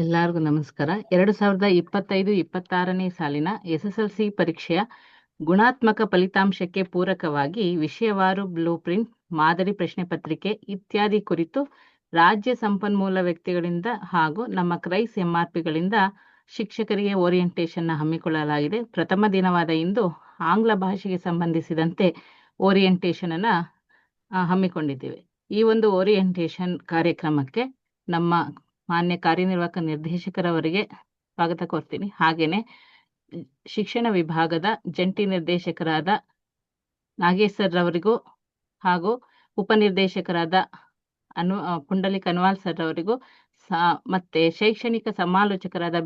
ಎಲ್ಲರಿಗೂ ನಮಸ್ಕಾರ. 2025-26ನೇ ಸಾಲಿನ SSLC ಪರೀಕ್ಷೆಯ ಗುಣಾತ್ಮಕ ಫಲಿತಾಂಶಕ್ಕೆ ಪೂರಕವಾಗಿ ವಿಷಯವಾರು ಬ್ಲೂಪ್ರಿಂಟ್, ಮಾದರಿ ಪ್ರಶ್ನೆ ಪತ್ರಿಕೆ ಇತ್ಯಾದಿ ಕುರಿತು ರಾಜ್ಯ ಸಂಪನ್ಮೂಲ ವ್ಯಕ್ತಿಗಳಿಂದ ಹಾಗೂ ನಮ್ಮ ಕ್ರೈಸ್ MRPಗಳಿಂದ ಶಿಕ್ಷಕರಿಗೆ ಓರಿಯೆಂಟೇಷನ್ನ ಹಮ್ಮಿಕೊಳ್ಳಲಾಗಿದೆ. ಪ್ರಥಮ ದಿನವಾದ ಇಂದು ಆಂಗ್ಲ ಭಾಷೆಗೆ ಸಂಬಂಧಿಸಿದಂತೆ ಓರಿಯೆಂಟೇಷನ್ ಅನ್ನ ಹಮ್ಮಿಕೊಂಡಿದ್ದೇವೆ. ಈ ಒಂದು ಓರಿಯೆಂಟೇಷನ್ ಕಾರ್ಯಕ್ರಮಕ್ಕೆ ನಮ್ಮ ಮಾನ್ಯ ಕಾರ್ಯನಿರ್ವಾಹಕ ನಿರ್ದೇಶಕರವರಿಗೆ ಸ್ವಾಗತ ಕೋರ್ತೀನಿ. ಹಾಗೇನೆ ಶಿಕ್ಷಣ ವಿಭಾಗದ ಜಂಟಿ ನಿರ್ದೇಶಕರಾದ ನಾಗೇಶ್ ಸರ್ ಅವರಿಗೂ ಹಾಗೂ ಉಪನಿರ್ದೇಶಕರಾದ ಪುಂಡಲಿಕ್ ಅನ್ವಾಲ್ ಸರ್ ಅವರಿಗೂ ಮತ್ತೆ ಶೈಕ್ಷಣಿಕ ಸಮಾಲೋಚಕರಾದ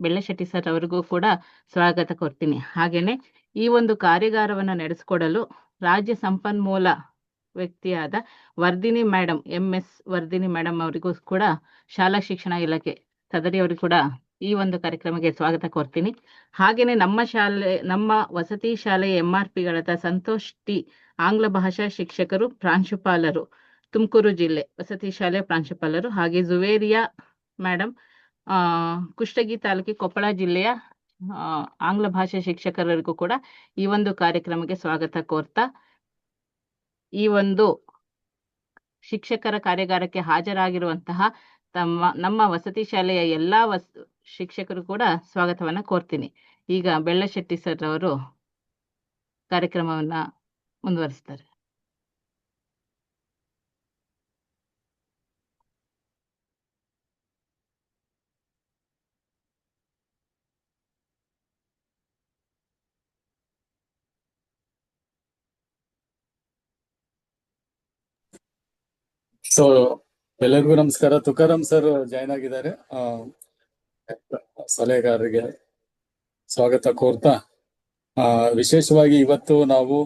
ಬೆಳ್ಳಶೆಟ್ಟಿ ಸರ್ ಅವರಿಗೂ ಕೂಡ ಸ್ವಾಗತ ಕೋರ್ತೀನಿ. ಹಾಗೇನೆ ಈ ಒಂದು ಕಾರ್ಯಾಗಾರವನ್ನು ನಡೆಸಿಕೊಡಲು ರಾಜ್ಯ ಸಂಪನ್ಮೂಲ ವ್ಯಕ್ತಿಯಾದ ವರ್ಧಿನಿ ಮೇಡಮ್, MS ವರ್ಧಿನಿ ಮೇಡಮ್ ಅವರಿಗೂ ಕೂಡ ಶಾಲಾ ಶಿಕ್ಷಣ ಇಲಾಖೆ ಸದರಿಯವರಿಗೂ ಕೂಡ ಈ ಒಂದು ಕಾರ್ಯಕ್ರಮಕ್ಕೆ ಸ್ವಾಗತ ಕೋರ್ತೀನಿ. ಹಾಗೇನೆ ನಮ್ಮ ವಸತಿ ಶಾಲೆಯ MRPಗಳಾದ ಸಂತೋಷ್ ಟಿ, ಆಂಗ್ಲ ಭಾಷಾ ಶಿಕ್ಷಕರು, ಪ್ರಾಂಶುಪಾಲರು, ತುಮಕೂರು ಜಿಲ್ಲೆ ವಸತಿ ಶಾಲೆಯ ಪ್ರಾಂಶುಪಾಲರು, ಹಾಗೆ ಜುವೇರಿಯಾ ಮೇಡಮ್, ಕುಷ್ಟಗಿ ತಾಲೂಕಿ ಕೊಪ್ಪಳ ಜಿಲ್ಲೆಯ ಆಂಗ್ಲ ಭಾಷಾ ಶಿಕ್ಷಕರಿಗೂ ಕೂಡ ಈ ಒಂದು ಕಾರ್ಯಕ್ರಮಕ್ಕೆ ಸ್ವಾಗತ ಕೋರ್ತಾ, ಈ ಒಂದು ಶಿಕ್ಷಕರ ಕಾರ್ಯಾಗಾರಕ್ಕೆ ಹಾಜರಾಗಿರುವಂತಹ ನಮ್ಮ ವಸತಿ ಶಾಲೆಯ ಎಲ್ಲಾ ಶಿಕ್ಷಕರು ಕೂಡ ಸ್ವಾಗತವನ್ನ ಕೋರ್ತೀನಿ. ಈಗ ಬೆಳ್ಳಶೆಟ್ಟಿ ಸರ್ ಅವರು ಕಾರ್ಯಕ್ರಮವನ್ನ ಮುಂದುವರಿಸ್ತಾರೆ. ಸೊ ಎಲ್ಲರಿಗೂ ನಮಸ್ಕಾರ. ತುಕಾರಾಮ್ ಸರ್ ಜಾಯ್ನ್ ಆಗಿದ್ದಾರೆ. ಸಲಹೆಗಾರರಿಗೆ ಸ್ವಾಗತ ಕೋರ್ತಾ, ವಿಶೇಷವಾಗಿ ಇವತ್ತು ನಾವು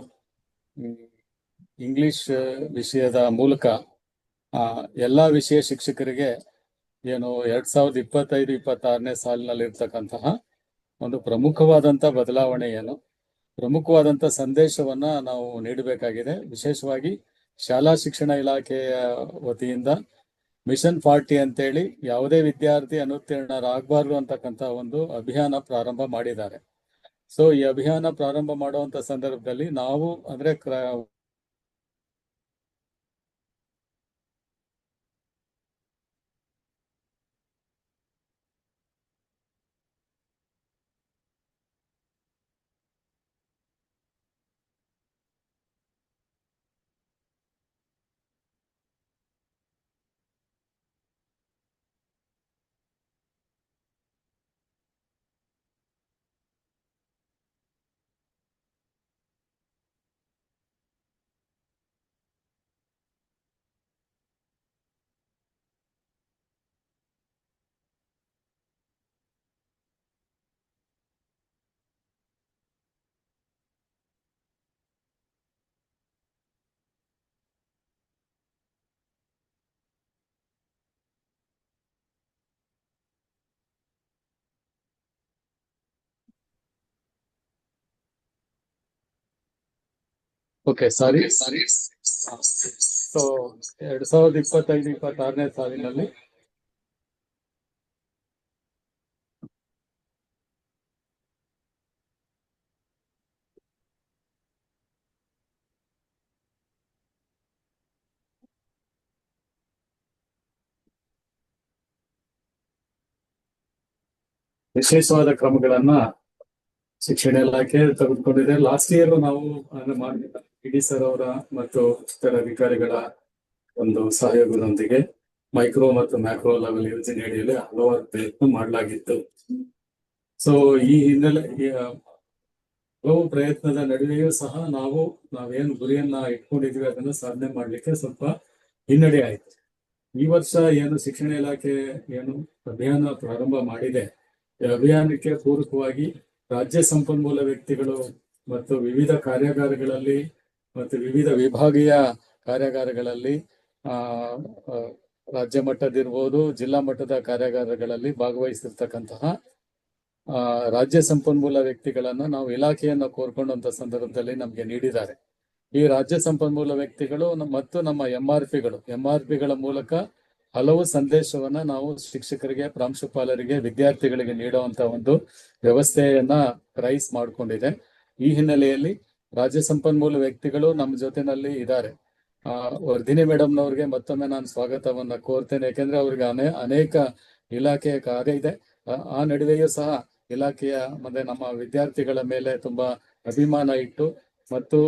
ಇಂಗ್ಲಿಷ್ ವಿಷಯದ ಮೂಲಕ ಎಲ್ಲಾ ವಿಷಯ ಶಿಕ್ಷಕರಿಗೆ ಏನು 2025-26ನೇ ಸಾಲಿನಲ್ಲಿರ್ತಕ್ಕಂತಹ ಒಂದು ಪ್ರಮುಖವಾದಂತ ಬದಲಾವಣೆ ಏನು, ಪ್ರಮುಖವಾದಂತ ಸಂದೇಶವನ್ನ ನಾವು ನೀಡಬೇಕಾಗಿದೆ. ವಿಶೇಷವಾಗಿ ಶಾಲಾ ಶಿಕ್ಷಣ ಇಲಾಖೆಯ ವತಿಯಿಂದ ಮಿಷನ್ 40 ಅಂತೇಳಿ ಯಾವುದೇ ವಿದ್ಯಾರ್ಥಿ ಅನುತ್ತೀರ್ಣರಾಗಬಾರ್ದು ಅಂತಕ್ಕಂಥ ಒಂದು ಅಭಿಯಾನ ಪ್ರಾರಂಭ ಮಾಡಿದ್ದಾರೆ. ಸೊ ಈ ಅಭಿಯಾನ ಪ್ರಾರಂಭ ಮಾಡುವಂತ ಸಂದರ್ಭದಲ್ಲಿ ನಾವು ಅಂದ್ರೆ ಓಕೆ ಸಾರಿ. ಸೊ 2025-26ನೇ ಸಾಲಿನಲ್ಲಿ ವಿಶೇಷವಾದ ಕ್ರಮಗಳನ್ನ ಶಿಕ್ಷಣ ಇಲಾಖೆ ತೆಗೆದುಕೊಂಡಿದೆ. ಲಾಸ್ಟ್ ಇಯರ್ ನಾವು PD ಸರ್ ಅವರ ಮತ್ತು ಇತರ ಅಧಿಕಾರಿಗಳ ಒಂದು ಸಹಯೋಗದೊಂದಿಗೆ ಮೈಕ್ರೋ ಮತ್ತು ಮ್ಯಾಕ್ರೋ ಲೆವೆಲ್ ಯೋಜನೆ ಅಡಿಯಲ್ಲಿ ಹಲವಾರು ಪ್ರಯತ್ನ ಮಾಡಲಾಗಿತ್ತು. ಸೊ ಈ ಹಿನ್ನೆಲೆ ಹಲವು ಪ್ರಯತ್ನದ ನಡುವೆಯೂ ಸಹ ನಾವೇನು ಗುರಿಯನ್ನ ಇಟ್ಕೊಂಡಿದ್ವಿ ಅದನ್ನು ಸಾಧನೆ ಮಾಡ್ಲಿಕ್ಕೆ ಸ್ವಲ್ಪ ಹಿನ್ನಡೆ ಆಯ್ತು. ಈ ವರ್ಷ ಏನು ಶಿಕ್ಷಣ ಇಲಾಖೆ ಏನು ಅಭಿಯಾನ ಪ್ರಾರಂಭ ಮಾಡಿದೆ, ಈ ಅಭಿಯಾನಕ್ಕೆ ಪೂರಕವಾಗಿ ರಾಜ್ಯ ಸಂಪನ್ಮೂಲ ವ್ಯಕ್ತಿಗಳು ಮತ್ತು ವಿವಿಧ ಕಾರ್ಯಾಗಾರಗಳಲ್ಲಿ ಮತ್ತು ವಿವಿಧ ವಿಭಾಗೀಯ ಕಾರ್ಯಾಗಾರಗಳಲ್ಲಿ ರಾಜ್ಯ ಮಟ್ಟದಿರ್ಬೋದು, ಜಿಲ್ಲಾ ಮಟ್ಟದ ಕಾರ್ಯಾಗಾರಗಳಲ್ಲಿ ಭಾಗವಹಿಸಿರ್ತಕ್ಕಂತಹ ರಾಜ್ಯ ಸಂಪನ್ಮೂಲ ವ್ಯಕ್ತಿಗಳನ್ನ ನಾವು ಇಲಾಖೆಯನ್ನ ಕೋರ್ಕೊಂಡಂತ ಸಂದರ್ಭದಲ್ಲಿ ನಮ್ಗೆ ನೀಡಿದ್ದಾರೆ. ಈ ರಾಜ್ಯ ಸಂಪನ್ಮೂಲ ವ್ಯಕ್ತಿಗಳು ಮತ್ತು ನಮ್ಮ MRPಗಳ ಮೂಲಕ ಹಲವು ಸಂದೇಶವನ್ನ ನಾವು ಶಿಕ್ಷಕರಿಗೆ, ಪ್ರಾಂಶುಪಾಲರಿಗೆ, ವಿದ್ಯಾರ್ಥಿಗಳಿಗೆ ನೀಡುವಂತ ಒಂದು ವ್ಯವಸ್ಥೆಯನ್ನ ಕ್ರೈಸ್ ಮಾಡಿಕೊಂಡಿದೆ. ಈ ಹಿನ್ನೆಲೆಯಲ್ಲಿ ರಾಜ್ಯ ಸಂಪನ್ಮೂಲ ವ್ಯಕ್ತಿಗಳು ನಮ್ಮ ಜೊತೆನಲ್ಲಿ ಇದ್ದಾರೆ. ವರ್ಧಿನಿ ಮೇಡಮ್ನವ್ರಿಗೆ ಮತ್ತೊಮ್ಮೆ ನಾನು ಸ್ವಾಗತವನ್ನ ಕೋರ್ತೇನೆ. ಯಾಕೆಂದ್ರೆ ಅವ್ರಿಗೆ ಅನೇಕ ಇಲಾಖೆಯ ಕಾರ್ಯ ಇದೆ. ಆ ನಡುವೆಯೂ ಸಹ ಇಲಾಖೆಯ ಮತ್ತೆ ನಮ್ಮ ವಿದ್ಯಾರ್ಥಿಗಳ ಮೇಲೆ ತುಂಬಾ ಅಭಿಮಾನ ಇಟ್ಟು ಮತ್ತು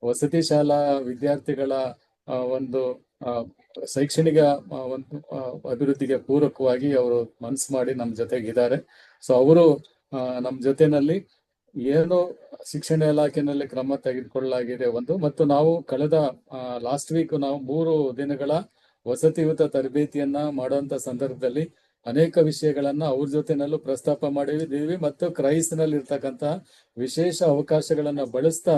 ವಸತಿ ಶಾಲಾ ವಿದ್ಯಾರ್ಥಿಗಳ ಒಂದು ಶೈಕ್ಷಣಿಕ ಒಂದು ಅಭಿವೃದ್ಧಿಗೆ ಪೂರಕವಾಗಿ ಅವರು ಮನಸ್ಸು ಮಾಡಿ ನಮ್ಮ ಜೊತೆಗಿದ್ದಾರೆ. ಸೊ ಅವರು ನಮ್ಮ ಜೊತೆನಲ್ಲಿ ಏನು ಶಿಕ್ಷಣ ಇಲಾಖೆಯಲ್ಲಿ ಕ್ರಮ ತೆಗೆದುಕೊಳ್ಳಲಾಗಿದೆ ಮತ್ತು ನಾವು ಕಳೆದ ಲಾಸ್ಟ್ ವೀಕ್ ನಾವು 3 ದಿನಗಳ ವಸತಿಯುತ ತರಬೇತಿಯನ್ನ ಮಾಡುವಂತ ಸಂದರ್ಭದಲ್ಲಿ ಅನೇಕ ವಿಷಯಗಳನ್ನ ಅವ್ರ ಜೊತೆನಲ್ಲೂ ಪ್ರಸ್ತಾಪ ಮಾಡಿದ್ದೀವಿ ಮತ್ತು ಕ್ರೈಸ್ನಲ್ಲಿ ಇರ್ತಕ್ಕಂಥ ವಿಶೇಷ ಅವಕಾಶಗಳನ್ನ ಬಳಸ್ತಾ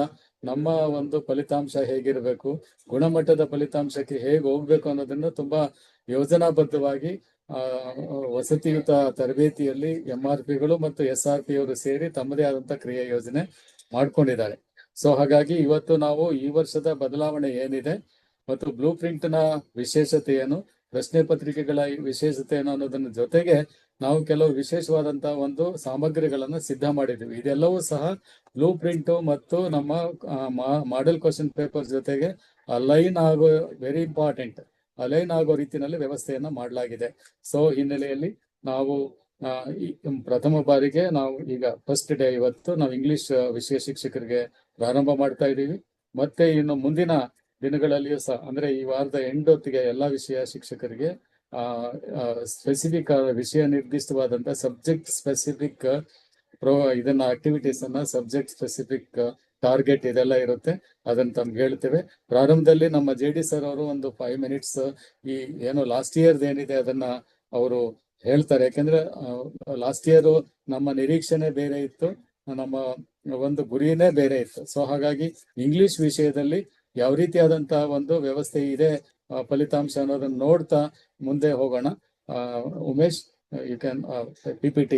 ನಮ್ಮ ಒಂದು ಫಲಿತಾಂಶ ಹೇಗಿರಬೇಕು, ಗುಣಮಟ್ಟದ ಫಲಿತಾಂಶಕ್ಕೆ ಹೇಗೆ ಹೋಗ್ಬೇಕು ಅನ್ನೋದನ್ನ ತುಂಬಾ ಯೋಜನಾಬದ್ಧವಾಗಿ ವಸತಿಯುತ ತರಬೇತಿಯಲ್ಲಿ MRPಗಳು ಮತ್ತು SRP ಅವರು ಸೇರಿ ತಮ್ಮದೇ ಆದಂತ ಕ್ರಿಯಾ ಯೋಜನೆ ಮಾಡ್ಕೊಂಡಿದ್ದಾರೆ. ಸೊ ಹಾಗಾಗಿ ಇವತ್ತು ನಾವು ಈ ವರ್ಷದ ಬದಲಾವಣೆ ಏನಿದೆ ಮತ್ತು ಬ್ಲೂ ಪ್ರಿಂಟ್ ನ ವಿಶೇಷತೆ ಏನು, ಪ್ರಶ್ನೆ ಪತ್ರಿಕೆಗಳ ವಿಶೇಷತೆ ಏನು ಅನ್ನೋದನ್ನ ಜೊತೆಗೆ ನಾವು ಕೆಲವು ವಿಶೇಷವಾದಂತಹ ಒಂದು ಸಾಮಗ್ರಿಗಳನ್ನ ಸಿದ್ಧ ಮಾಡಿದ್ದೀವಿ. ಇದೆಲ್ಲವೂ ಸಹ ಬ್ಲೂ ಪ್ರಿಂಟ್ ಮತ್ತು ನಮ್ಮ ಮಾಡೆಲ್ ಕ್ವಶನ್ ಪೇಪರ್ ಜೊತೆಗೆ ಅಲೈನ್ ಆಗೋ, ವೆರಿ ಇಂಪಾರ್ಟೆಂಟ್, ಅಲೈನ್ ಆಗೋ ರೀತಿಯಲ್ಲಿ ವ್ಯವಸ್ಥೆಯನ್ನ ಮಾಡಲಾಗಿದೆ. ಸೊ ಹಿನ್ನೆಲೆಯಲ್ಲಿ ನಾವು ಪ್ರಥಮ ಬಾರಿಗೆ ನಾವು ಈಗ ಫಸ್ಟ್ ಡೇ ಇವತ್ತು ನಾವು ಇಂಗ್ಲಿಷ್ ವಿಷಯ ಶಿಕ್ಷಕರಿಗೆ ಪ್ರಾರಂಭ ಮಾಡ್ತಾ ಇದ್ದೀವಿ. ಮತ್ತೆ ಇನ್ನು ಮುಂದಿನ ದಿನಗಳಲ್ಲಿಯೂ ಸಹ ಅಂದ್ರೆ ಈ ವಾರದ ಹೊತ್ತಿಗೆ ಎಲ್ಲಾ ವಿಷಯ ಶಿಕ್ಷಕರಿಗೆ ಸ್ಪೆಸಿಫಿಕ್ ವಿಷಯ ನಿರ್ದಿಷ್ಟವಾದಂತ ಸಬ್ಜೆಕ್ಟ್ ಸ್ಪೆಸಿಫಿಕ್ ಇದನ್ನ ಆಕ್ಟಿವಿಟೀಸ್ ಅನ್ನ ಸಬ್ಜೆಕ್ಟ್ ಸ್ಪೆಸಿಫಿಕ್ ಟಾರ್ಗೆಟ್ ಇದೆಲ್ಲ ಇರುತ್ತೆ. ಅದನ್ನ ತಮ್ಗೆ ಹೇಳ್ತೇವೆ. ಪ್ರಾರಂಭದಲ್ಲಿ ನಮ್ಮ JD ಸರ್ ಅವರು ಒಂದು 5 minutes ಈ ಏನು ಲಾಸ್ಟ್ ಇಯರ್ ಏನಿದೆ ಅದನ್ನ ಅವರು ಹೇಳ್ತಾರೆ. ಯಾಕೆಂದ್ರೆ ಲಾಸ್ಟ್ ಇಯರ್ ನಮ್ಮ ನಿರೀಕ್ಷೆನೆ ಬೇರೆ ಇತ್ತು, ನಮ್ಮ ಒಂದು ಗುರಿನೇ ಬೇರೆ ಇತ್ತು. ಸೊ ಹಾಗಾಗಿ ಇಂಗ್ಲಿಷ್ ವಿಷಯದಲ್ಲಿ ಯಾವ ರೀತಿಯಾದಂತಹ ಒಂದು ವ್ಯವಸ್ಥೆ ಇದೆ, ಫಲಿತಾಂಶ ಅನ್ನೋದನ್ನ ನೋಡ್ತಾ ಮುಂದೆ ಹೋಗೋಣ. ಉಮೇಶ್, ಯು ಕ್ಯಾನ್ PPT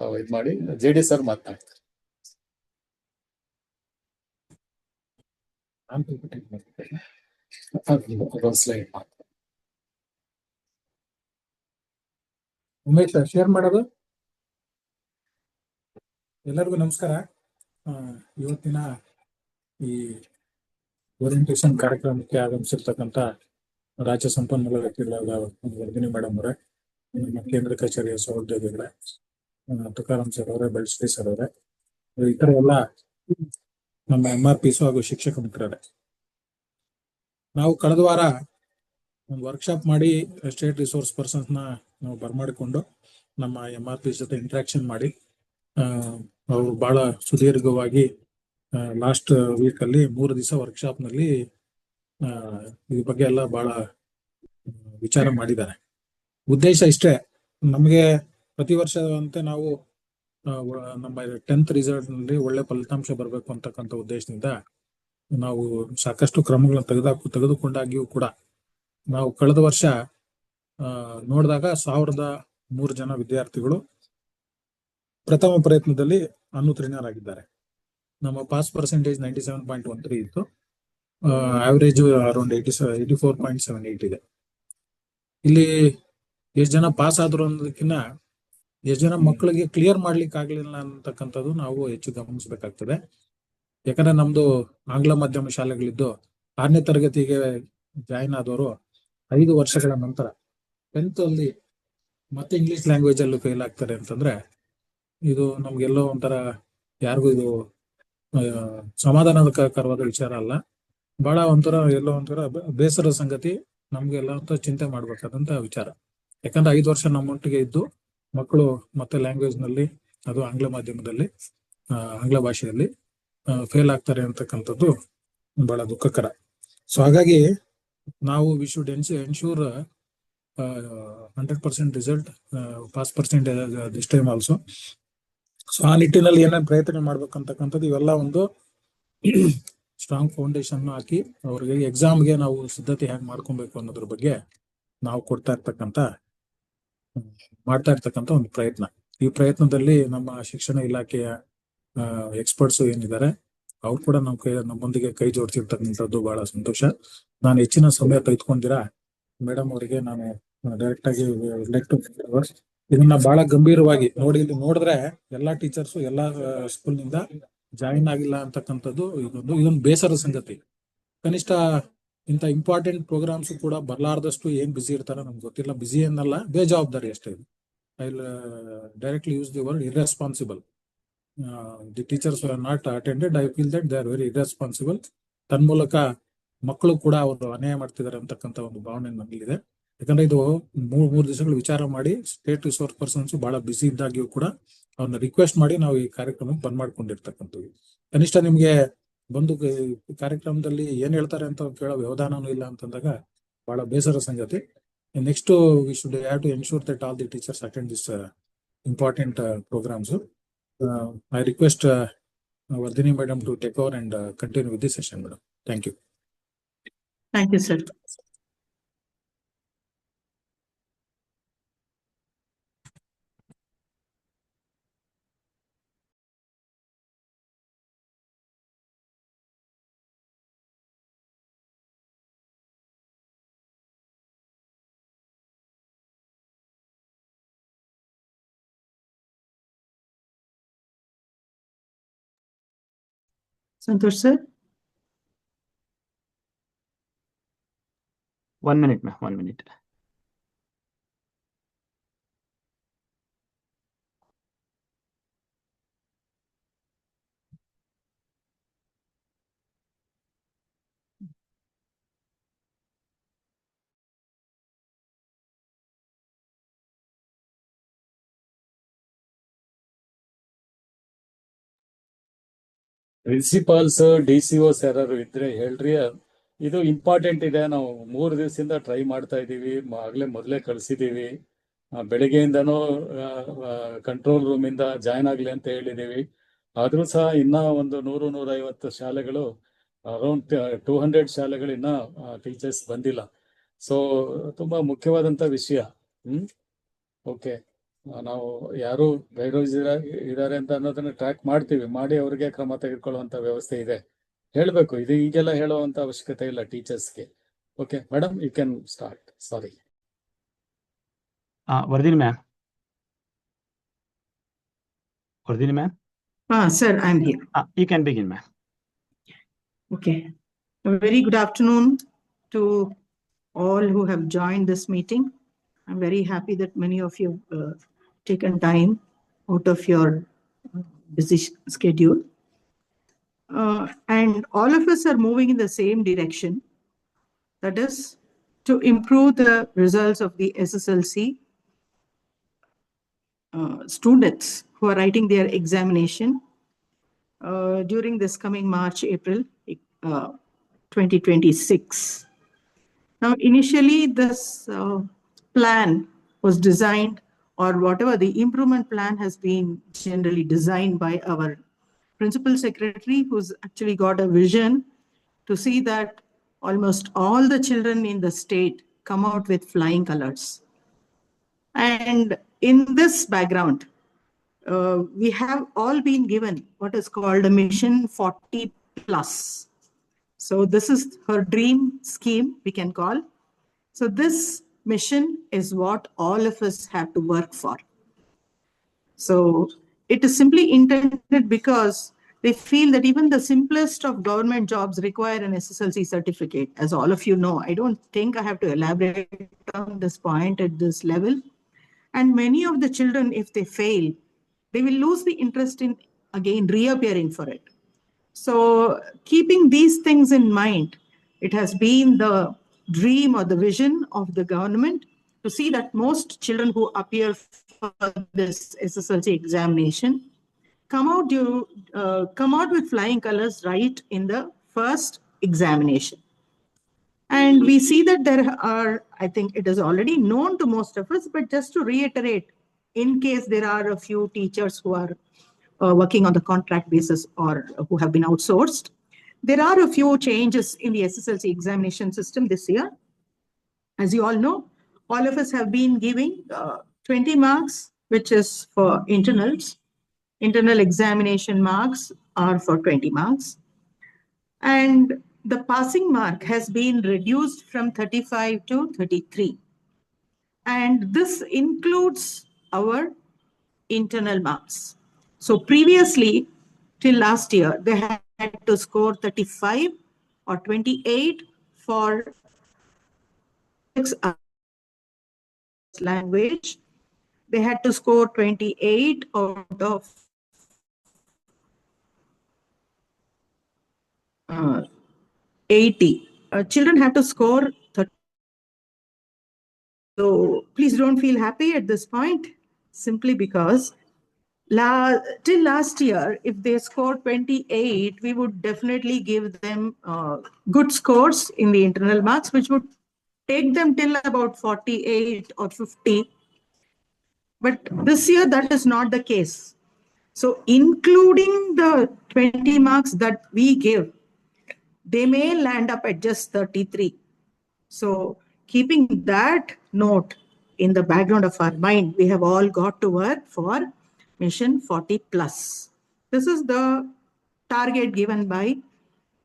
ಇದು ಮಾಡಿ. JD ಸರ್ ಮಾತನಾಡ್ತಾರೆ. ಉಮೇಶ್ ಶೇರ್ ಮಾಡೋದು. ಎಲ್ಲರಿಗೂ ನಮಸ್ಕಾರ. ಇವತ್ತಿನ ಈ ಓರಿಯಂಟೇಷನ್ ಕಾರ್ಯಕ್ರಮಕ್ಕೆ ಆಗಮಿಸಿರ್ತಕ್ಕಂಥ ರಾಜ್ಯ ಸಂಪನ್ಮೂಲ ವ್ಯಕ್ತಿಗಳಾದ ವರ್ಧಿನಿ ಮೇಡಮ್ ಅವರೇ, ನಮ್ಮ ಕೇಂದ್ರ ಕಚೇರಿಯ ಸಹೋದ್ಯೋಗಿಗಳೇ, ತುಕಾರಾಮ್ ಸರ್ ಅವರೇ, ಬೆಳಶ್ರೀ ಸರ್ ಅವರೇ, ಇತರ ಎಲ್ಲ ನಮ್ಮ MRPs ಹಾಗೂ ಶಿಕ್ಷಕ ಮಿತ್ರರೇ, ನಾವು ಕಳೆದ ವಾರ ಒಂದು ವರ್ಕ್ಶಾಪ್ ಮಾಡಿ ಸ್ಟೇಟ್ ರಿಸೋರ್ಸ್ ಪರ್ಸನ್ಸ್ ನ ನಾವು ಬರ್ಮಾಡಿಕೊಂಡು ನಮ್ಮ MRPs ಜೊತೆ ಇಂಟ್ರಾಕ್ಷನ್ ಮಾಡಿ ಅವರು ಬಹಳ ಸುದೀರ್ಘವಾಗಿ ಲಾಸ್ಟ್ ವೀಕ್ ಅಲ್ಲಿ 3 ದಿವಸ ವರ್ಕ್ಶಾಪ್ ನಲ್ಲಿ ಈ ಬಗ್ಗೆ ಎಲ್ಲ ಬಹಳ ವಿಚಾರ ಮಾಡಿದ್ದಾರೆ. ಉದ್ದೇಶ ಇಷ್ಟೇ, ನಮಗೆ ಪ್ರತಿ ವರ್ಷದಂತೆ ನಾವು ನಮ್ಮ 10th ರಿಸಲ್ಟ್ ನಲ್ಲಿ ಒಳ್ಳೆ ಫಲಿತಾಂಶ ಬರಬೇಕು ಅಂತಕ್ಕಂಥ ಉದ್ದೇಶದಿಂದ ನಾವು ಸಾಕಷ್ಟು ಕ್ರಮಗಳನ್ನು ತೆಗೆದುಕೊಂಡಾಗಿಯೂ ಕೂಡ ನಾವು ಕಳೆದ ವರ್ಷ ನೋಡಿದಾಗ 1003 ಜನ ವಿದ್ಯಾರ್ಥಿಗಳು ಪ್ರಥಮ ಪ್ರಯತ್ನದಲ್ಲಿ ಅನುತ್ತೀರ್ಣರಾಗಿದ್ದಾರೆ. ನಮ್ಮ ಪಾಸ್ ಪರ್ಸೆಂಟೇಜ್ 97.13 ಇತ್ತು, ಆವರೇಜ್ ಅರೌಂಡ್ 84.78 ಇದೆ. ಇಲ್ಲಿ ಎಷ್ಟು ಜನ ಪಾಸ್ ಆದ್ರು ಅನ್ನೋದಕ್ಕಿಂತ ಎಷ್ಟು ಜನ ಮಕ್ಕಳಿಗೆ ಕ್ಲಿಯರ್ ಮಾಡ್ಲಿಕ್ಕೆ ಆಗ್ಲಿಲ್ಲ ಅಂತಕ್ಕಂಥದ್ದು ನಾವು ಹೆಚ್ಚು ಗಮನಿಸಬೇಕಾಗ್ತದೆ. ಯಾಕಂದ್ರೆ ನಮ್ದು ಆಂಗ್ಲ ಮಾಧ್ಯಮ ಶಾಲೆಗಳಿದ್ದು 6ನೇ ತರಗತಿಗೆ ಜಾಯಿನ್ ಆದವರು 5 ವರ್ಷಗಳ ನಂತರ 10th ಅಲ್ಲಿ ಮತ್ತೆ ಇಂಗ್ಲಿಷ್ ಲ್ಯಾಂಗ್ವೇಜ್ ಅಲ್ಲೂ ಫೇಲ್ ಆಗ್ತಾರೆ ಅಂತಂದ್ರೆ ಇದು ನಮ್ಗೆಲ್ಲೋ ಒಂಥರ ಯಾರಿಗೂ ಇದು ಸಮಾಧಾನಕರವಾದ ವಿಚಾರ ಅಲ್ಲ. ಬಹಳ ಎಲ್ಲೋ ಒಂಥರ ಬೇಸರದ ಸಂಗತಿ, ನಮ್ಗೆಲ್ಲ ಅಂತ ಚಿಂತೆ ಮಾಡ್ಬೇಕಾದಂತ ವಿಚಾರ. ಯಾಕಂದ್ರೆ 5 ವರ್ಷ ನಮ್ಮೊಟ್ಟಿಗೆ ಇದ್ದು ಮಕ್ಕಳು ಮತ್ತೆ ಲ್ಯಾಂಗ್ವೇಜ್ ನಲ್ಲಿ, ಅದು ಆಂಗ್ಲ ಮಾಧ್ಯಮದಲ್ಲಿ, ಆಂಗ್ಲ ಭಾಷೆಯಲ್ಲಿ ಫೇಲ್ ಆಗ್ತಾರೆ ಅಂತಕ್ಕಂಥದ್ದು ಬಹಳ ದುಃಖಕರ. ಸೊ ಹಾಗಾಗಿ ನಾವು we should ensure 100% result, pass percentage this time also. So ಆ ನಿಟ್ಟಿನಲ್ಲಿ ಏನೇನು ಪ್ರಯತ್ನ ಮಾಡ್ಬೇಕಂತಕ್ಕಂಥದ್ದು ಇವೆಲ್ಲ ಒಂದು ಸ್ಟ್ರಾಂಗ್ ಫೌಂಡೇಶನ್ ಹಾಕಿ ಅವ್ರಿಗೆ ಎಕ್ಸಾಮ್ಗೆ ನಾವು ಸಿದ್ಧತೆ ಹೇಗೆ ಮಾಡ್ಕೊಬೇಕು ಅನ್ನೋದ್ರ ಬಗ್ಗೆ ನಾವು ಮಾಡ್ತಾ ಇರ್ತಕ್ಕಂಥ ಒಂದು ಪ್ರಯತ್ನ. ಈ ಪ್ರಯತ್ನದಲ್ಲಿ ನಮ್ಮ ಶಿಕ್ಷಣ ಇಲಾಖೆಯ ಎಕ್ಸ್ಪರ್ಟ್ಸ್ ಏನಿದ್ದಾರೆ ಅವ್ರು ಕೂಡ ನಮ್ಮೊಂದಿಗೆ ಕೈ ಜೋಡಿಸಿರ್ತಕ್ಕಂಥದ್ದು ಬಹಳ ಸಂತೋಷ. ನಾನು ಹೆಚ್ಚಿನ ಸಮಯ ತೆಗೆದುಕೊಂಡಿರಾ ಮೇಡಮ್ ಅವರಿಗೆ ನಾನು ಡೈರೆಕ್ಟ್ ಆಗಿ ಲೈಕ್ ಟು ಇದನ್ನ ಬಹಳ ಗಂಭೀರವಾಗಿ ನೋಡಿ. ಇಲ್ಲಿ ನೋಡಿದ್ರೆ ಎಲ್ಲಾ ಟೀಚರ್ಸ್ ಎಲ್ಲಾ ಸ್ಕೂಲ್ ನಿಂದ ಜಾಯಿನ್ ಆಗಿಲ್ಲ ಅಂತಕ್ಕಂಥದ್ದು ಇದೊಂದು ಬೇಸರದ ಸಂಗತಿ. ಕನಿಷ್ಠ ಇಂಥ ಇಂಪಾರ್ಟೆಂಟ್ ಪ್ರೋಗ್ರಾಮ್ಸ್ ಕೂಡ ಬರ್ಲಾರ್ದಷ್ಟು ಏನ್ ಬಿಸಿ ಇರ್ತಾರ ನಮ್ಗೆ ಗೊತ್ತಿಲ್ಲ. ಬಿಸಿ ಏನಲ್ಲ, ಬೇಜವಾಬ್ದಾರಿ ಅಷ್ಟೇ ಇದು. I directly use the word irresponsible. The teachers R not attended. I feel that they are very irresponsible. ತನ್ಮೂಲಕ ಮಕ್ಕಳು ಕೂಡ ಅವರು ಅನ್ಯಾಯ ಮಾಡ್ತಿದ್ದಾರೆ ಅಂತಕ್ಕಂಥ ಒಂದು ಭಾವನೆ ನನ್ನಲ್ಲಿದೆ. ಯಾಕಂದ್ರೆ ಇದು ಮೂರು ದಿವಸಗಳು ವಿಚಾರ ಮಾಡಿ ಸ್ಟೇಟ್ ರಿಸೋರ್ಸ್ ಪರ್ಸನ್ಸ್ ಬಹಳ ಬಿಸಿ ಇದ್ದಾಗಿಯೂ ಕೂಡ ಅವ್ರನ್ನ ರಿಕ್ವೆಸ್ಟ್ ಮಾಡಿ ನಾವು ಈ ಕಾರ್ಯಕ್ರಮ ಬಂದ್ ಮಾಡ್ಕೊಂಡಿರ್ತಕ್ಕಂಥದ್ದು. ಕನಿಷ್ಠ ನಿಮ್ಗೆ ಬಂದು ಕಾರ್ಯಕ್ರಮದಲ್ಲಿ ಏನ್ ಹೇಳ್ತಾರೆ ಅಂತ ಕೇಳೋ ವ್ಯವಧಾನನೂ ಇಲ್ಲ ಅಂತಂದಾಗ ಬಹಳ ಬೇಸರ ಸಂಗತಿ. Next we should have to ensure that all the teachers attend this important programmes. I request Vardhini madam to take over and continue with the session madam. Thank you. Thank you, sir. Santosh, sir. 1 minute, ma'am. 1 minute. Principles DCOs ಯಾರು ಇದ್ರೆ ಹೇಳ್ರಿ. ಇದು important ಇದೆ. ನಾವು 3 ದಿವಸದಿಂದ try ಮಾಡ್ತಾ ಇದ್ದೀವಿ. ಮೊದಲೇ ಕಳಿಸಿದ್ದೀವಿ. ಬೆಳಿಗ್ಗೆಯಿಂದನೂ ಕಂಟ್ರೋಲ್ ರೂಮ್ ಇಂದ ಜಾಯ್ನ್ ಆಗ್ಲಿ ಅಂತ ಹೇಳಿದೀವಿ. ಆದ್ರೂ ಸಹ ಇನ್ನ ಒಂದು 100-150 ಶಾಲೆಗಳು, ಅರೌಂಡ್ 200 ಶಾಲೆಗಳು ಇನ್ನ ಟೀಚರ್ಸ್ ಬಂದಿಲ್ಲ. ಸೊ ತುಂಬಾ ಮುಖ್ಯವಾದಂತ ವಿಷಯ. ಓಕೆ, ನಾವು ಯಾರು ಇದ್ದಾರೆ ಅಂತ ಅನ್ನೋದನ್ನ ಟ್ರ್ಯಾಕ್ ಮಾಡ್ತೀವಿ. ಮಾಡಿ ಅವ್ರಿಗೆ ಕ್ರಮ ತೆಗೆದುಕೊಳ್ಳುವಂತ ವ್ಯವಸ್ಥೆ ಇದೆ. ಹೇಳ್ಬೇಕು, ಇದು ಈಗೆಲ್ಲ ಹೇಳುವಂತ ಅವಶ್ಯಕತೆ ಇಲ್ಲ ಟೀಚರ್ಸ್ಗೆ. Okay madam, you can start. Sorry. Vardhini ma'am. Vardhini ma'am. Sir, I'm here. You can begin, ma'am. Okay. A very good afternoon to all who have joined this meeting. I'm very happy that many of you have taken time out of your busy schedule. And all of us are moving in the same direction. That is to improve the results of the SSLC students who are writing their examination during this coming March-April 2026. Now, initially, this plan was designed, or whatever the improvement plan has been generally designed by our principal secretary, who's actually got a vision to see that almost all the children in the state come out with flying colors. And in this background, we have all been given what is called a Mission 40 Plus. So this is her dream scheme, we can call. So this mission is what all of us have to work for. So it is simply intended because they feel that even the simplest of government jobs require an SSLC certificate. As all of you know, I don't think I have to elaborate on this point at this level. And many of the children, if they fail, they will lose the interest in again reappearing for it. So keeping these things in mind, it has been the dream or the vision of the government to see that most children who appear for this SSLC examination come out with flying colors right in the first examination. And we see that there are, I think it is already known to most of us, but just to reiterate, in case there are a few teachers who are working on the contract basis or who have been outsourced, there are a few changes in the SSLC examination system this year. As you all know, all of us have been giving 20 marks, which is for internals. Internal examination marks are for 20 marks. And the passing mark has been reduced from 35 to 33. And this includes our internal marks. So previously, till last year, they had to score 35 or 28 for language. They had to score 28 out of 80. Children have to score 30. So please don't feel happy at this point, simply because till last year, if they scored 28, we would definitely give them good scores in the internal marks, which would take them till about 48 or 50. But this year, that is not the case. So including the 20 marks that we give, they may land up at just 33. So keeping that note in the background of our mind, we have all got to work for Mission 40 plus. This is the target given by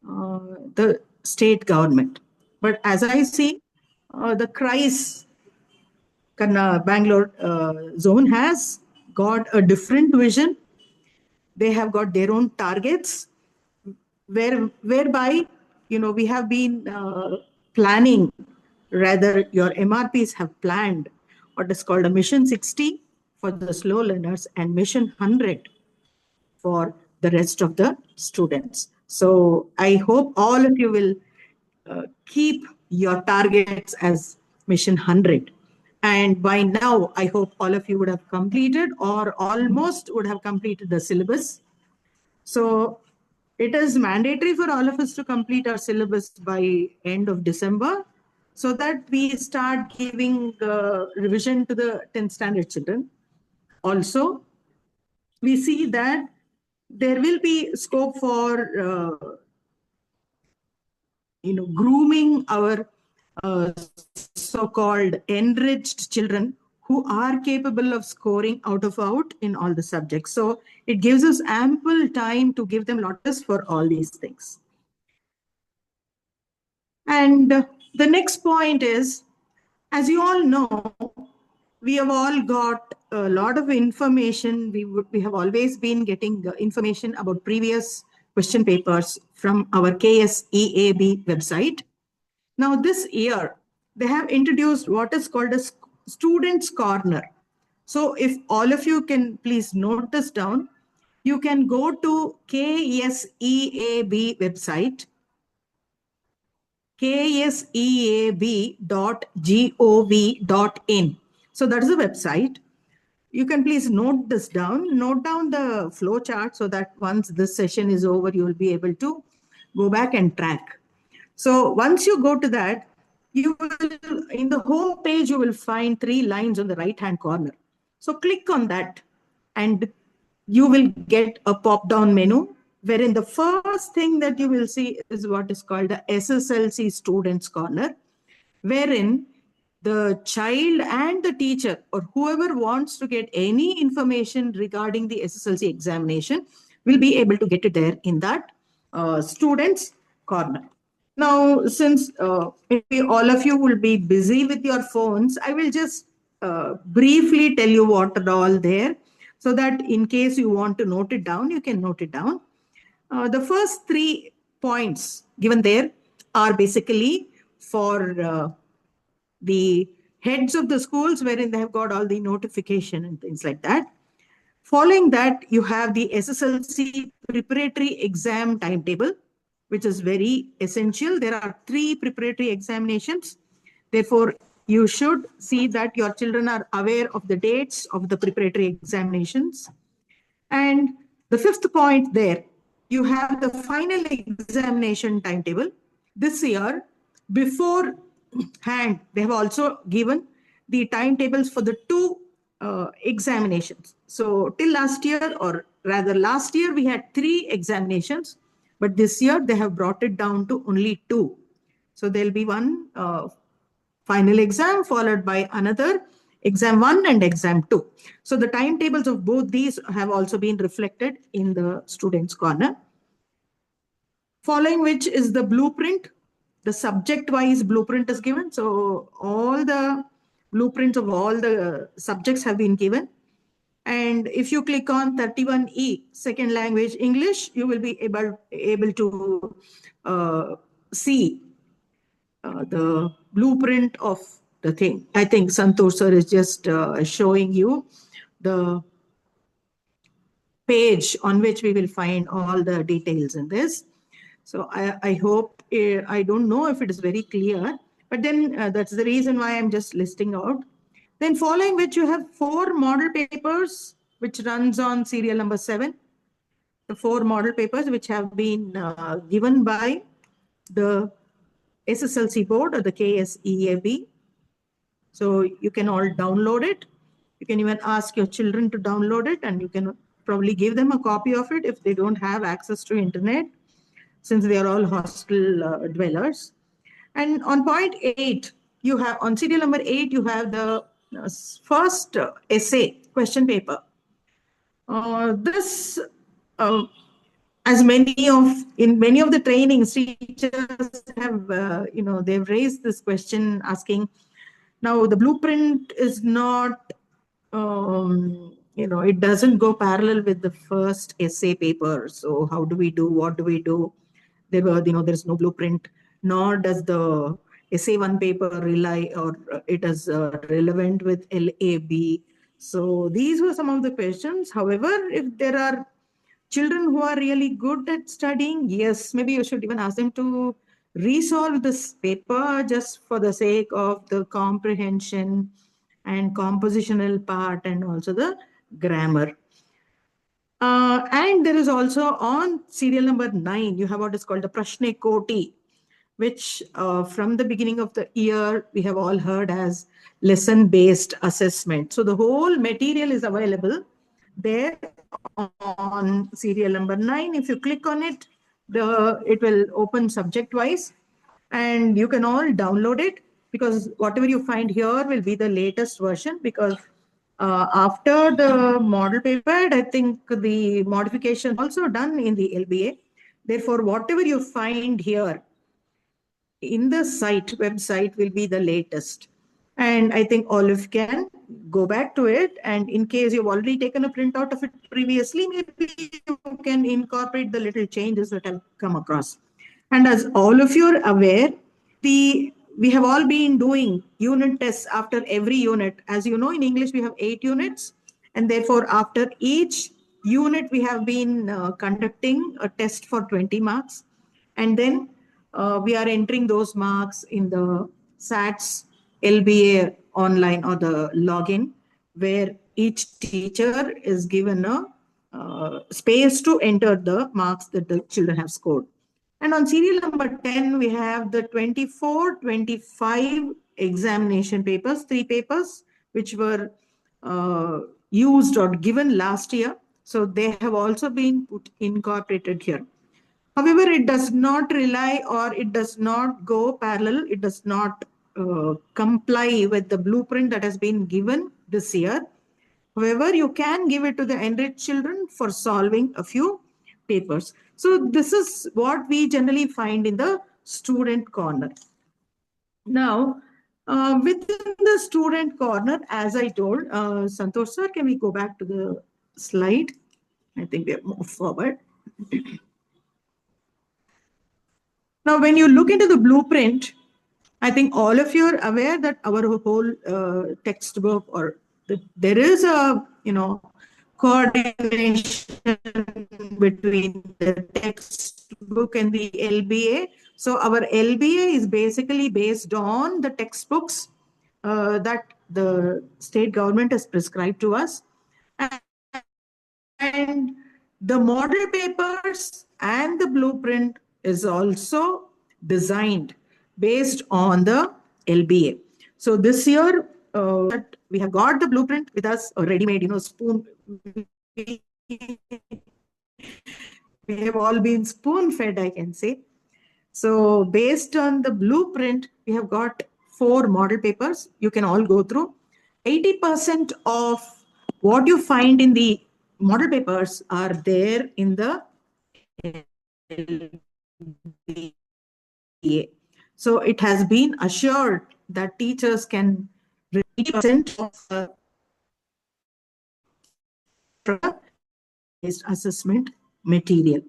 the state government. But as I see, the KREIS Bangalore zone has got a different vision. They have got their own targets, whereby we have been planning, rather your MRPs have planned what is called a Mission 60 for the slow learners and Mission 100 for the rest of the students. So I hope all of you will keep your targets as Mission 100. And by now, I hope all of you would have completed or almost would have completed the syllabus. So it is mandatory for all of us to complete our syllabus by end of December, so that we start giving revision to the 10th standard children. Also, we see that there will be scope for grooming our so-called enriched children who are capable of scoring out of out in all the subjects. So it gives us ample time to give them lots for all these things. And the next point is, as you all know, we have all got a lot of information. We have always been getting information about previous question papers from our KSEAB website. Now this year, they have introduced what is called a Students' Corner. So if all of you can please note this down, you can go to KSEAB website, kseab.gov.in. So that is the website. You can please note this down. Note down the flow chart so that once this session is over, you will be able to go back and track. So once you go to that, you will, in the home page, you will find 3 lines on the right-hand corner. So click on that and you will get a pop-down menu, wherein the first thing that you will see is what is called the SSLC Students Corner, wherein the child and the teacher or whoever wants to get any information regarding the SSLC examination will be able to get it there in that Students Corner. Now, since maybe all of you will be busy with your phones, I will just briefly tell you what are all there, so that in case you want to note it down, you can note it down. The first 3 points given there are basically for the heads of the schools, wherein they have got all the notification and things like that. Following that, you have the SSLC preparatory exam timetable, which is very essential. There are 3 preparatory examinations. Therefore, you should see that your children are aware of the dates of the preparatory examinations. And the 5th point there, you have the final examination timetable. This year, beforehand, they have also given the timetables for the 2 examinations. So till last year, or rather last year, we had 3 examinations, but this year they have brought it down to only 2. So there'll be one final exam followed by another exam 1 and exam 2. So the timetables of both these have also been reflected in the Students' Corner. Following which is the blueprint. The subject-wise blueprint is given. So all the blueprints of all the subjects have been given. And if you click on 31E, second language English, you will be able to see the blueprint of the thing. I think Santosh sir is just showing you the page on which we will find all the details in this. So I hope, I don't know if it is very clear, but then that's the reason why I'm just listing out. Then following which you have 4 model papers, which runs on serial number 7. The 4 model papers which have been given by the SSLC board or the KSEAB. So you can all download it. You can even ask your children to download it, and you can probably give them a copy of it if they don't have access to internet, since they are all hostel dwellers. And on point 8, you have, on serial number 8, you have the first essay question paper. This, as in many of the trainings, teachers have, they've raised this question asking, now the blueprint is not, it doesn't go parallel with the first essay paper. So how do we do? What do we do? There's no blueprint, nor does the essay 1 paper rely, or it is relevant with LAB. So these were some of the questions. However, if there are children who are really good at studying, yes, maybe you should even ask them to resolve this paper just for the sake of the comprehension and compositional part, and also the grammar. And there is also on serial number 9, you have what is called the Prashne Koti, which from the beginning of the year, we have all heard as lesson-based assessment. So the whole material is available there on serial number 9. If you click on it, it will open subject-wise, and you can all download it, because whatever you find here will be the latest version, because after the model paper, I think the modification also done in the LBA. Therefore, whatever you find here in the website will be the latest. And I think all of you can go back to it. And in case you've already taken a printout of it previously, maybe you can incorporate the little changes that have come across. And as all of you are aware, we have all been doing unit tests after every unit. As you know, in English, we have 8 units. And therefore, after each unit, we have been conducting a test for 20 marks. And then we are entering those marks in the SATS LBA online, or the login, where each teacher is given a space to enter the marks that the children have scored. And on serial number 10, we have the 24-25 examination papers, 3 papers, which were used or given last year. So they have also been incorporated here. However, it does not rely, or it does not go parallel. It does not comply with the blueprint that has been given this year. However, you can give it to the enriched children for solving a few papers. So this is what we generally find in the student corner. Now, within the student corner, as I told, Santosh sir, can we go back to the slide? I think we have moved forward. Now, when you look into the blueprint, I think all of you are aware that our whole textbook, or there is a coordination between the textbook and the LBA. So our LBA is basically based on the textbooks that the state government has prescribed to us. And the model papers and the blueprint is also designed based on the LBA. So this year, we have got the blueprint with us, a ready-made, spoon. We have all been spoon-fed, I can say. So based on the blueprint, we have got 4 model papers. You can all go through. 80% of what you find in the model papers are there in the LBA. So it has been assured that teachers can 80% of assessment material.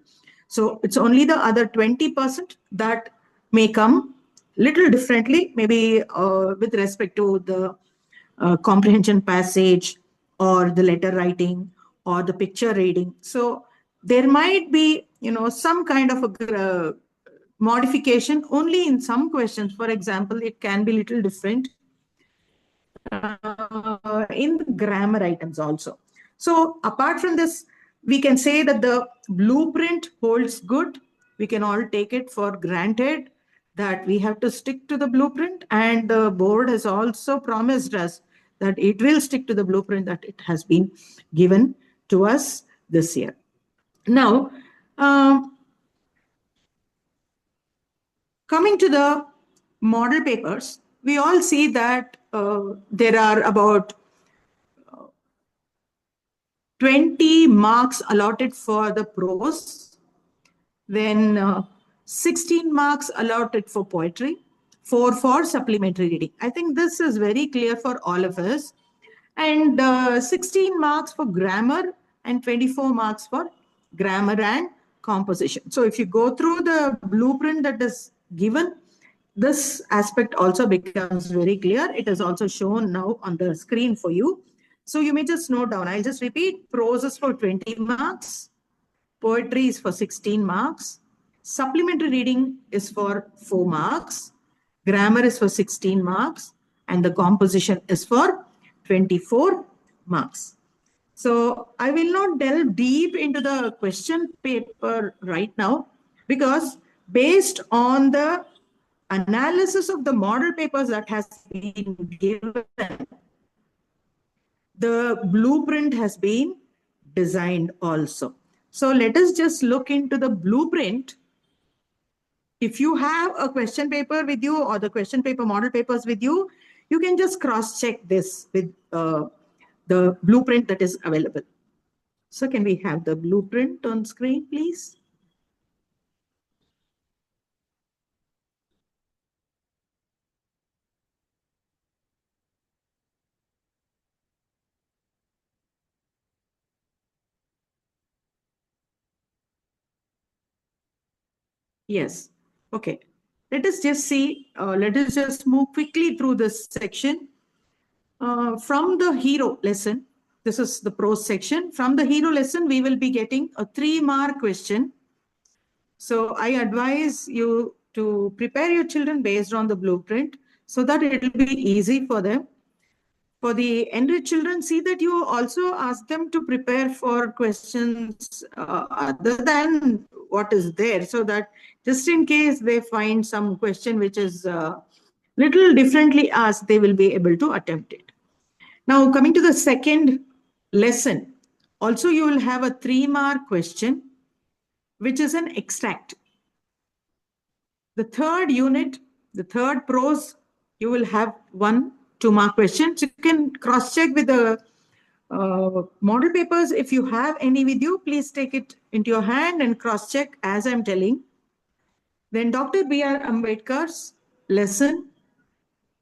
So it's only the other 20% that may come little differently, maybe with respect to the comprehension passage or the letter writing or the picture reading. So there might be, some kind of a modification only in some questions. For example, it can be little different in the grammar items also. So apart from this, we can say that the blueprint holds good. We can all take it for granted that we have to stick to the blueprint, and the board has also promised us that it will stick to the blueprint that it has been given to us this year. Now, coming to the model papers, we all see that there are about 20 marks allotted for the prose, then 16 marks allotted for poetry, 4 for supplementary reading. I think this is very clear for all of us. And 16 marks for grammar and 24 marks for grammar and composition. So if you go through the blueprint that is given, this aspect also becomes very clear. It is also shown now on the screen for you. So you may just note down. I'll just repeat. Prose is for 20 marks. Poetry is for 16 marks. Supplementary reading is for 4 marks. Grammar is for 16 marks. And the composition is for 24 marks. So I will not delve deep into the question paper right now, because based on the analysis of the model papers that has been given, the blueprint has been designed also. So let us just look into the blueprint. If you have a question paper with you or the question paper model papers with you, you can just cross-check this with the blueprint that is available. So can we have the blueprint on screen, please? Yes. Okay. Let us just see, let us just move quickly through this section. From the hero lesson, this is the prose section. From the hero lesson, we will be getting a 3-mark question. So I advise you to prepare your children based on the blueprint so that it will be easy for them. For the enriched children, see that you also ask them to prepare for questions other than what is there, so that just in case they find some question which is little differently asked, they will be able to attempt it. Now, coming to the second lesson, also you will have a 3-mark question, which is an extract. The third unit, the third prose, you will have 1 2-mark question. So you can cross-check with the model papers. If you have any with you, please take it into your hand and cross-check as I'm telling. Then Dr. B.R. Ambedkar's lesson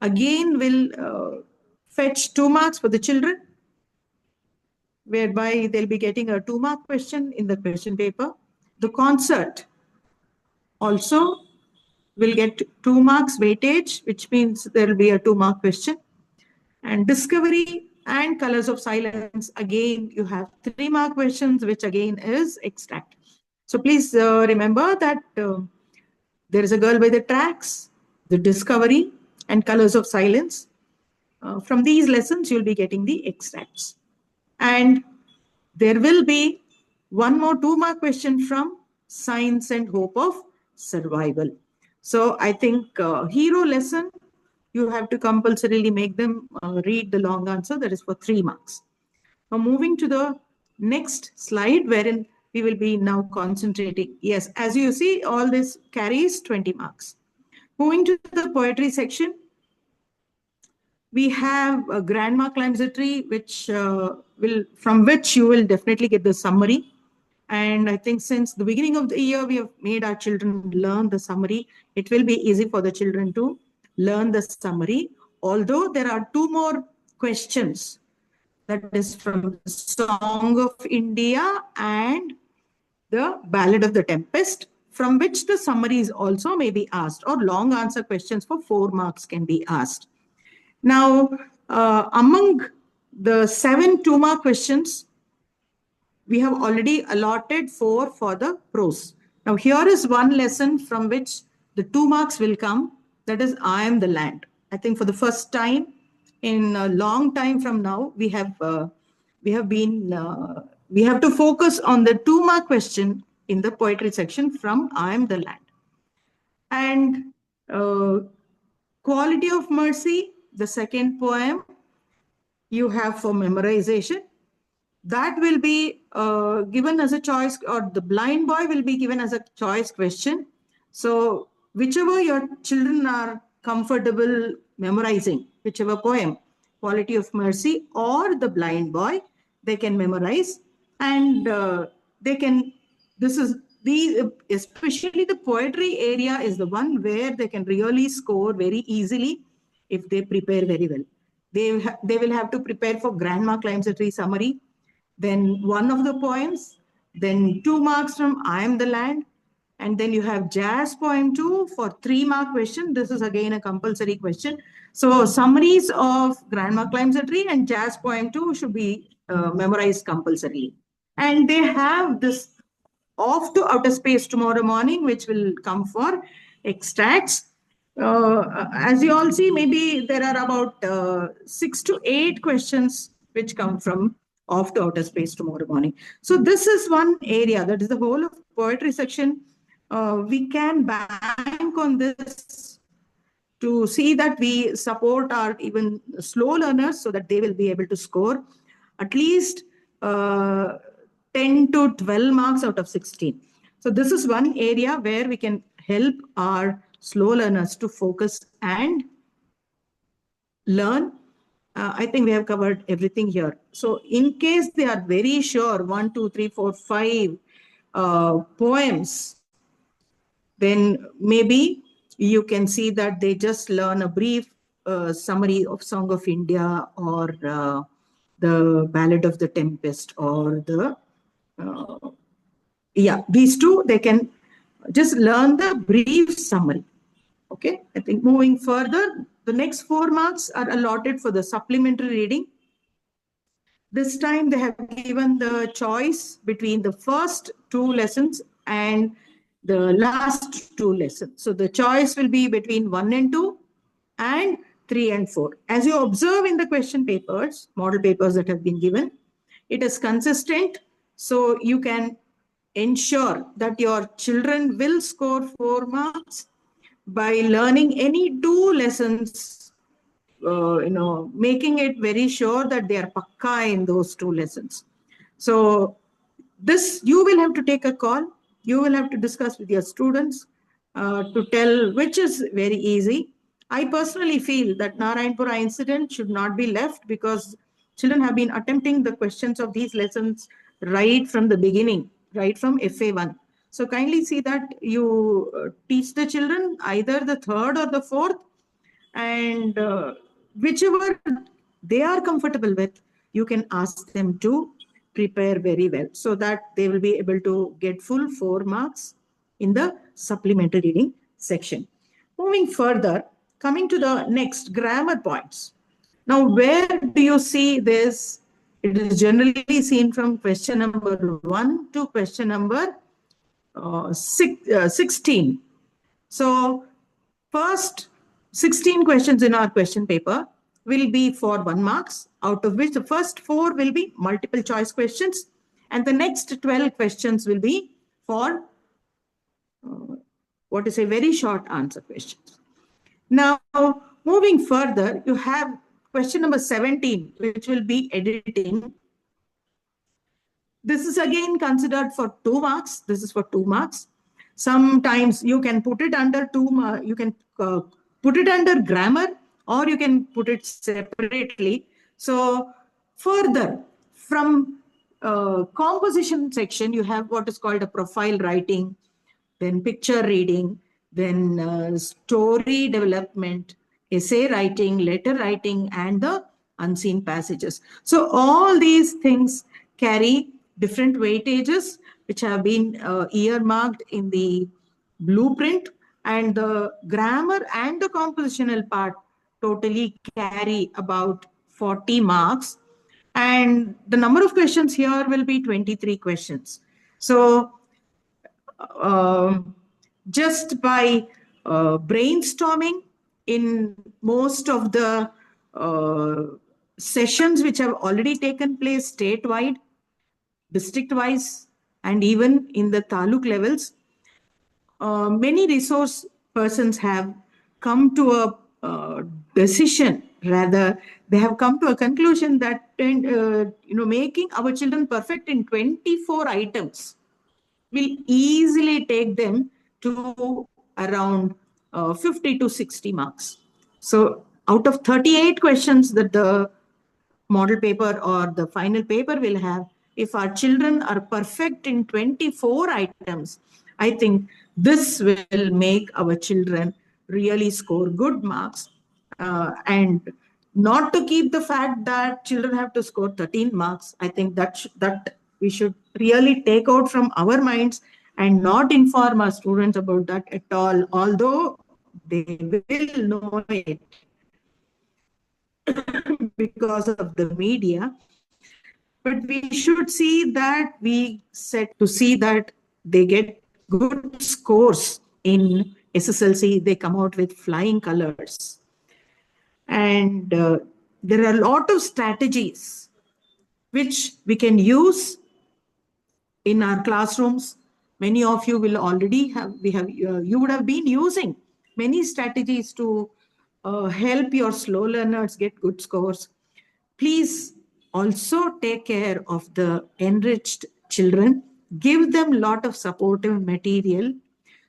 again will fetch 2 marks for the children, whereby they'll be getting a 2-mark question in the question paper. The concert also will get 2 marks weightage, which means there will be a 2-mark question. And discovery and colors of silence, again, you have 3-mark questions, which again is extract. So please remember that there is a girl by the tracks, the discovery and colors of silence. From these lessons, you'll be getting the extracts. And there will be 1 more 2-mark question from Science and Hope of Survival. So I think hero lesson, you have to compulsorily make them read the long answer. That is for 3 marks. Now moving to the next slide, wherein we will be now concentrating. Yes, as you see, all this carries 20 marks. Moving to the poetry section, we have a grandma climbs a tree, which from which you will definitely get the summary. And I think since the beginning of the year, we have made our children learn the summary. It will be easy for the children to learn the summary although there are two more questions, that is from the Song of India and the Ballad of the Tempest, from which the summaries also may be asked, or long answer questions for 4 marks can be asked. Now, among the 7 2-mark questions, we have already allotted 4 for the prose. Now, here is one lesson from which the 2 marks will come, that is, I am the land. I think for the first time in a long time from now, we have to focus on the 2-mark question in the poetry section from I am the land. And Quality of Mercy, the second poem, you have for memorization. That will be given as a choice, or the blind boy will be given as a choice question. So whichever your children are comfortable memorizing, whichever poem, Quality of Mercy or the blind boy, they can memorize, and especially the poetry area is the one where they can really score very easily if they prepare very well. They will have to prepare for Grandma Climbs a Tree summary, then one of the poems, then 2 marks from I am the land, and then you have jazz poem 2 for 3-mark question. This is again a compulsory question. So summaries of Grandma Climbs a Tree and jazz poem 2 should be memorized compulsorily. And they have this Off to Outer Space tomorrow morning, which will come for extracts. As you all see, maybe there are about 6 to 8 questions which come from Off to Outer Space tomorrow morning. So this is one area, that is the whole of poetry section. We can bank on this to see that we support our even slow learners so that they will be able to score at least 10 to 12 marks out of 16. So this is one area where we can help our slow learners to focus and learn. I think we have covered everything here. So in case they are very sure 1, 2, 3, 4, 5 poems, then maybe you can see that they just learn a brief summary of Song of India or the Ballad of the Tempest or the these two, they can just learn the brief summary. Okay, I think moving further, the next 4 marks are allotted for the supplementary reading. This time they have given the choice between the first 2 lessons and the last 2 lessons. So the choice will be between 1 and 2 and 3 and 4. As you observe in the question papers, model papers that have been given, it is consistent. So you can ensure that your children will score 4 marks by learning any 2 lessons, making it very sure that they are pakka in those 2 lessons. So this, you will have to take a call. You will have to discuss with your students to tell which is very easy. I personally feel that Narayanpura incident should not be left because children have been attempting the questions of these lessons right from the beginning, right from FA1. So kindly see that you teach the children either the 3rd or the 4th, and whichever they are comfortable with, you can ask them to prepare very well so that they will be able to get full 4 marks in the supplementary reading section. Moving further, coming to the next, grammar points. Now, where do you see this? It is generally seen from question number 1 to question number 16. So first 16 questions in our question paper will be for 1 marks, out of which the first 4 will be multiple choice questions, and the next 12 questions will be for very short answer questions. Now, moving further, you have question number 17, which will be editing. This is again considered for 2 marks. This is for 2 marks. Sometimes you can put it under you can put it under grammar, or you can put it separately. So further, from composition section, you have what is called a profile writing, then picture reading, then story development, essay writing, letter writing, and the unseen passages. So all these things carry different weightages, which have been earmarked in the blueprint, and the grammar and the compositional part totally carry about 40 marks. And the number of questions here will be 23 questions. So just by brainstorming in most of the sessions which have already taken place statewide, district-wise, and even in the taluk levels, many resource persons have come to a decision, rather they have come to a conclusion that making our children perfect in 24 items will easily take them to around 50 to 60 marks. So out of 38 questions that the model paper or the final paper will have, if our children are perfect in 24 items, I think this will make our children really score good marks. And not to keep the fact that children have to score 13 marks, I think that we should really take out from our minds and not inform our students about that at all, although they will know it because of the media. But we should see that they get good scores in SSLC. They come out with flying colors. And there are a lot of strategies which we can use in our classrooms. Many of you will already you would have been using many strategies to help your slow learners get good scores. Please also take care of the enriched children. Give them a lot of supportive material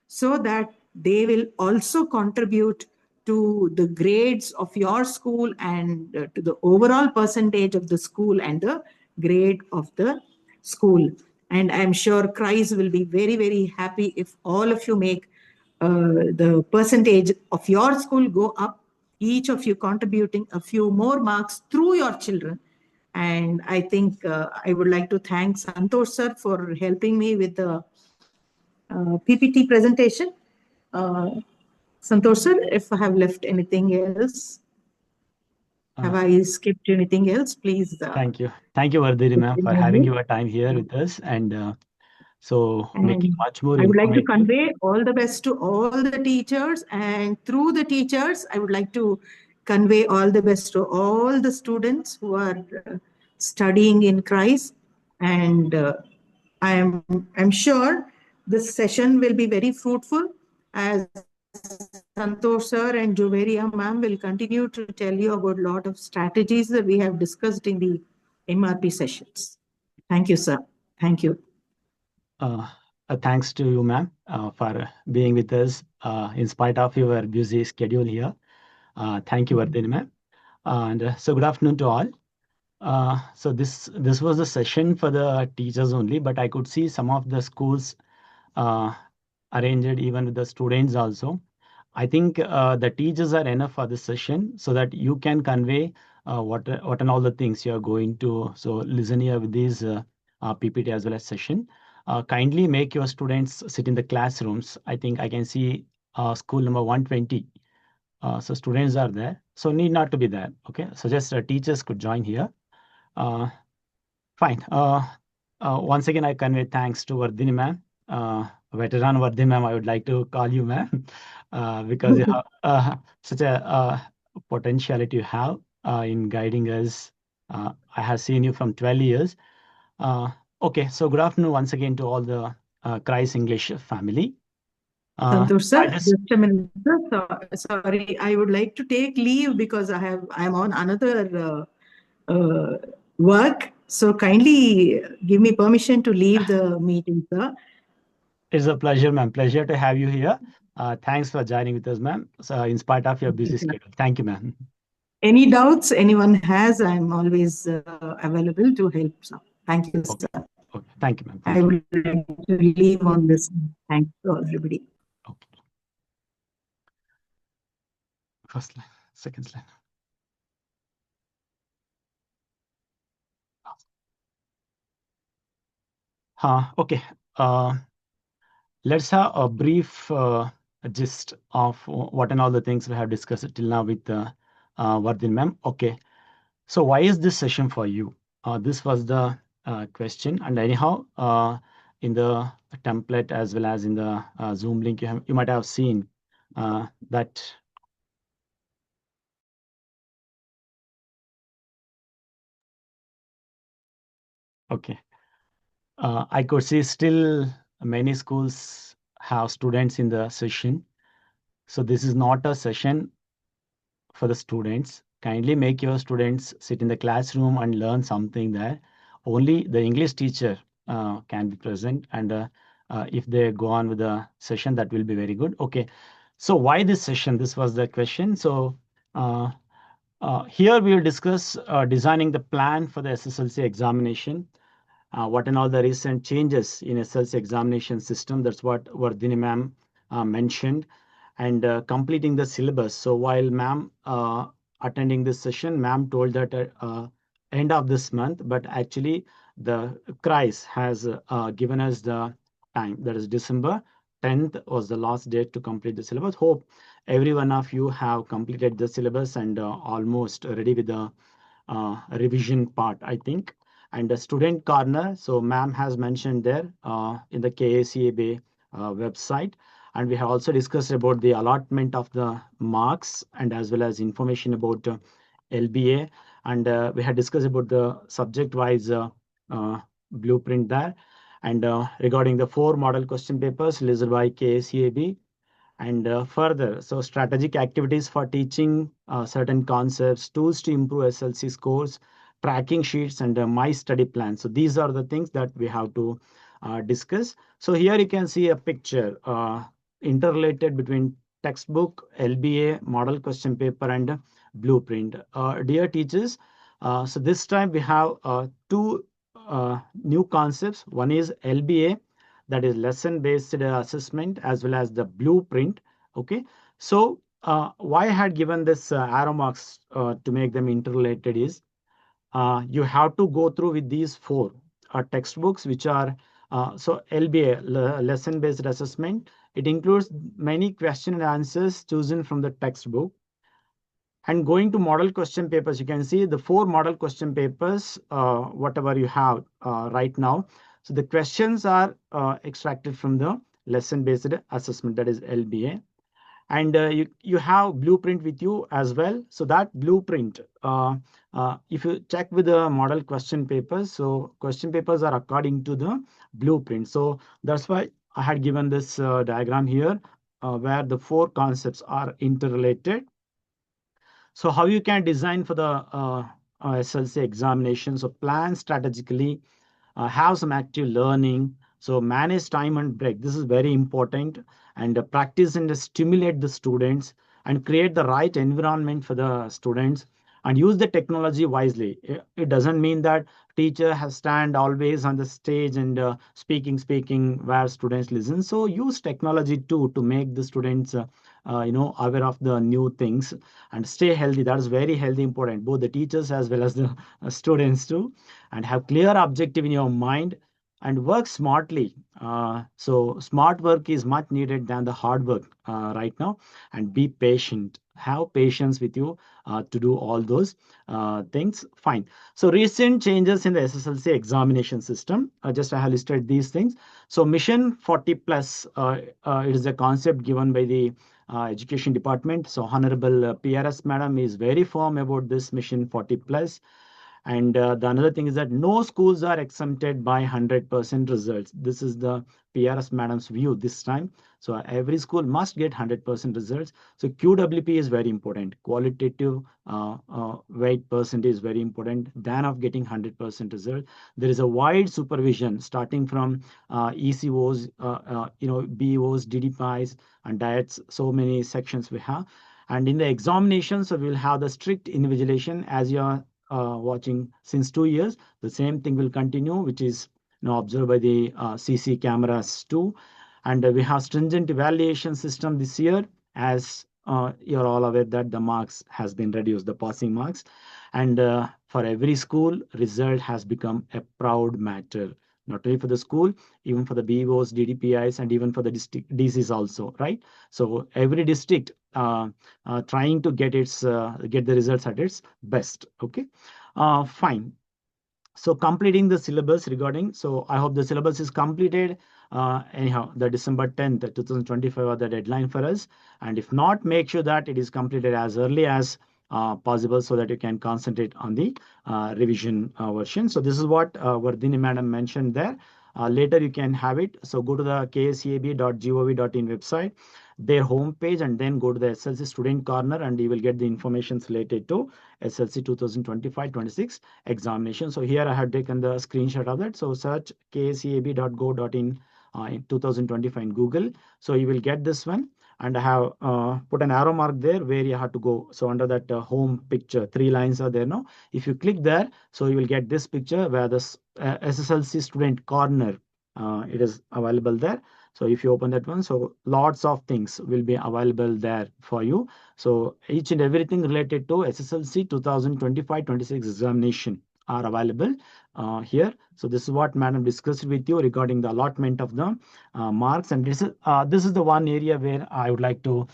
so that they will also contribute to the grades of your school and to the overall percentage of the school and the grade of the school. And I'm sure KREIS will be very, very happy if all of you make the percentage of your school go up, each of you contributing a few more marks through your children. And I think I would like to thank Santosh sir for helping me with the PPT presentation. Santosh sir, if I have left anything else, have I skipped anything else? Please. Thank you. Thank you, Vardhini ma'am, for having your time here with us and making much more I would like to informative. convey all the best to all the teachers, and through the teachers, I would like to convey all the best to all the students who are studying in KREIS. And I'm sure this session will be very fruitful, as Santosh sir and Juveria ma'am will continue to tell you about a lot of strategies that we have discussed in the MRP sessions. Thank you, sir. Thank you. Thanks to you, ma'am, for being with us in spite of your busy schedule here. Thank you, Vardhini ma'am. And so good afternoon to all. So this was a session for the teachers only, but I could see some of the schools arranged even with the students also. I think the teachers are enough for this session so that you can convey what and all the things you are going to. So listen here with these PPT as well as session. Kindly make your students sit in the classrooms. I think I can see school number 120. So students are there. So need not to be there. Okay. So just teachers could join here. Fine. Once again, I convey thanks to Vardhini ma'am. Veteran Vardhini ma'am, I would like to call you ma'am because you have such a potentiality you have in guiding us. I have seen you from 12 years. Okay, so good afternoon once again to all the KREIS English family. Santosh sir, just a minute. Sorry, I would like to take leave because I'm on another work. So kindly give me permission to leave the meeting, sir. It's a pleasure, ma'am. Pleasure to have you here. Thanks for joining with us, ma'am. So in spite of your busy schedule. Thank you, ma'am. Any doubts anyone has, I'm always available to help, sir. Thank you, sir. Okay. Thank you, ma'am. I will leave on this. Thanks to everybody. Okay. First line. second slide. Okay. Let's have a brief gist of what and all the things we have discussed till now with Vardhini ma'am. Okay. So why is this session for you? This was the question. And anyhow, in the template as well as in the Zoom link, you might have seen that. Okay. I could see still many schools have students in the session. So this is not a session for the students. Kindly make your students sit in the classroom and learn something there. Only the English teacher can be present, and if they go on with the session, that will be very good. Okay, so why this session? This was the question. So here we will discuss designing the plan for the SSLC examination. What and all the recent changes in SSLC examination system. That's what Vardhini ma'am mentioned. And completing the syllabus. So while ma'am attending this session, ma'am told that end of this month, but actually the KREIS has given us the time. That is December 10th was the last date to complete the syllabus. Hope every one of you have completed the syllabus and almost ready with the revision part, I think. And the student corner, so ma'am has mentioned there in the KACAB website. And we have also discussed about the allotment of the marks and as well as information about LBA. And we had discussed about the subject-wise blueprint there. And regarding the 4 model question papers released by KACAB. And further, so strategic activities for teaching certain concepts, tools to improve SLC scores, tracking sheets, and my study plan. So these are the things that we have to discuss. So here you can see a picture interrelated between textbook, LBA, model question paper, and blueprint. Dear teachers, so this time we have 2 new concepts. One is LBA, that is lesson-based assessment, as well as the blueprint. Okay, so why I had given this arrow marks to make them interrelated is you have to go through with these 4 textbooks, which are so LBA, lesson-based assessment. It includes many question and answers chosen from the textbook. And going to model question papers, you can see the 4 model question papers, whatever you have right now. So the questions are extracted from the lesson-based assessment, that is LBA. And you have blueprint with you as well. So that blueprint, if you check with the model question papers, so question papers are according to the blueprint. So that's why I had given this diagram here where the 4 concepts are interrelated. So how you can design for the SLC examination? So plan strategically, have some active learning. So manage time and break. This is very important. And practice and stimulate the students and create the right environment for the students and use the technology wisely. It doesn't mean that teacher has stand always on the stage and speaking where students listen. So use technology too to make the students aware of the new things and stay healthy. That is very healthy important, both the teachers as well as the students too. And have clear objective in your mind and work smartly. So smart work is much needed than the hard work right now. And be patient. Have patience with you to do all those things. Fine. So recent changes in the SSLC examination system. Just I have listed these things. So Mission 40 Plus, it is a concept given by the Education Department. So Honorable PRS Madam is very firm about this Mission 40 Plus. And the another thing is that no schools are exempted by 100% results. This is the PRS Madam's view this time. So every school must get 100% results. So QWP is very important. Qualitative weight percentage is very important than of getting 100% result. There is a wide supervision starting from ECOs, BOs, DDPIs, and diets. So many sections we have. And in the examinations, so we'll have the strict invigilation as you are watching since 2 years. The same thing will continue, which is observed by the CC cameras too. And we have stringent evaluation system this year as you're all aware that the marks has been reduced, the passing marks. And for every school, result has become a proud matter, not only for the school, even for the BOs, DDPIs, and even for the district DCs also, right? So every district trying to get the results at its best. Okay, fine. So completing the syllabus regarding, so I hope the syllabus is completed. Anyhow, the December 10th, 2025 are the deadline for us. And if not, make sure that it is completed as early as possible so that you can concentrate on the revision version. So this is what Vardhini madam mentioned there. Later you can have it. So go to the kscab.gov.in website, their homepage, and then go to the SLC student corner, and you will get the information related to SLC 2025-26 examination. So here I have taken the screenshot of that. So search kscab.go.in in 2025 in Google. So you will get this one. And I have put an arrow mark there where you have to go. So under that home picture, 3 lines are there now. If you click there, so you will get this picture where the SSLC student corner, it is available there. So if you open that one, so lots of things will be available there for you. So each and everything related to SSLC 2025-26 examination are available here. So this is what madam discussed with you regarding the allotment of the marks. And this is the one area where I would like to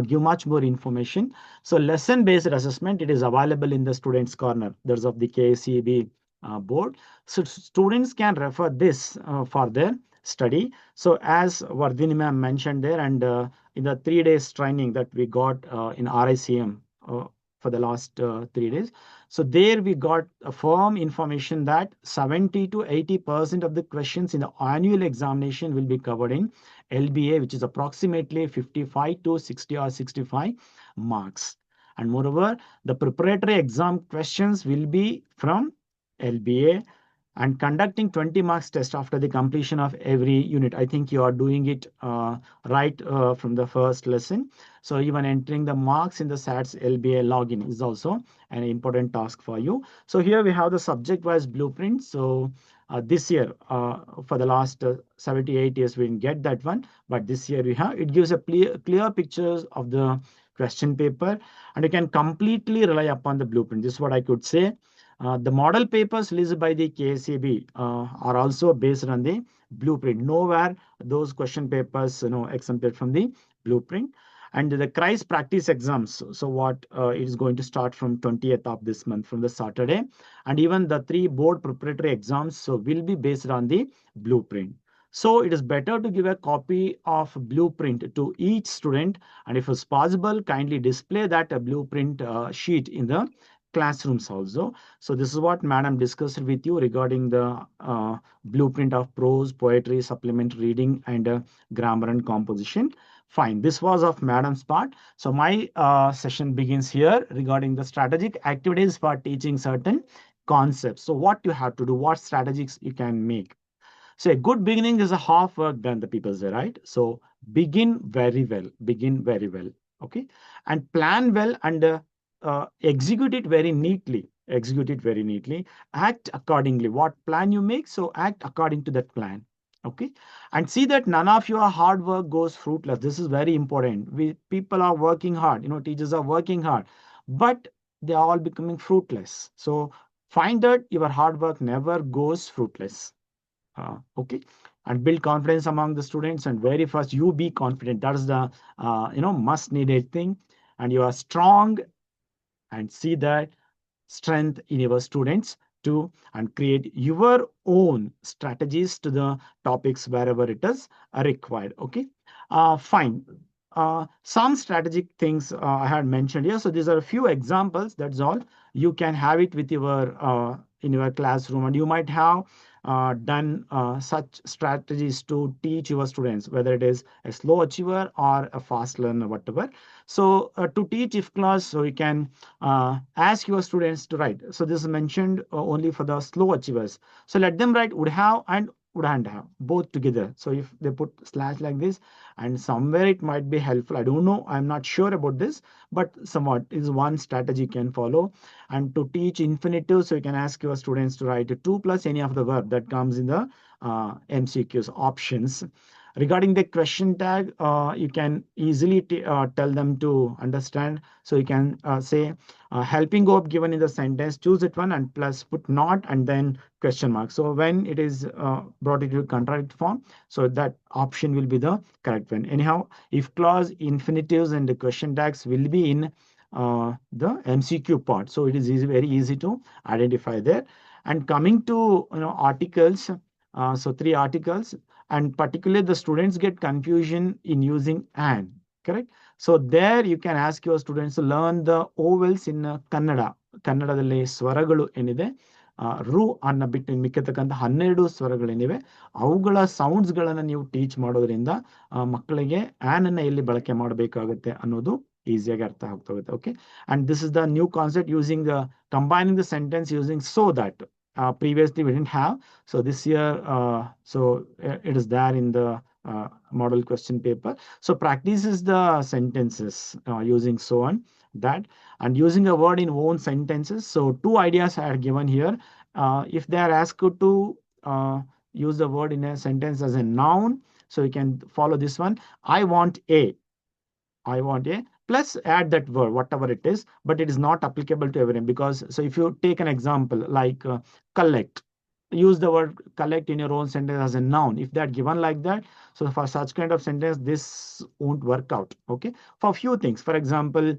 give much more information. So lesson-based assessment, it is available in the students' corner. There's of the KSEB board. So students can refer this for their study. So as Vardhini ma'am mentioned there, and in the 3 days training that we got in RICM for the last 3 days. So there we got a firm information that 70 to 80% of the questions in the annual examination will be covered in LBA, which is approximately 55 to 60 or 65 marks. And moreover, the preparatory exam questions will be from LBA, and conducting 20 marks test after the completion of every unit. I think you are doing it right from the first lesson. So even entering the marks in the SATS LBA login is also an important task for you. So here we have the subject-wise blueprint. So this year, for the last 78 years, we didn't get that one. But this year we have, it gives a clear pictures of the question paper, and you can completely rely upon the blueprint. This is what I could say. The model papers released by the KSEB are also based on the blueprint. Nowhere those question papers, exempted from the blueprint. And the KREIS practice exams. So what it is going to start from 20th of this month, from the Saturday. And even the 3 board preparatory exams so will be based on the blueprint. So it is better to give a copy of blueprint to each student. And if it's possible, kindly display that blueprint sheet in the classrooms also. So this is what madam discussed with you regarding the blueprint of prose, poetry, supplement reading, and grammar and composition. Fine. This was of madam's part. So my session begins here regarding the strategic activities for teaching certain concepts. So what you have to do, what strategies you can make. So a good beginning is a half work done, the people say, right? So begin very well, okay? And plan well, and execute it very neatly, act accordingly. What plan you make, so act according to that plan, okay? And see that none of your hard work goes fruitless. This is very important. People are working hard, teachers are working hard, but they are all becoming fruitless. So find that your hard work never goes fruitless. Okay, and build confidence among the students. And very first, you be confident. That is the must needed thing. And you are strong, and see that strength in your students too, and create your own strategies to the topics wherever it is required. Okay, fine. Some strategic things I had mentioned here. So these are a few examples. That's all. You can have it with your in your classroom, and you might have done such strategies to teach your students, whether it is a slow achiever or a fast learner, whatever. So to teach if class, so you can ask your students to write. So this is mentioned only for the slow achievers. So let them write would have and wouldn't have both together. So if they put slash like this, and somewhere it might be helpful. I don't know. I'm not sure about this, but somewhat is one strategy you can follow. And to teach infinitive, so you can ask your students to write 2 plus any of the verb that comes in the MCQs options. Regarding the question tag, you can easily tell them to understand. So you can say helping hope given in the sentence, choose it one and plus put not and then question mark. So when it is brought into contract form, so that option will be the correct one. Anyhow, if clause, infinitives and the question tags will be in the MCQ part. So it is very easy to identify there. And coming to articles, so 3 articles, and particularly the students get confusion in using and, correct? So there you can ask your students to learn the vowels in Kannada. ಕನ್ನಡದಲ್ಲಿ ಸ್ವರಗಳು ಏನಿದೆ ರು ಅನ್ನ ಬಿಟ್ಟು ಮಿಕ್ಕತಕ್ಕಂಥ 12 ಸ್ವರಗಳೇನಿವೆ ಅವುಗಳ sounds ಗಳನ್ನ ನೀವು teach ಮಾಡೋದ್ರಿಂದ ಮಕ್ಕಳಿಗೆ ಆನ್ ಅನ್ನ ಎಲ್ಲಿ ಬಳಕೆ ಮಾಡಬೇಕಾಗುತ್ತೆ ಅನ್ನೋದು ಈಸಿಯಾಗಿ ಅರ್ಥ ಆಗ್ತಾ ಹೋಗುತ್ತೆ. Okay, and this is the new concept using combining the sentence using so that. Previously we didn't have, so this year so it is there in the model question paper. So practice is the sentences using so on that, and using a word in own sentences. So 2 ideas I had given here. If they are asked to use the word in a sentence as a noun, so you can follow this one. I want a plus add that word, whatever it is, but it is not applicable to everyone, because so if you take an example like collect, use the word collect in your own sentence as a noun. If they are given like that, so for such kind of sentence, this won't work out. Okay, for few things, for example,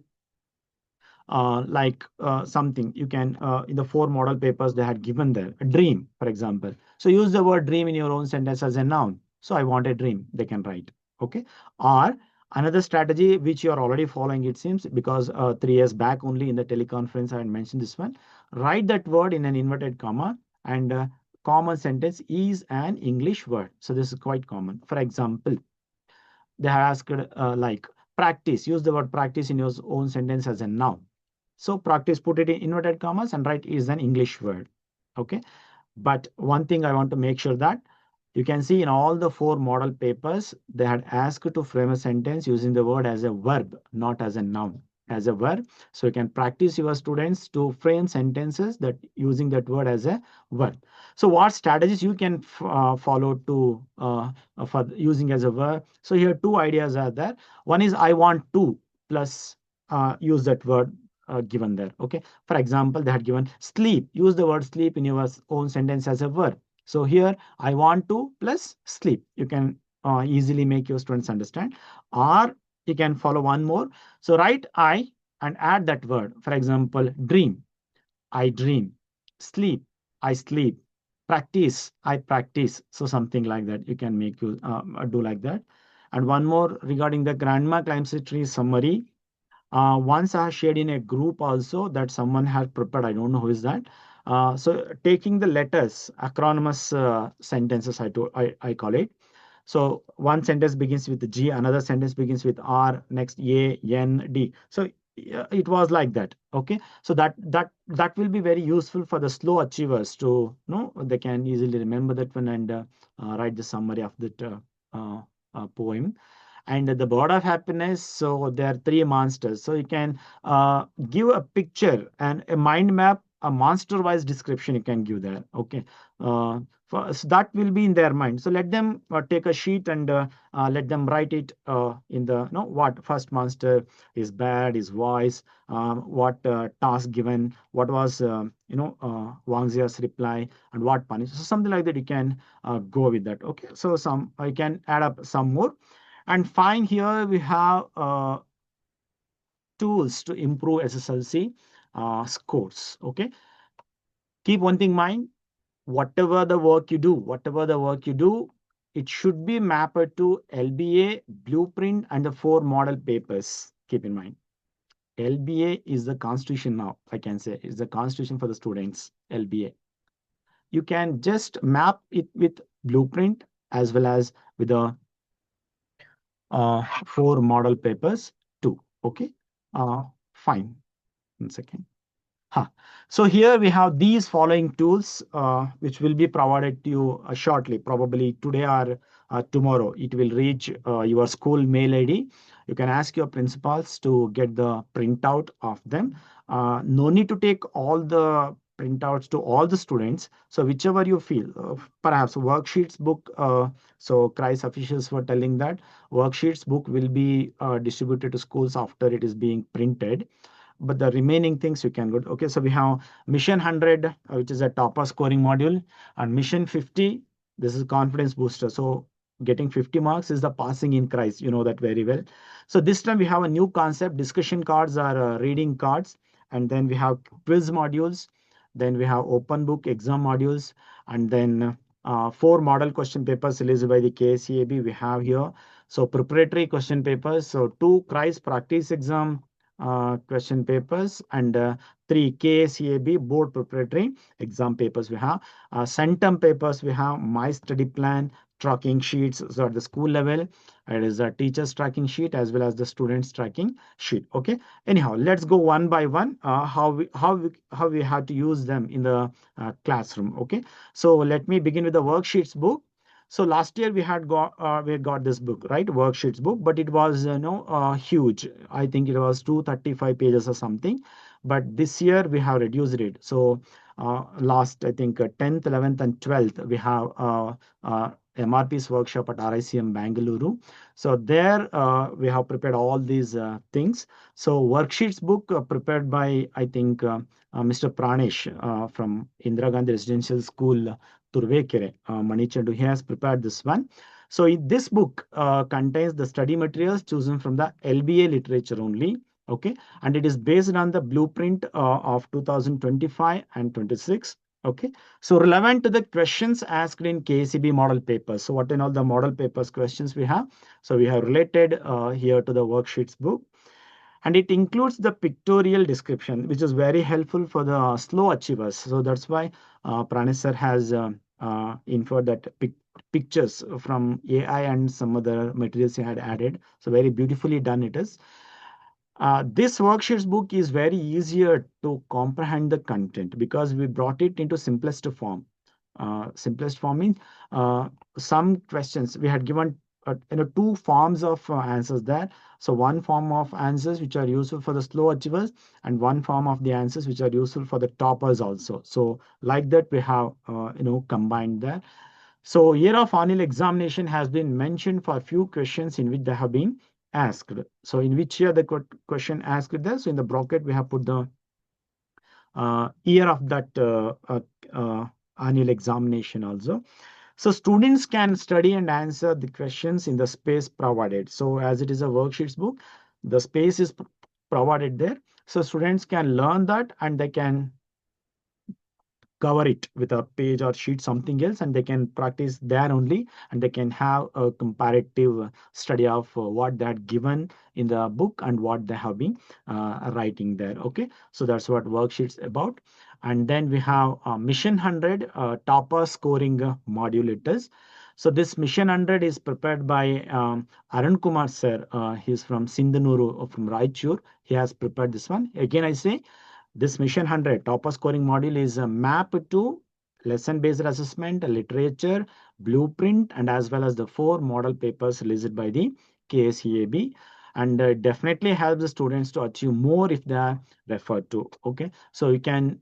like something you can in the 4 model papers they had given there a dream, for example. So use the word dream in your own sentence as a noun. So I want a dream, they can write. Okay, or another strategy which you are already following, it seems, because 3 years back only in the teleconference I had mentioned this one. Write that word in an inverted comma, and common sentence is an English word. So this is quite common. For example, they have asked like practice. Use the word practice in your own sentence as a noun. So practice, put it in inverted commas and write is an English word. Okay, but one thing I want to make sure that you can see in all the 4 model papers, they had asked to frame a sentence using the word as a verb, not as a noun, as a verb. So you can practice your students to frame sentences that using that word as a verb. So what strategies you can follow to for using as a verb? So here 2 ideas are there. One is I want to plus use that word given there. Okay, for example, they had given sleep. Use the word sleep in your own sentence as a verb. So here I want to plus sleep. You can easily make your students understand. Or you can follow one more. So write I and add that word. For example, dream, I dream. Sleep, I sleep. Practice, I practice. So something like that. You can make you do like that. And one more regarding the grandma climbs a tree summary. Once I shared in a group also that someone had prepared. I don't know who is that. So taking the letters, acronymous sentences, I call it. So one sentence begins with G, another sentence begins with R, next A, N, D. So it was like that. Okay, so that will be very useful for the slow achievers to know. They can easily remember that one and write the summary of that poem. And the bird of happiness, so there are 3 monsters. So you can give a picture and a mind map, a monster wise description you can give there. Okay, so that will be in their mind. So let them take a sheet and let them write it in the what first monster is bad, his voice, what task given, what was Wang Zia's reply, and what punish. So something like that you can go with that. Okay, so some I can add up some more. And fine, here we have tools to improve SSLC scores. Okay, keep one thing in mind. Whatever the work you do, it should be mapped to LBA, blueprint, and the 4 model papers. Keep in mind, LBA is the constitution now. I can say is the constitution for the students. LBA. You can just map it with blueprint as well as with the 4 model papers too. Okay, fine. 1 second. So here we have these following tools which will be provided to you shortly, probably today or tomorrow. It will reach your school mail ID. You can ask your principals to get the printout of them. No need to take all the printouts to all the students. So whichever you feel, perhaps worksheets book. So KREIS officials were telling that worksheets book will be distributed to schools after it is being printed. But the remaining things you can go. Okay, so we have Mission 100, which is a topper scoring module, and Mission 50. This is confidence booster. So getting 50 marks is the passing in KREIS. You know that very well. So this time we have a new concept. Discussion cards are reading cards, and then we have quiz modules. Then we have open book exam modules, and then 4 model question papers released by the KCAB we have here. So preparatory question papers. So 2 KREIS practice exam question papers, and 3 KCAB board preparatory exam papers we have. Centum papers we have, my study plan, tracking sheets. So at the school level, it is a teacher's tracking sheet as well as the students tracking sheet. Okay. Anyhow, let's go one by one. How we have to use them in the classroom. Okay. So let me begin with the worksheets book. So last year we got this book, right? Worksheets book, but it was huge. I think it was 235 pages or something. But this year we have reduced it. So last, I think 10th, 11th, and 12th we have MRP's workshop at RICM Bangalore. So there we have prepared all these things. So worksheets book prepared by, I think, Mr. Pranesh from Indira Gandhi Residential School, Turvekere, Manichandu. He has prepared this one. So this book contains the study materials chosen from the LBA literature only. Okay, and it is based on the blueprint of 2025 and 26. Okay, so relevant to the questions asked in KCB model papers. So what in all the model papers questions we have? So we have related here to the worksheets book. And it includes the pictorial description, which is very helpful for the slow achievers. So that's why Pranesh sir has inferred that pictures from AI and some other materials he had added. So very beautifully done it is. This worksheets book is very easier to comprehend the content because we brought it into simplest form. Simplest form means some questions we had given 2 forms of answers there. So one form of answers which are useful for the slow achievers, and one form of the answers which are useful for the toppers also. So like that we have combined that. So year of annual examination has been mentioned for a few questions in which they have been asked. So in which year the question asked there? So in the bracket we have put the year of that annual examination also. So students can study and answer the questions in the space provided. So as it is a worksheets book, the space is provided there. So students can learn that and they can cover it with a page or sheet, something else, and they can practice there only, and they can have a comparative study of what they had given in the book and what they have been writing there. Okay, so that's what worksheets about. And then we have Mission 100 topper scoring module it is. So this Mission 100 is prepared by Arun Kumar sir. He's from Sindhanuru, from Raichur. He has prepared this one. Again, I say, this Mission 100 topper scoring module is a map to lesson-based assessment, literature, blueprint, and as well as the 4 model papers released by the KCAB. And definitely helps the students to achieve more if they are referred to. Okay, so you can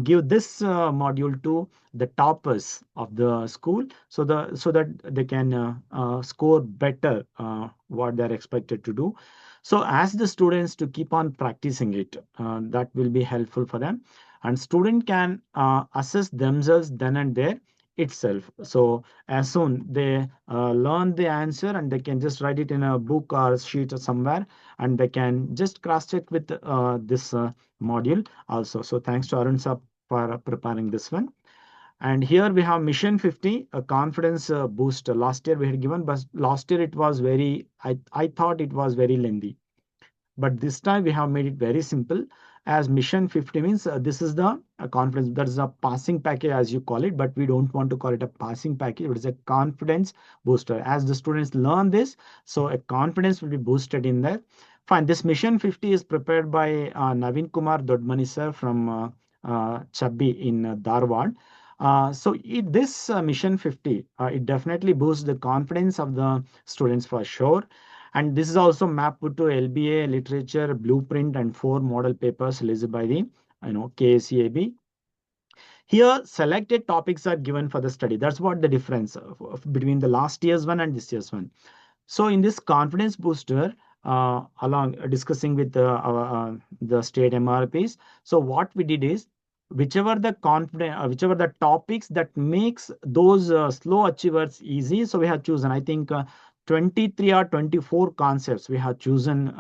give this module to the toppers of the school, so that they can score better what they are expected to do. So ask the students to keep on practicing it. That will be helpful for them. And student can assess themselves then and there itself. So as soon they learn the answer, and they can just write it in a book or sheet or somewhere, and they can just cross check with this module also. So thanks to Arun sir for preparing this one. And here we have Mission 50, a confidence boost. Last year we had given, but last year it was very, I thought it was very lengthy. But this time we have made it very simple, as Mission 50 means this is the confidence, that is a passing package as you call it, but we don't want to call it a passing package. It is a confidence booster. As the students learn this, so a confidence will be boosted in there. Fine. This Mission 50 is prepared by Naveen Kumar Dodmani sir from Chabbi in Dharwad. This Mission 50, it definitely boosts the confidence of the students for sure. And this is also mapped to LBA literature, blueprint, and 4 model papers released by the KCAB. Here, selected topics are given for the study. That's what the difference between the last year's one and this year's one. So in this confidence booster, along discussing with the state MRPs, so what we did is, whichever the topics that makes those slow achievers easy, so we have chosen, I think, 23 or 24 concepts we have chosen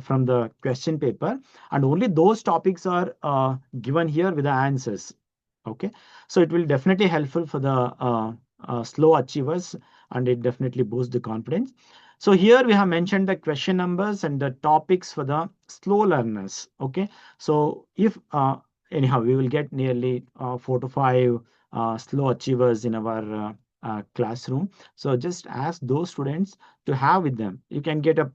from the question paper, and only those topics are given here with the answers. Okay, so it will definitely helpful for the slow achievers, and it definitely boosts the confidence. So here we have mentioned the question numbers and the topics for the slow learners. Okay, so if anyhow, we will get nearly 4 to 5 slow achievers in our classroom. So just ask those students to have with them. You can get a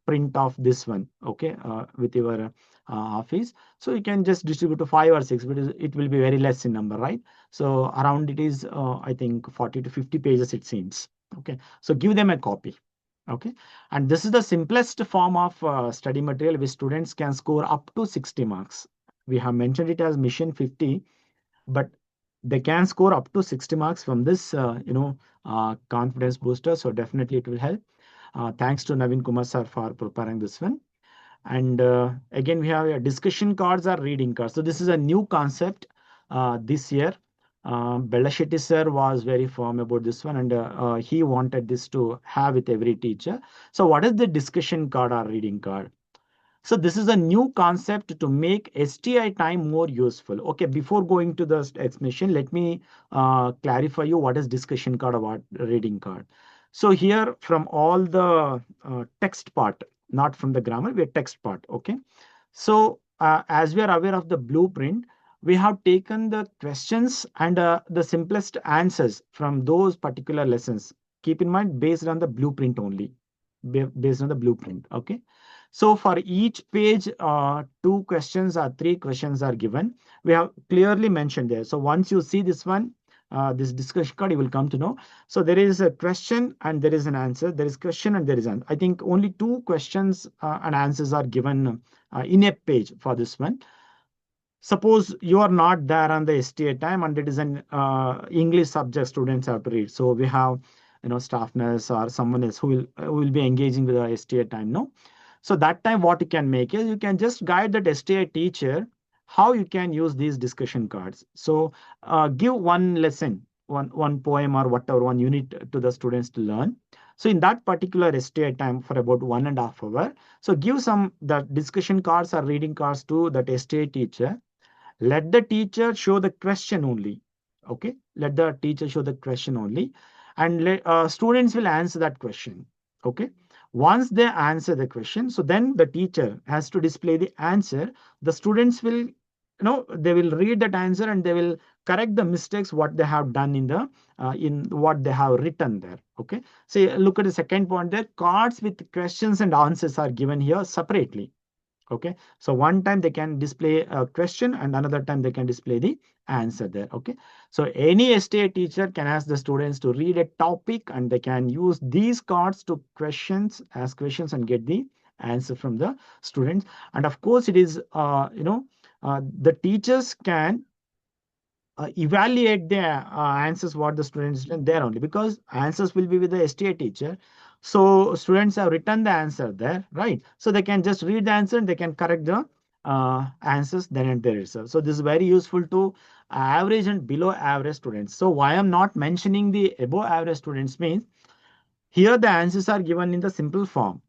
print of this one, okay, with your office. So you can just distribute to 5 or 6, but it will be very less in number, right? So around it is, I think, 40 to 50 pages, it seems. Okay, so give them a copy. Okay, and this is the simplest form of study material which students can score up to 60 marks. We have mentioned it as mission 50, but they can score up to 60 marks from this, confidence booster. So definitely it will help. Thanks to Naveen Kumar sir for preparing this one. And again, we have discussion cards or reading cards. So this is a new concept this year. Bella Shetty sir was very firm about this one, and he wanted this to have with every teacher. So what is the discussion card or reading card? So this is a new concept to make STI time more useful. Okay, before going to the explanation, let me clarify you what is discussion card or reading card. So here, from all the text part, not from the grammar, we are text part. Okay. So as we are aware of the blueprint, we have taken the questions and the simplest answers from those particular lessons. Keep in mind, based on the blueprint only, based on the blueprint. Okay. So for each page, 2 questions or 3 questions are given. We have clearly mentioned there. So once you see this one, this discussion card, you will come to know. So there is a question and there is an answer. There is question and there is an. I think only 2 questions and answers are given in a page for this one. Suppose you are not there on the STA time and it is an English subject students have to read. So we have, staff nurse or someone else who will be engaging with the STA time. No. So that time what you can make is you can just guide that STA teacher how you can use these discussion cards. So give one lesson, one poem or whatever, one unit to the students to learn. So in that particular STA time for about 1.5 hours, so give the discussion cards or reading cards to that STA teacher. Let the teacher show the question only. Okay, let the teacher show the question only, and students will answer that question. Okay. Once they answer the question, so then the teacher has to display the answer. The students will, they will read that answer and they will correct the mistakes what they have done in what they have written there. Okay. So look at the second point there. Cards with questions and answers are given here separately. Okay. So one time they can display a question and another time they can display the answer there. Okay. So any STA teacher can ask the students to read a topic and they can use these cards to ask questions and get the answer from the students. And of course, it is, the teachers can evaluate the answers what the students did there only, because answers will be with the STA teacher. So students have written the answer there, right? So they can just read the answer and they can correct the answers then and there itself. So this is very useful to average and below average students. So why I'm not mentioning the above average students means here the answers are given in the simple form.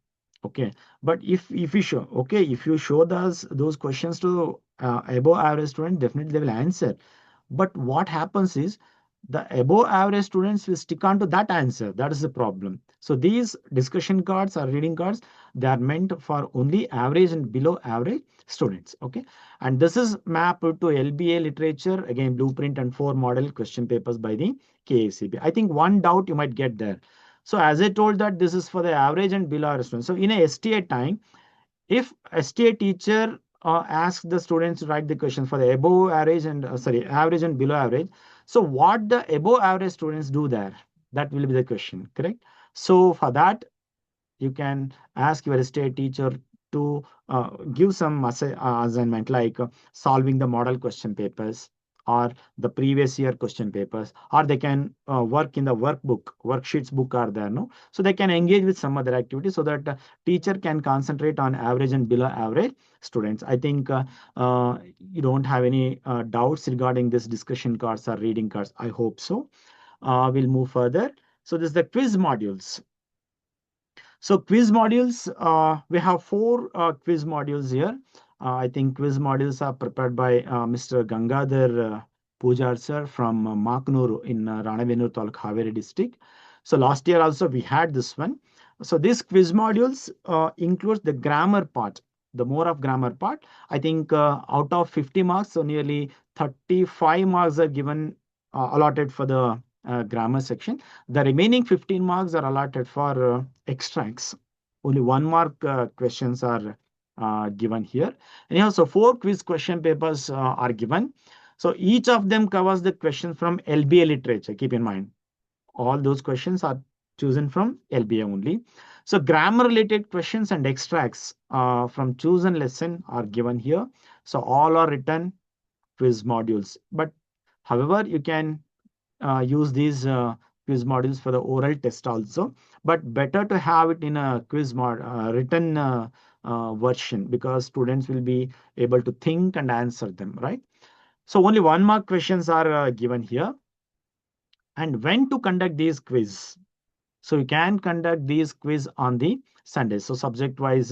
Okay, but if you show, okay, if you show those questions to above average students, definitely they will answer. But what happens is the above average students will stick on to that answer. That is the problem. So these discussion cards or reading cards, they are meant for only average and below average students. Okay. And this is mapped to LBA literature, again, blueprint and 4 model question papers by the KACB. I think one doubt you might get there. So as I told that this is for the average and below average students. So in a STA time, if STA teacher asks the students to write the question for the above average and average and below average. So what the above average students do there? That will be the question, correct? So for that, you can ask your STA teacher to give some assignment like solving the model question papers or the previous year question papers, or they can work in the worksheets book are there, no? So they can engage with some other activity so that teacher can concentrate on average and below average students. I think you don't have any doubts regarding this discussion cards or reading cards. I hope so. We'll move further. So this is the quiz modules. So quiz modules, we have 4 quiz modules here. I think quiz modules are prepared by Mr. Gangadhar Pujar sir from Maknur in Ranavenur Taluk, Haveri district. So last year also we had this one. So these quiz modules includes the grammar part, the more of grammar part. I think out of 50 marks, so nearly 35 marks are given allotted for the grammar section. The remaining 15 marks are allotted for extracts. Only 1 mark questions are given here. Anyhow, so 4 quiz question papers are given. So each of them covers the questions from LBA literature. Keep in mind, all those questions are chosen from LBA only. So grammar related questions and extracts from chosen lesson are given here. So all are written quiz modules. But however, you can use these quiz modules for the oral test also, but better to have it in a quiz written version, because students will be able to think and answer them, right? So only 1 mark questions are given here. And when to conduct these quiz? So you can conduct these quiz on the Sundays. So subject wise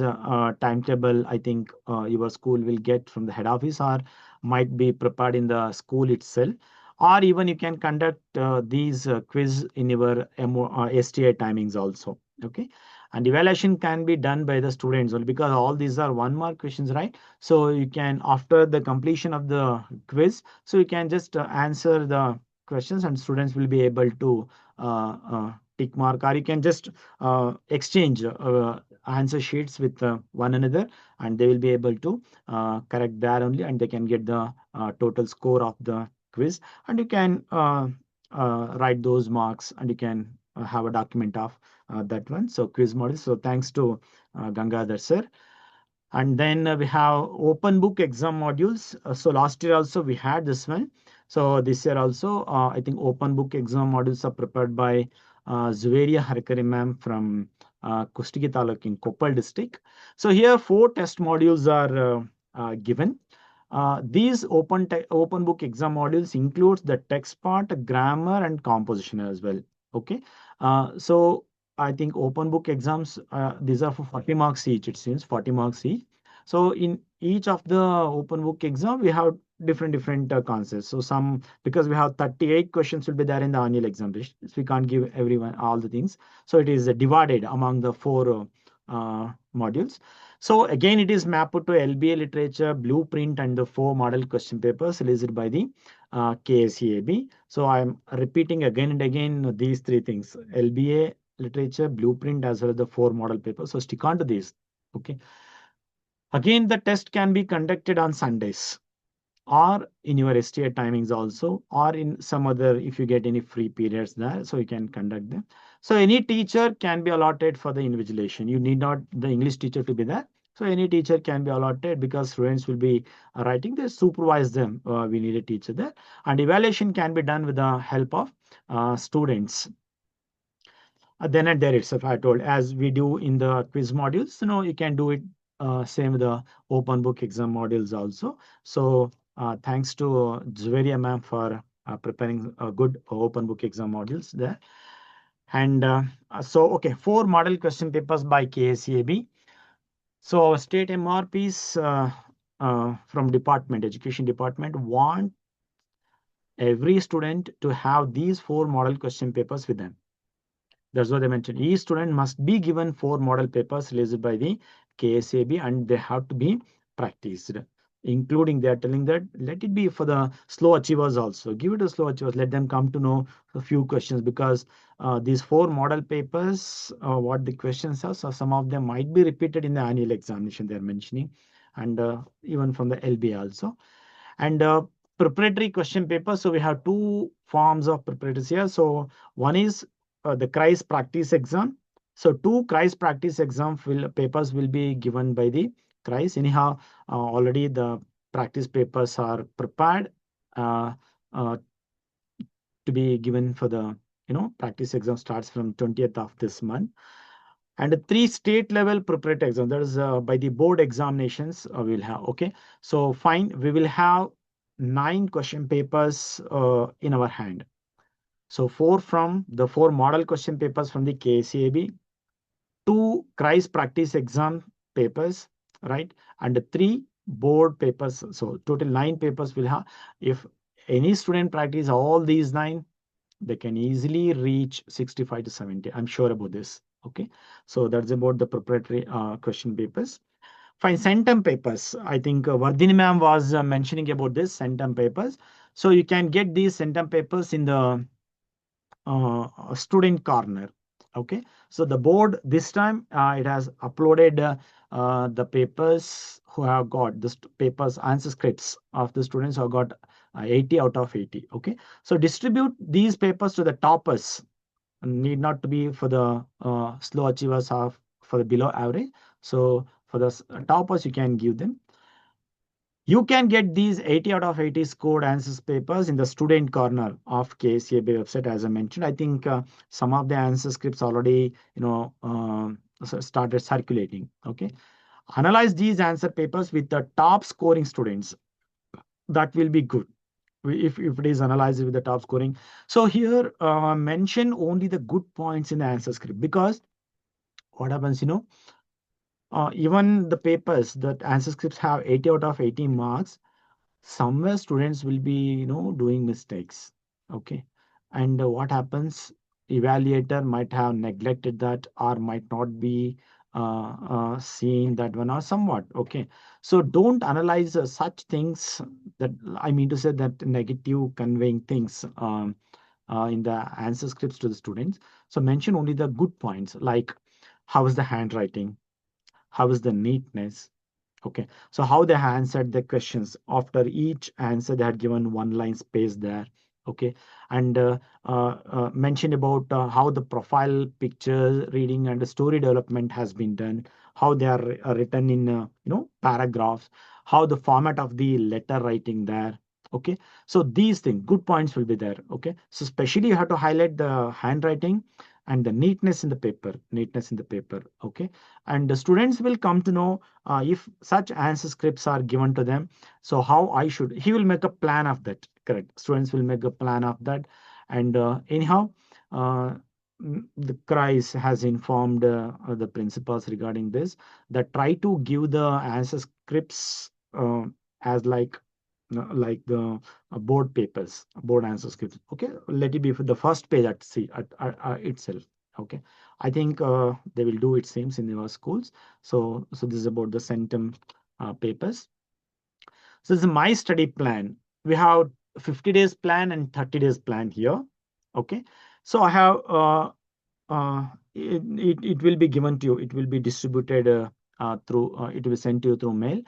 timetable, I think your school will get from the head office or might be prepared in the school itself. Or even you can conduct these quiz in your STA timings also. Okay. And evaluation can be done by the students only, because all these are 1 mark questions, right? So you can, after the completion of the quiz, so you can just answer the questions and students will be able to tick mark, or you can just exchange answer sheets with one another, and they will be able to correct there only, and they can get the total score of the quiz, and you can write those marks, and you can have a document of that one. So quiz model. So thanks to Gangadhar sir. And then we have open book exam modules. So last year also we had this one. So this year also, I think open book exam modules are prepared by Zuveria Harkari ma'am from Kustigi Taluk in Koppal district. So here 4 test modules are given. These open book exam modules includes the text part, grammar, and composition as well. Okay. So I think open book exams, these are for 40 marks each, it seems 40 marks each. So in each of the open book exam, we have different concepts. So some, because we have 38 questions will be there in the annual examination, so we can't give everyone all the things. So it is divided among the 4 modules. So again, it is mapped to LBA literature, blueprint, and the 4 model question papers released by the KSEAB. So I'm repeating again and again these 3 things: LBA literature, blueprint, as well as the 4 model papers. So stick on to these. Okay. Again, the test can be conducted on Sundays or in your STA timings also, or in some other, if you get any free periods there, so you can conduct them. So any teacher can be allotted for the invigilation. You need not the English teacher to be there. So any teacher can be allotted, because students will be writing, they supervise them. We need a teacher there. And evaluation can be done with the help of students. Then and there itself, I told, as we do in the quiz modules, you can do it same with the open book exam modules also. So thanks to Zuveria ma'am for preparing a good open book exam modules there. And so, okay, 4 model question papers by KSEAB. So our state MRPs from education department want every student to have these 4 model question papers with them. That's what they mentioned. Each student must be given 4 model papers released by the KSAB, and they have to be practiced, including they are telling that let it be for the slow achievers also. Give it to slow achievers. Let them come to know a few questions, because these 4 model papers, what the questions are, so some of them might be repeated in the annual examination they are mentioning, and even from the LB also. And preparatory question paper. So we have 2 forms of preparatory here. So one is the KREIS practice exam, So 2 KREIS practice exam papers will be given by the KREIS. Anyhow, already the practice papers are prepared uh, to be given for the practice exam starts from 20th of this month. And 3 state level preparatory exam, that is by the board examinations we'll have. Okay, so fine, we will have 9 question papers in our hand. So 4 from the 4 model question papers from the KCAB, 2 KREIS practice exam papers, right? And 3 board papers. So total 9 papers will have. If any student practice all these 9, they can easily reach 65 to 70. I'm sure about this. Okay, so that's about the preparatory question papers. Fine, centum papers. I think Vardhini ma'am was mentioning about this centum papers. So you can get these centum papers in the student corner. Okay, so the board this time it has uploaded the papers who have got the papers answer scripts of the students who have got 80 out of 80. Okay, so distribute these papers to the toppers. Need not to be for the slow achievers or for the below average. So for the toppers, you can give them. You can get these 80 out of 80 scored answers papers in the student corner of KCAB website, as I mentioned. I think some of the answer scripts already, started circulating. Okay, analyze these answer papers with the top scoring students. That will be good if it is analyzed with the top scoring. So here mention only the good points in the answer script, because what happens, even the papers that answer scripts have 80 out of 80 marks, somewhere students will be doing mistakes. Okay, and what happens, evaluator might have neglected that or might not be seeing that one or somewhat. Okay, so don't analyze such things, that I mean to say that negative conveying things in the answer scripts to the students. So mention only the good points, like how is the handwriting, how is the neatness. Okay, so how they answered the questions. After each answer, they had given one line space there. Okay, and mention about how the profile picture reading and the story development has been done, how they are written in paragraphs, how the format of the letter writing there. Okay, so these things, good points will be there. Okay, so especially you have to highlight the handwriting and the neatness in the paper. Okay, and the students will come to know if such answer scripts are given to them, so how he will make a plan of that. Correct, students will make a plan of that. And anyhow, the KREIS has informed the principals regarding this, that try to give the answer scripts as like the board papers, board answer scripts. Okay, let it be for the first page at itself. Okay, I think they will do, it seems, in your schools. So this is about the centum papers. So this is my study plan. We have 50 days plan and 30 days plan here. Okay, so I have it will be given to you. It will be distributed through. It will be sent to you through mail.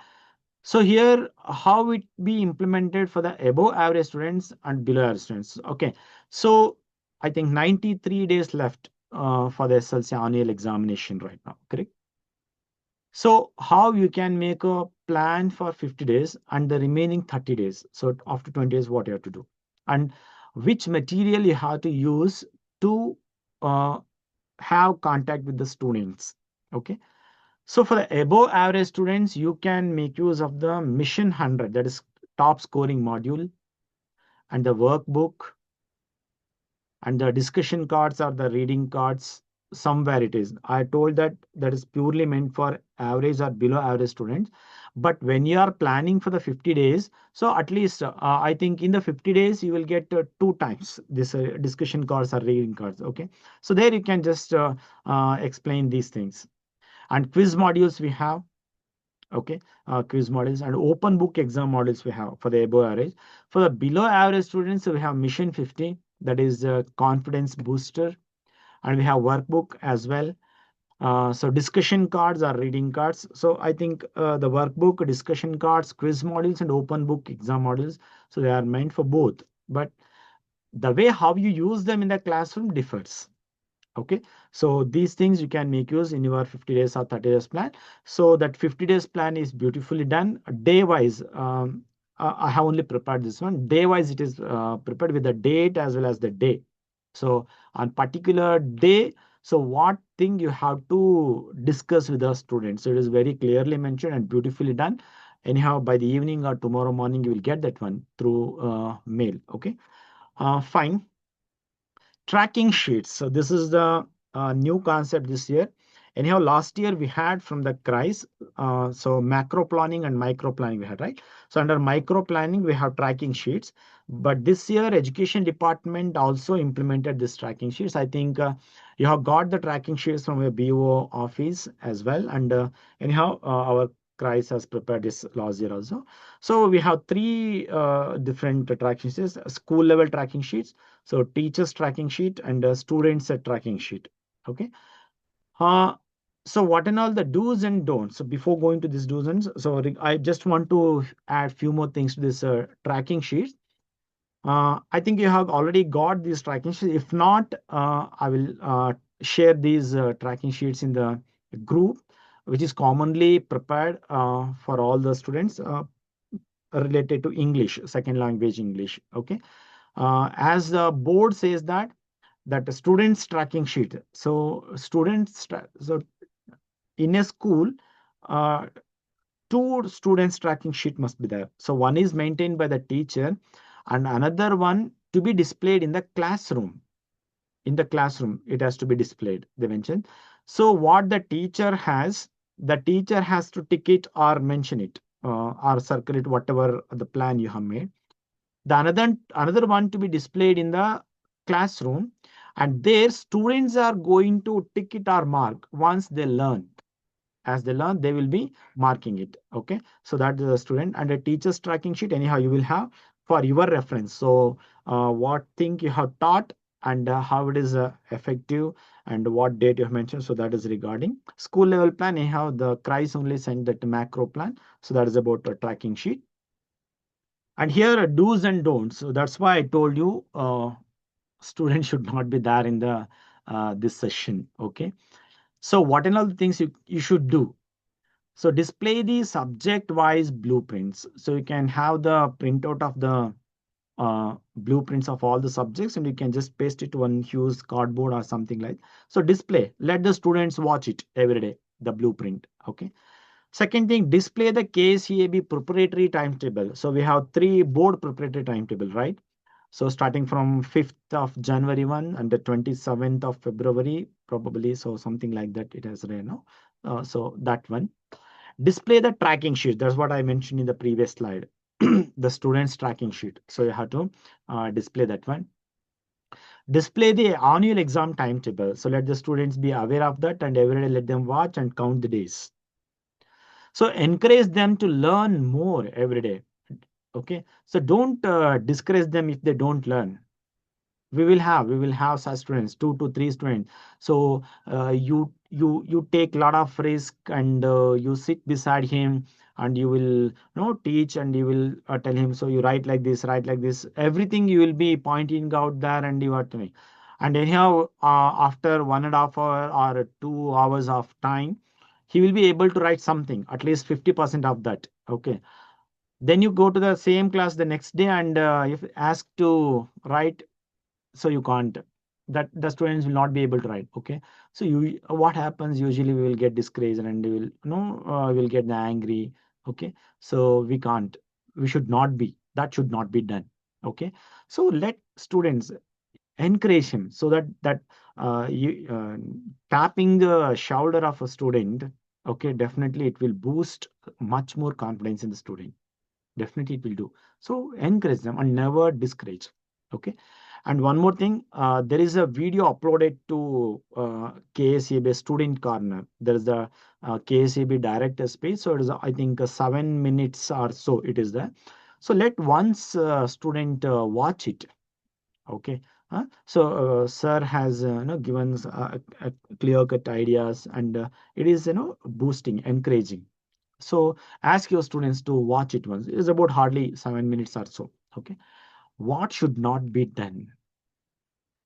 So here, how it be implemented for the above average students and below average students. Okay, so I think 93 days left for the SSLC annual examination right now, correct? So how you can make a plan for 50 days and the remaining 30 days. So after 20 days, what you have to do, and which material you have to use to have contact with the students. Okay. So for the above average students, you can make use of the Mission 100, that is top scoring module, and the workbook, and the discussion cards or the reading cards. Somewhere it is. I told that is purely meant for average or below average students. But when you are planning for the 50 days, so at least I think in the 50 days, you will get 2 times this discussion cards or reading cards. Okay. So there you can just explain these things. And quiz modules we have. Okay, quiz modules and open book exam modules we have for the above average. For the below average students, we have Mission 50, that is confidence booster, and we have workbook as well. So discussion cards are reading cards. So I think the workbook, discussion cards, quiz modules, and open book exam modules, so they are meant for both. But the way how you use them in the classroom differs. Okay, so these things you can make use in your 50 days or 30 days plan. So that 50 days plan is beautifully done. Day wise, I have only prepared this one. Day wise, it is prepared with the date as well as the day. So on particular day, so what thing you have to discuss with the students. So it is very clearly mentioned and beautifully done. Anyhow, by the evening or tomorrow morning, you will get that one through mail. Okay, fine. Tracking sheets. So this is the new concept this year. Anyhow, last year we had from the KREIS, so macro planning and micro planning we had, right? So under micro planning, we have tracking sheets. But this year, education department also implemented this tracking sheets. I think you have got the tracking sheets from your BO office as well. And anyhow, our KREIS has prepared this last year also. So we have three different tracking sheets: school level tracking sheets, so teachers tracking sheet, and students tracking sheet. Okay. Uh, so what and all the do's and don'ts. So before going to these do's and don'ts, so I just want to add few more things to this tracking sheet. I think you have already got these tracking sheets. If not, I will share these tracking sheets in the group, which is commonly prepared for all the students related to English, second language English. Okay. As the board says that the students tracking sheet. So so in a school, uh, two students tracking sheet must be there. So one is maintained by the teacher and another one to be displayed in the classroom. In the classroom, it has to be displayed, they mentioned. So what the teacher has to tick it or mention it or circle it, whatever the plan you have made. The another one to be displayed in the classroom, and their students are going to tick it or mark once they learn. As they learn, they will be marking it. Okay, so that is the student. And a teacher's tracking sheet, anyhow, you will have for your reference. So what thing you have taught and how it is effective and what date you have mentioned. So that is regarding school level plan. Anyhow, the KREIS only sent that macro plan. So that is about a tracking sheet. And here are do's and don'ts. So that's why I told you students should not be there in the this session. Okay. So what and all the things you should do. So display the subject-wise blueprints. So you can have the printout of the blueprints of all the subjects and you can just paste it to one huge cardboard or something like. So display, let the students watch it every day, the blueprint. Okay. Second thing, display the KCAB preparatory timetable. So we have 3 board preparatory timetable, right? So starting from 5th of January 1 and the 27th of February, probably. So something like that it has right now. So that one. Display the tracking sheet. That's what I mentioned in the previous slide. The students tracking sheet. So you have to display that one. Display the annual exam timetable. So let the students be aware of that and every day let them watch and count the days. So encourage them to learn more every day. Okay. So don't discourage them if they don't learn. We will have such students, 2 to 3 students. So you take a lot of risk and you sit beside him and you will teach and you will tell him, so you write like this, everything you will be pointing out there and you are telling. And anyhow, after 1.5 hours or 2 hours of time, he will be able to write something, at least 50% of that. Okay. Then you go to the same class the next day and if asked to write, so you can't, that the students will not be able to write. Okay. So what happens usually, we will get discouraged and we will get angry. Okay. So we should not be, that should not be done. Okay. So let students encourage him, so that you tapping the shoulder of a student, okay, definitely it will boost much more confidence in the student. Definitely it will do. So encourage them and never discourage. Okay. And one more thing, there is a video uploaded to KSAB Student Corner. There is the KSAB director's page. So it is, I think, 7 minutes or so it is there. So let once student watch it. Okay. So sir has given a clear-cut ideas and it is boosting, encouraging. So ask your students to watch it once. It is about hardly 7 minutes or so. Okay. What should not be done?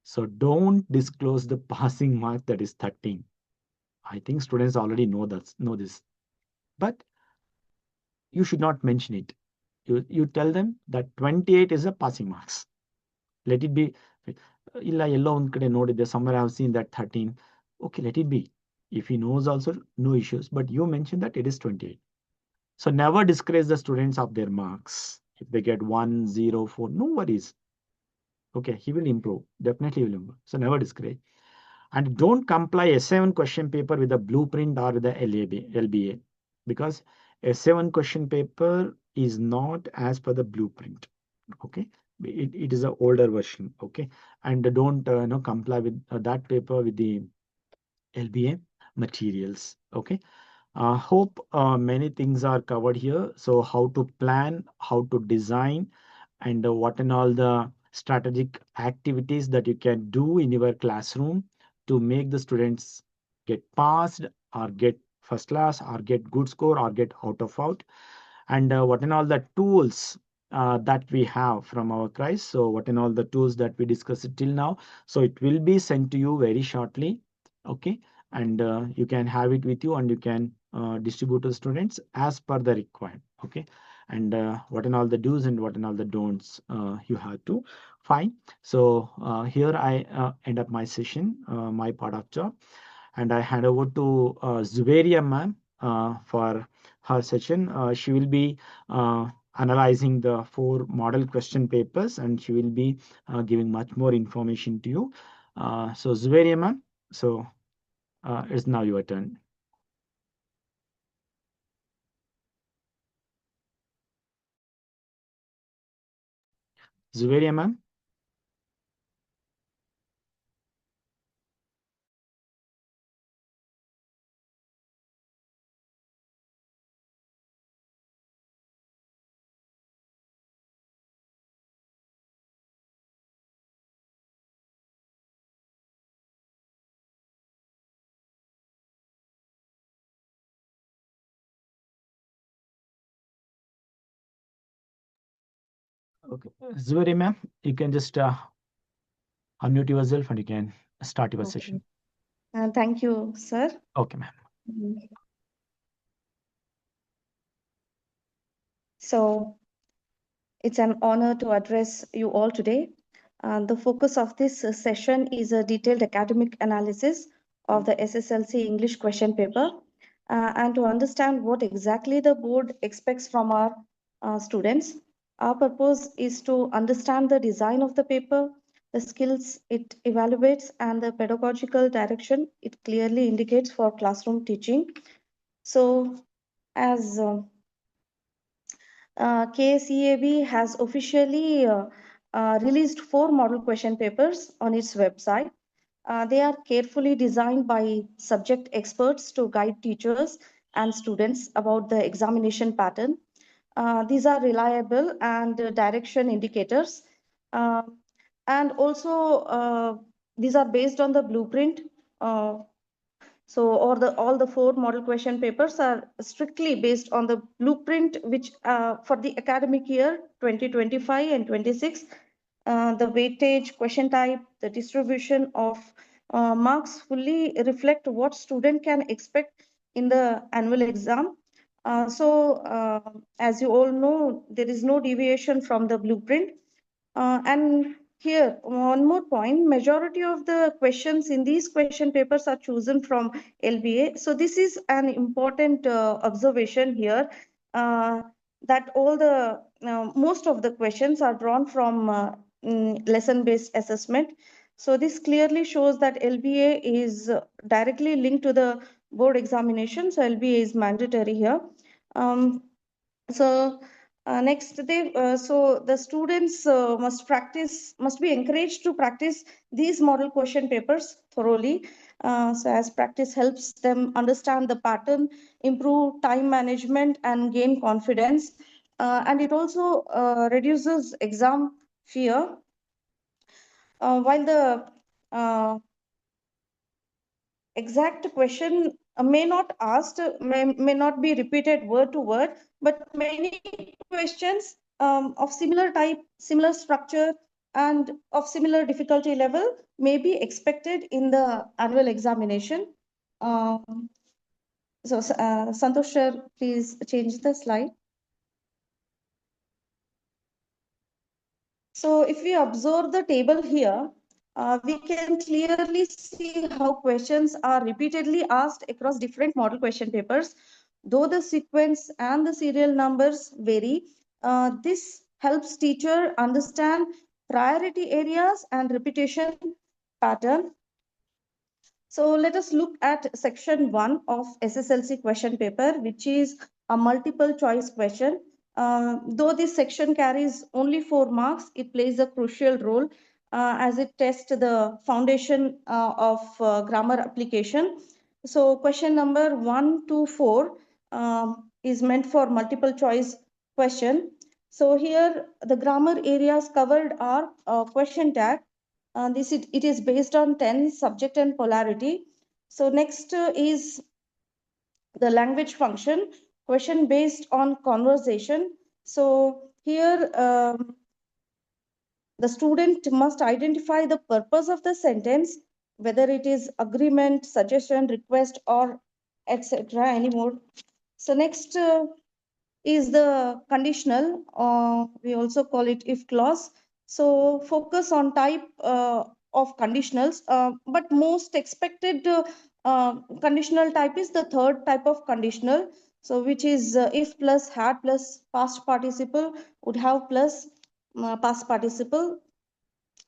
So don't disclose the passing mark that is 13. I think students already know this, but you should not mention it. You tell them that 28 is a passing marks. Let it be. Illa yellow one kade nodide, somewhere I have seen that 13. Okay, let it be. If he knows also, no issues, but you mention that it is 28. So never discourage the students of their marks. If they get 1, 0, 4, no worries. Okay, he will improve. Definitely will improve. So never discourage. And don't comply S7 question paper with the blueprint or with the LBA, because S7 question paper is not as per the blueprint. Okay, it is an older version. Okay, and don't comply with that paper with the LBA materials. Okay. Hope many things are covered here. So how to plan, how to design, and what and all the strategic activities that you can do in your classroom to make the students get passed or get first class or get good score or get out, and what and all the tools that we have from our KREIS. So what and all the tools that we discussed till now. So it will be sent to you very shortly. Okay, and you can have it with you and you can distribute to students as per the requirement. Okay, and what and all the do's and what and all the don'ts you have to find. So here I end up my session, my part of job, and I hand over to Zuveria ma'am for her session. She will be analyzing the 4 model question papers, and she will be giving much more information to you. So Zuveria ma'am, so it's now your turn. Zuveria ma'am. Okay, Zuveria ma'am, you can just unmute yourself and you can start your Okay. session. Thank you, sir. Okay, ma'am. So it's an honor to address you all today. The focus of this session is a detailed academic analysis of the SSLC English question paper and to understand what exactly the board expects from our students. Our purpose is to understand the design of the paper, the skills it evaluates, and the pedagogical direction it clearly indicates for classroom teaching. So, as KCAB has officially released 4 model question papers on its website. They are carefully designed by subject experts to guide teachers and students about the examination pattern. These are reliable and direction indicators. And also, these are based on the blueprint. So, all the 4 model question papers are strictly based on the blueprint, which for the academic year 2025 and 26, the weightage, question type, the distribution of marks fully reflect what student can expect in the annual exam. As you all know, there is no deviation from the blueprint. And here, one more point, majority of the questions in these question papers are chosen from LBA. So this is an important observation here, that most of the questions are drawn from lesson-based assessment. So this clearly shows that LBA is directly linked to the board examination. So LBA is mandatory here. Next, the students must be encouraged to practice these model question papers thoroughly. As practice helps them understand the pattern, improve time management, and gain confidence. And it also reduces exam fear. While the exact question may not be repeated word to word, but many questions of similar type, similar structure, and of similar difficulty level may be expected in the annual examination. Santosh sir, please change the slide. So if we observe the table here, we can clearly see how questions are repeatedly asked across different model question papers. Though the sequence and the serial numbers vary, this helps teacher understand priority areas and repetition pattern. So let us look at section 1 of SSLC question paper, which is a multiple choice question. Though this section carries only 4 marks, it plays a crucial role as it tests the foundation of grammar application. So question number 1 to 4 is meant for multiple choice question. So here the grammar areas covered are question tag. It is based on tense, subject, and polarity. So next is the language function, question based on conversation. So here the student must identify the purpose of the sentence, whether it is agreement, suggestion, request, or etc. anymore. So next is the conditional, we also call it if clause. So focus on type of conditionals, but most expected conditional type is the third type of conditional. So which is if plus had plus past participle, would have plus past participle.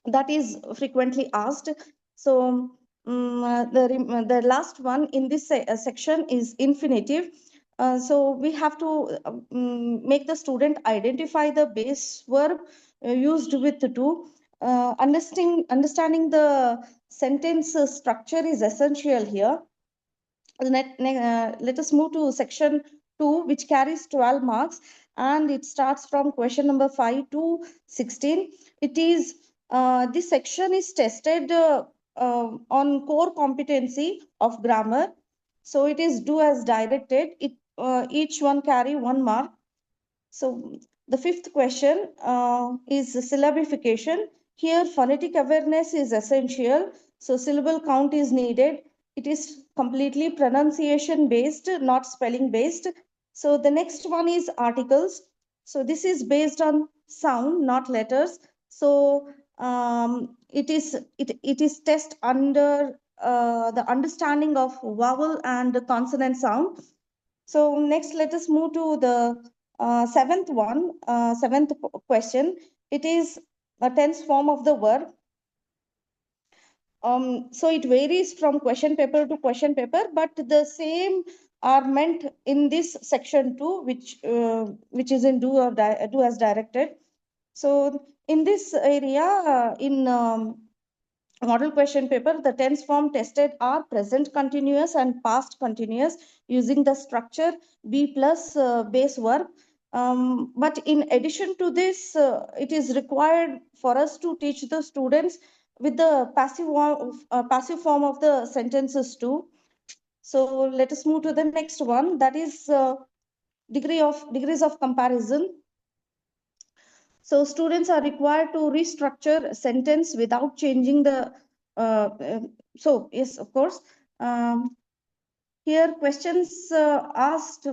That is frequently asked. So the last one in this section is infinitive. So we have to make the student identify the base verb used with the to. Understanding the sentence structure is essential here. Let us move to section 2, which carries 12 marks, and it starts from question number 5 to 16. It is this section is tested on core competency of grammar. So it is do as directed. Each one carry 1 mark. So the 5th question is syllabification. Here phonetic awareness is essential. So syllable count is needed. It is completely pronunciation based, not spelling based. So the next one is articles. So this is based on sound, not letters. So it is test under the understanding of vowel and consonant sound. So next, let us move to the seventh question. It is a tense form of the verb. So it varies from question paper to question paper, but the same are meant in this section 2, which is in do as directed. So in this area, in model question paper, the tense form tested are present continuous and past continuous using the structure be plus base verb. But in addition to this, it is required for us to teach the students with the passive form of the sentences too. So let us move to the next one, that is degrees of comparison. So students are required to restructure a sentence without changing the, so yes, of course. Here questions asked,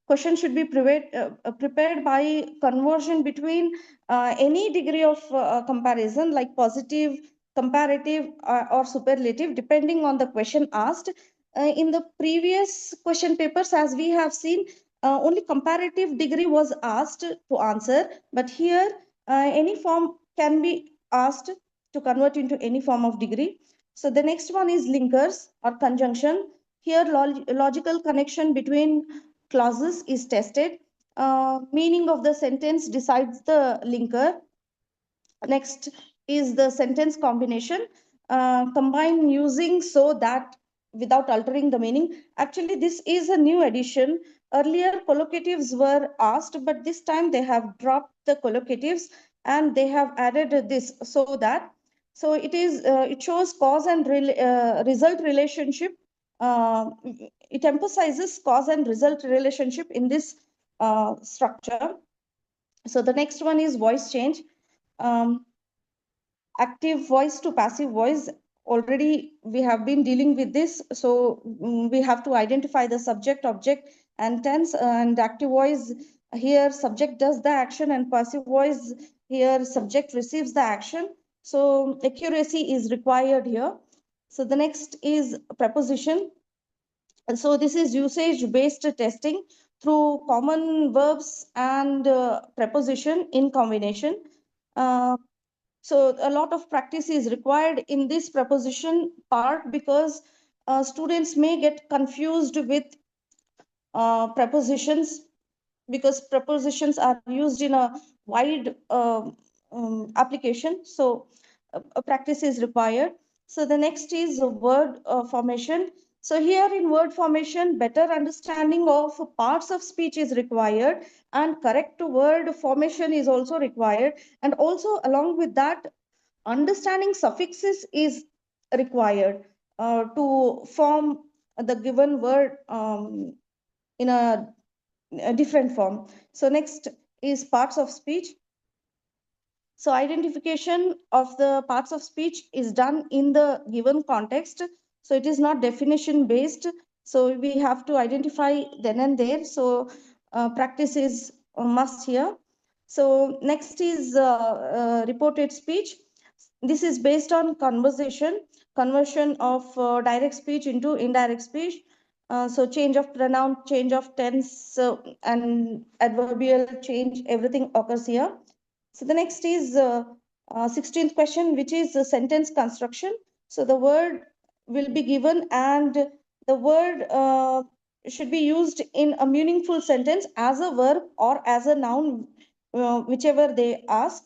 question should be prepared by conversion between any degree of comparison, like positive, comparative, or superlative, depending on the question asked. In the previous question papers, as we have seen, only comparative degree was asked to answer, but here any form can be asked to convert into any form of degree. So the next one is linkers or conjunction. Here logical connection between clauses is tested. Meaning of the sentence decides the linker. Next is the sentence combination. Combine using so that without altering the meaning. Actually, this is a new addition. Earlier collocatives were asked, but this time they have dropped the collocatives and they have added this so that. So it is it shows cause and result relationship. It emphasizes cause and result relationship in this structure. So the next one is voice change. Active voice to passive voice. Already we have been dealing with this. So we have to identify the subject, object, and tense. And active voice, here subject does the action, and passive voice, here subject receives the action. So accuracy is required here. So the next is preposition. And so this is usage based testing through common verbs and preposition in combination. So a lot of practice is required in this preposition part, because students may get confused with prepositions, because prepositions are used in a wide application. So a practice is required. So the next is word formation. So here in word formation, better understanding of parts of speech is required, and correct word formation is also required. And also along with that, understanding suffixes is required to form the given word in a different form. So next is parts of speech. So identification of the parts of speech is done in the given context. So it is not definition based. So we have to identify then and there. So practice is a must here. So next is reported speech. This is based on conversion of direct speech into indirect speech. So change of pronoun, change of tense, and adverbial change, everything occurs here. So the next is 16th question, which is the sentence construction. So the word will be given, and the word should be used in a meaningful sentence as a verb or as a noun, whichever they ask.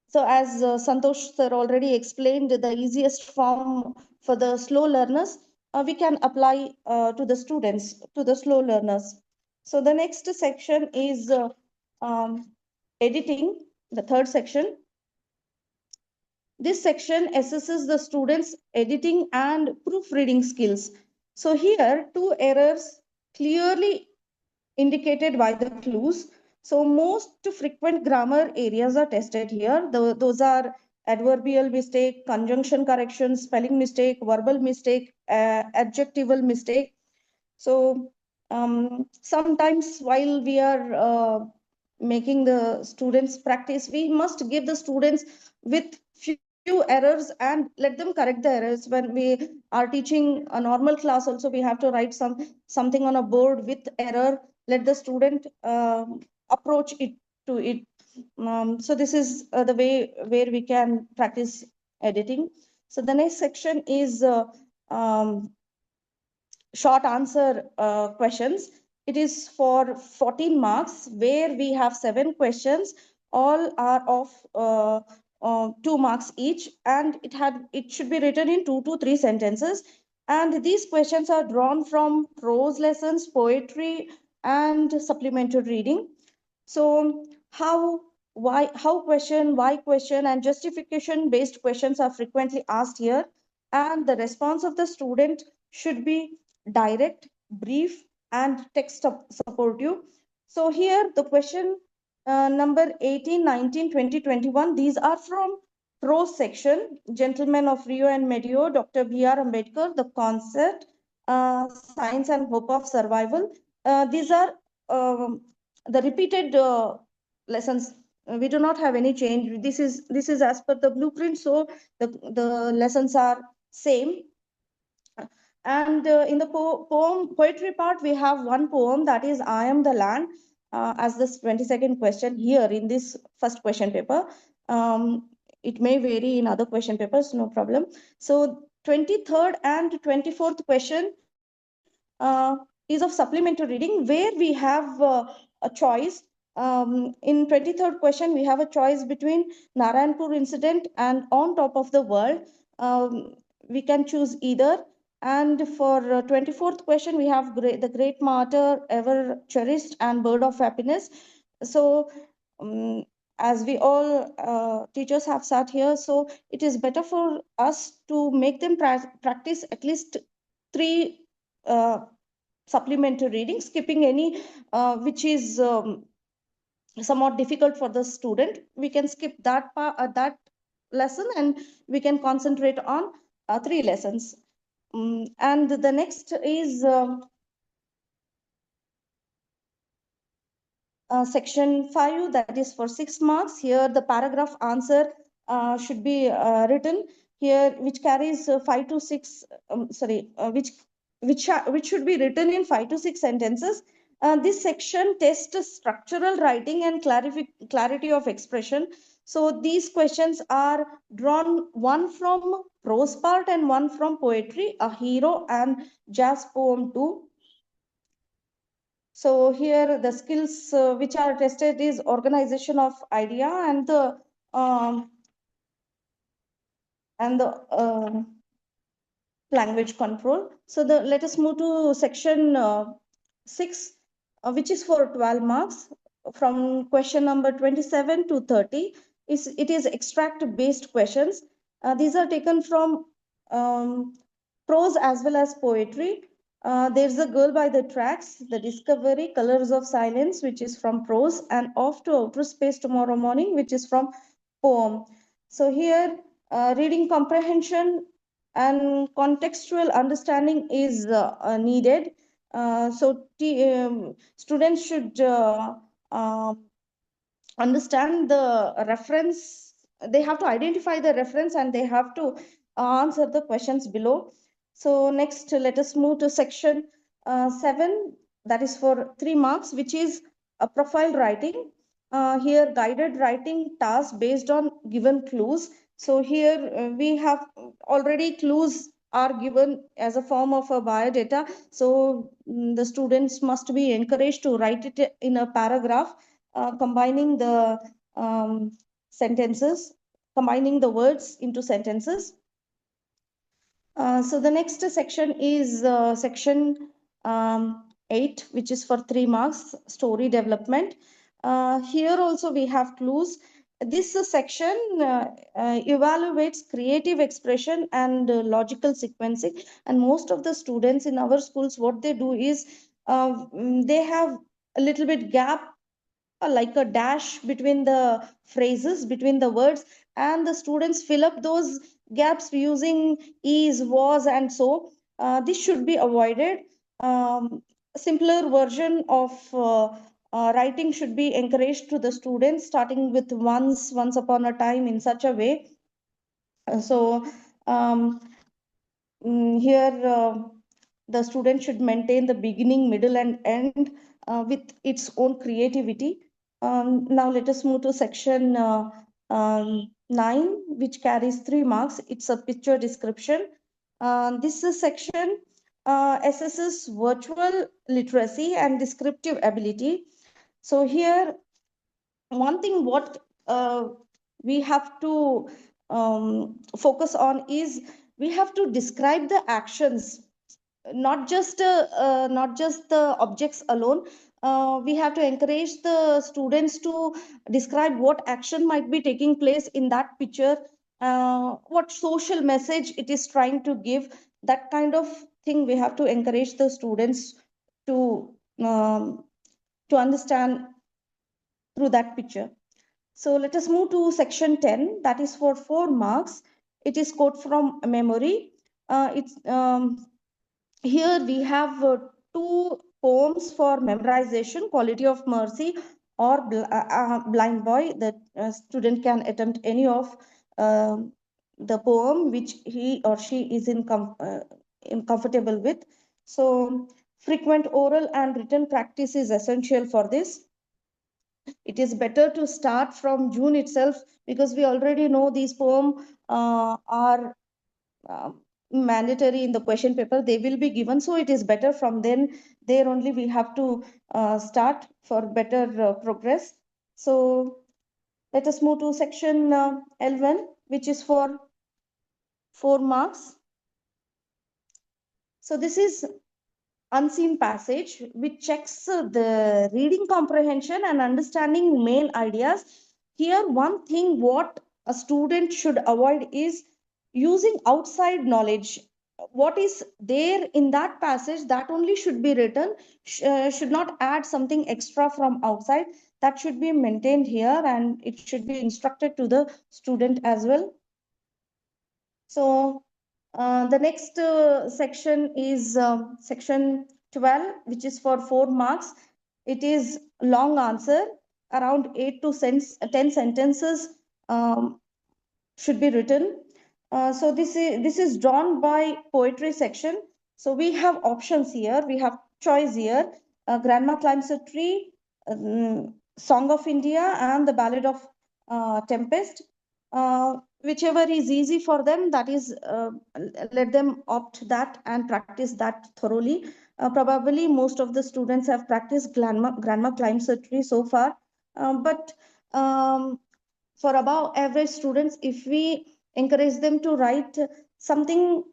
So as Santosh sir already explained, the easiest form for the slow learners, we can apply to the students, to the slow learners. So the next section is editing, the third section. This section assesses the students' editing and proofreading skills. So here, 2 errors clearly indicated by the clues. So most frequent grammar areas are tested here. Those are adverbial mistake, conjunction correction, spelling mistake, verbal mistake, adjectival mistake. So sometimes while we are making the students practice, we must give the students with few errors and let them correct the errors. When we are teaching a normal class also, we have to write something on a board with error, let the student approach it to it. So this is the way where we can practice editing. So the next section is short answer questions. It is for 14 marks, where we have 7 questions. All are of 2 marks each, and it should be written in 2 to 3 sentences. And these questions are drawn from prose lessons, poetry, and supplementary reading. So why question, and justification based questions are frequently asked here. And the response of the student should be direct, brief, and text supportive. So here the question number 18, 19, 20, 21, these are from prose section. Gentlemen of Rio and Medio, Dr. B.R. Ambedkar, the concept, science and hope of survival. These are the repeated lessons. We do not have any change. This is as per the blueprint, so the lessons are same. And in the poetry part, we have one poem, that is I Am the Land, as this 22nd question here in this first question paper. It may vary in other question papers, no problem. So 23rd and 24th question is of supplementary reading, where we have a choice. In 23rd question, we have a choice between Narayanpur incident and On Top of the World. We can choose either. And for 24th question, we have the great martyr, ever cherished, and bird of happiness. So as we all teachers have sat here, so it is better for us to make them practice at least 3 supplementary reading, skipping any which is somewhat difficult for the student, we can skip that that lesson and we can concentrate on 3 lessons. And the next is section 5, that is for 6 marks. Here the paragraph answer should be written here, which carries 5 to 6 which should be written in 5 to 6 sentences. This section tests structural writing and clarity of expression. So these questions are drawn, one from prose part and one from poetry, a hero and jazz poem too. So here the skills which are tested is organization of idea and the language control. So let us move to section 6, which is for 12 marks. From question number 27 to 30, it is extract based questions. These are taken from prose as well as poetry. There's a girl by the tracks, the discovery, colors of silence, which is from prose, and off to outer space tomorrow morning, which is from poem. So here reading comprehension and contextual understanding is needed. So students should understand the reference. They have to identify the reference and they have to answer the questions below. So next, let us move to section 7, that is for 3 marks, which is a profile writing. Here guided writing task based on given clues. So here we have already clues are given as a form of a biodata. So the students must be encouraged to write it in a paragraph, combining the sentences, combining the words into sentences. So the next section is section 8, which is for 3 marks, story development. Here also we have clues. This section evaluates creative expression and logical sequencing. And most of the students in our schools, what they do is they have a little bit gap, like a dash between the phrases, between the words, and the students fill up those gaps using is, was, and so. This should be avoided. Simpler version of writing should be encouraged to the students, starting with once upon a time, in such a way. So here the student should maintain the beginning, middle, and end with its own creativity. Now let us move to section 9, which carries 3 marks. It's a picture description. This is section assesses virtual literacy and descriptive ability. So here, one thing what we have to focus on is we have to describe the actions, not just the objects alone. We have to encourage the students to describe what action might be taking place in that picture, what social message it is trying to give. That kind of thing we have to encourage the students to understand through that picture. So let us move to section 10, that is for 4 marks. It is quote from memory. Here we have 2 poems for memorization, Quality of Mercy or Blind Boy. The student can attempt any of the poem which he or she is comfortable with. So frequent oral and written practice is essential for this. It is better to start from June itself, because we already know these poems are mandatory in the question paper. They will be given, so it is better from there only we have to start for better progress. So let us move to section 11, which is for 4 marks. So this is unseen passage, which checks the reading comprehension and understanding main ideas. Here, one thing what a student should avoid is using outside knowledge. What is there in that passage, that only should be written, should not add something extra from outside. that should be maintained here, and it should be instructed to the student as well. So the next section is section 12, which is for 4 marks. It is long answer, around 8 to 10 sentences should be written. So this is drawn by poetry section. So we have options here. We have choice here. Grandma Climbs a Tree, Song of India, and the Ballad of Tempest. Whichever is easy for them, that is, let them opt that and practice that thoroughly. Probably most of the students have practiced Grandma Climbs a Tree so far. But for above average students, if we encourage them to write something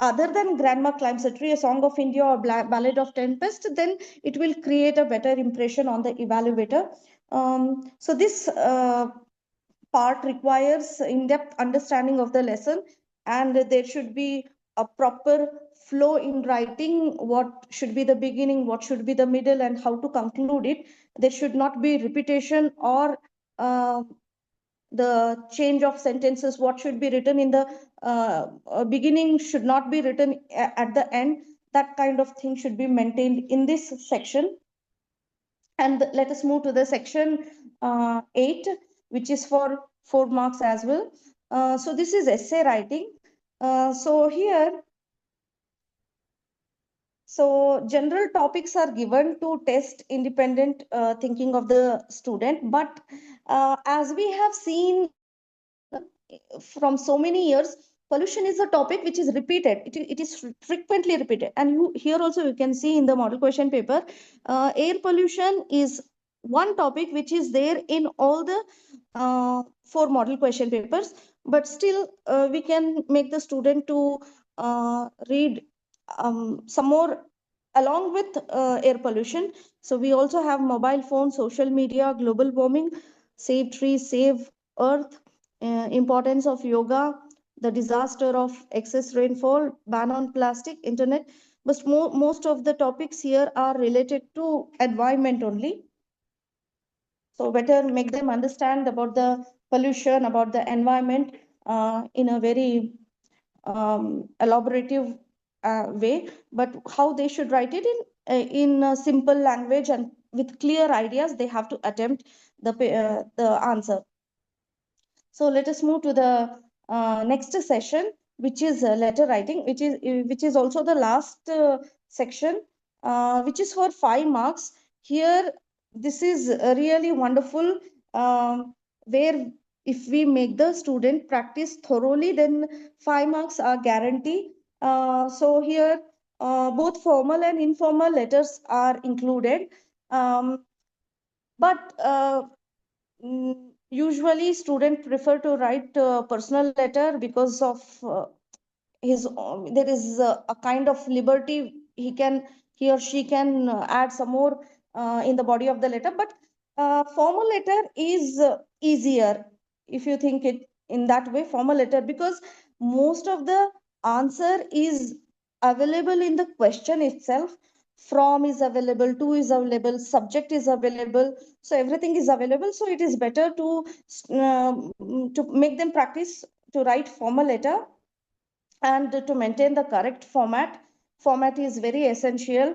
other than Grandma Climbs a Tree, a Song of India, or Ballad of Tempest, then it will create a better impression on the evaluator. So this part requires in-depth understanding of the lesson, and there should be a proper flow in writing. What should be the beginning, what should be the middle, and how to conclude it. There should not be repetition or the change of sentences. What should be written in the beginning should not be written at the end. That kind of thing should be maintained in this section. And let us move to the section 8, which is for 4 marks as well. So this is essay writing. So here, so general topics are given to test independent thinking of the student. But as we have seen from so many years, pollution is a topic which is repeated. It is frequently repeated. And here also you can see in the model question paper, air pollution is one topic which is there in all the 4 model question papers. But still, we can make the student to read some more along with air pollution. So we also have mobile phone, social media, global warming, save trees, save earth, importance of yoga, the disaster of excess rainfall, ban on plastic, internet. But most of the topics here are related to environment only. So better make them understand about the pollution, about the environment in a very elaborative way. But how they should write it in a simple language and with clear ideas, they have to attempt the answer. So let us move to the next session, which is letter writing, which is also the last section, which is for 5 marks. Here, this is really wonderful, where if we make the student practice thoroughly, then 5 marks are guaranteed. So here, both formal and informal letters are included. But usually students prefer to write personal letter because of there is a kind of liberty he or she can add some more in the body of the letter. But formal letter is easier if you think it in that way, formal letter, because most of the answer is available in the question itself. From is available, to is available, subject is available, so everything is available. So it is better to make them practice to write formal letter and to maintain the correct format. Format is very essential.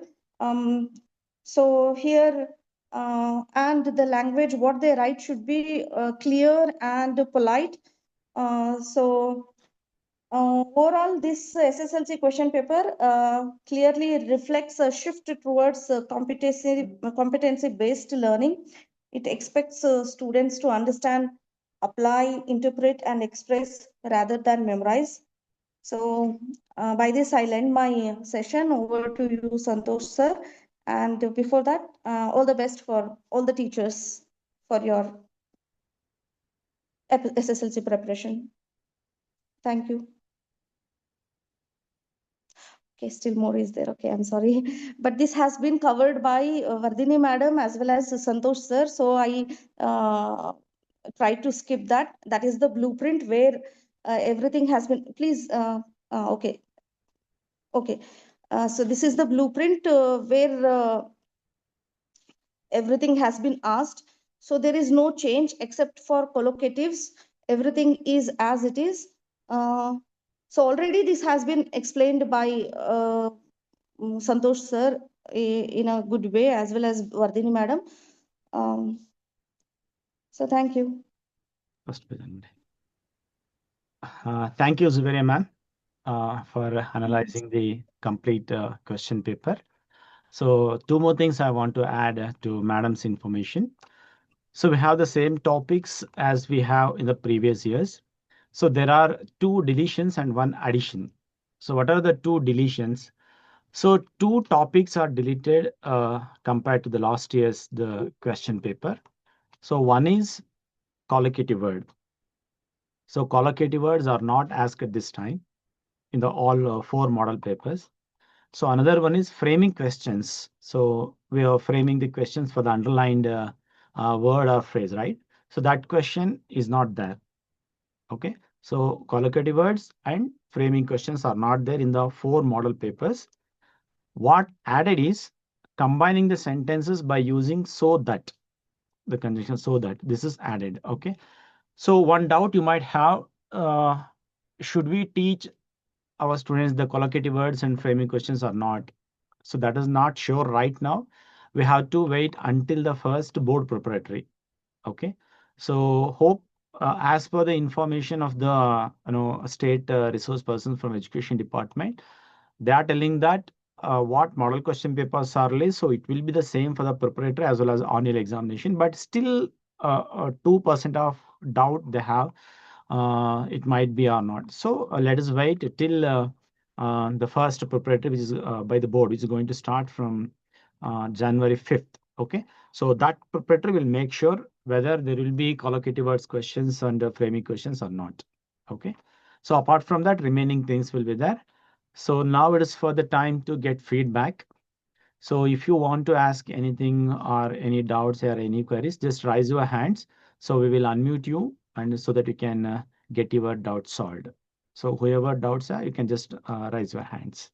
So here, and the language what they write should be clear and polite. Overall, this SSLC question paper clearly reflects a shift towards competency-based learning. It expects students to understand, apply, interpret, and express rather than memorize. So by this, I'll end my session. Over to you, Santosh sir. And before that, all the best for all the teachers for your SSLC preparation. Thank you. Okay, still more is there. Okay, I'm sorry. But this has been covered by Vardhini madam as well as Santosh sir. So I tried to skip that. That is the blueprint where everything has been, please, okay. Okay, so this is the blueprint where everything has been asked. So there is no change except for collocatives. Everything is as it is. So already this has been explained by Santosh sir in a good way, as well as Vardhini madam. So thank you. Thank you, Zubaria ma'am, for analyzing the complete question paper. So 2 more things I want to add to madam's information. So we have the same topics as we have in the previous years. So there are 2 deletions and 1 addition. So what are the 2 deletions? So 2 topics are deleted compared to the last year's the question paper. So one is collocative word. So collocative words are not asked at this time in the all 4 model papers. So another one is framing questions. So we are framing the questions for the underlined word or phrase, right? So that question is not there. Okay. So collocative words and framing questions are not there in the 4 model papers. What added is combining the sentences by using so that, the conjunction so that, this is added. Okay. So one doubt you might have, should we teach our students the collocative words and framing questions or not? So that is not sure right now. We have to wait until the first board preparatory. Okay. So hope as per the information of the state resource person from education department, they are telling that what model question papers are released. So it will be the same for the preparatory as well as annual examination, but still 2% of doubt they have. It might be or not. So let us wait till the first preparatory, which is by the board, which is going to start from January 5th. Okay. So that preparatory will make sure whether there will be collocative words questions and framing questions or not. Okay. So apart from that, remaining things will be there. So now it is for the time to get feedback. So if you want to ask anything or any doubts or any queries, just raise your hands. So we will unmute you and so that you can get your doubts solved. So whoever doubts are, you can just raise your hands.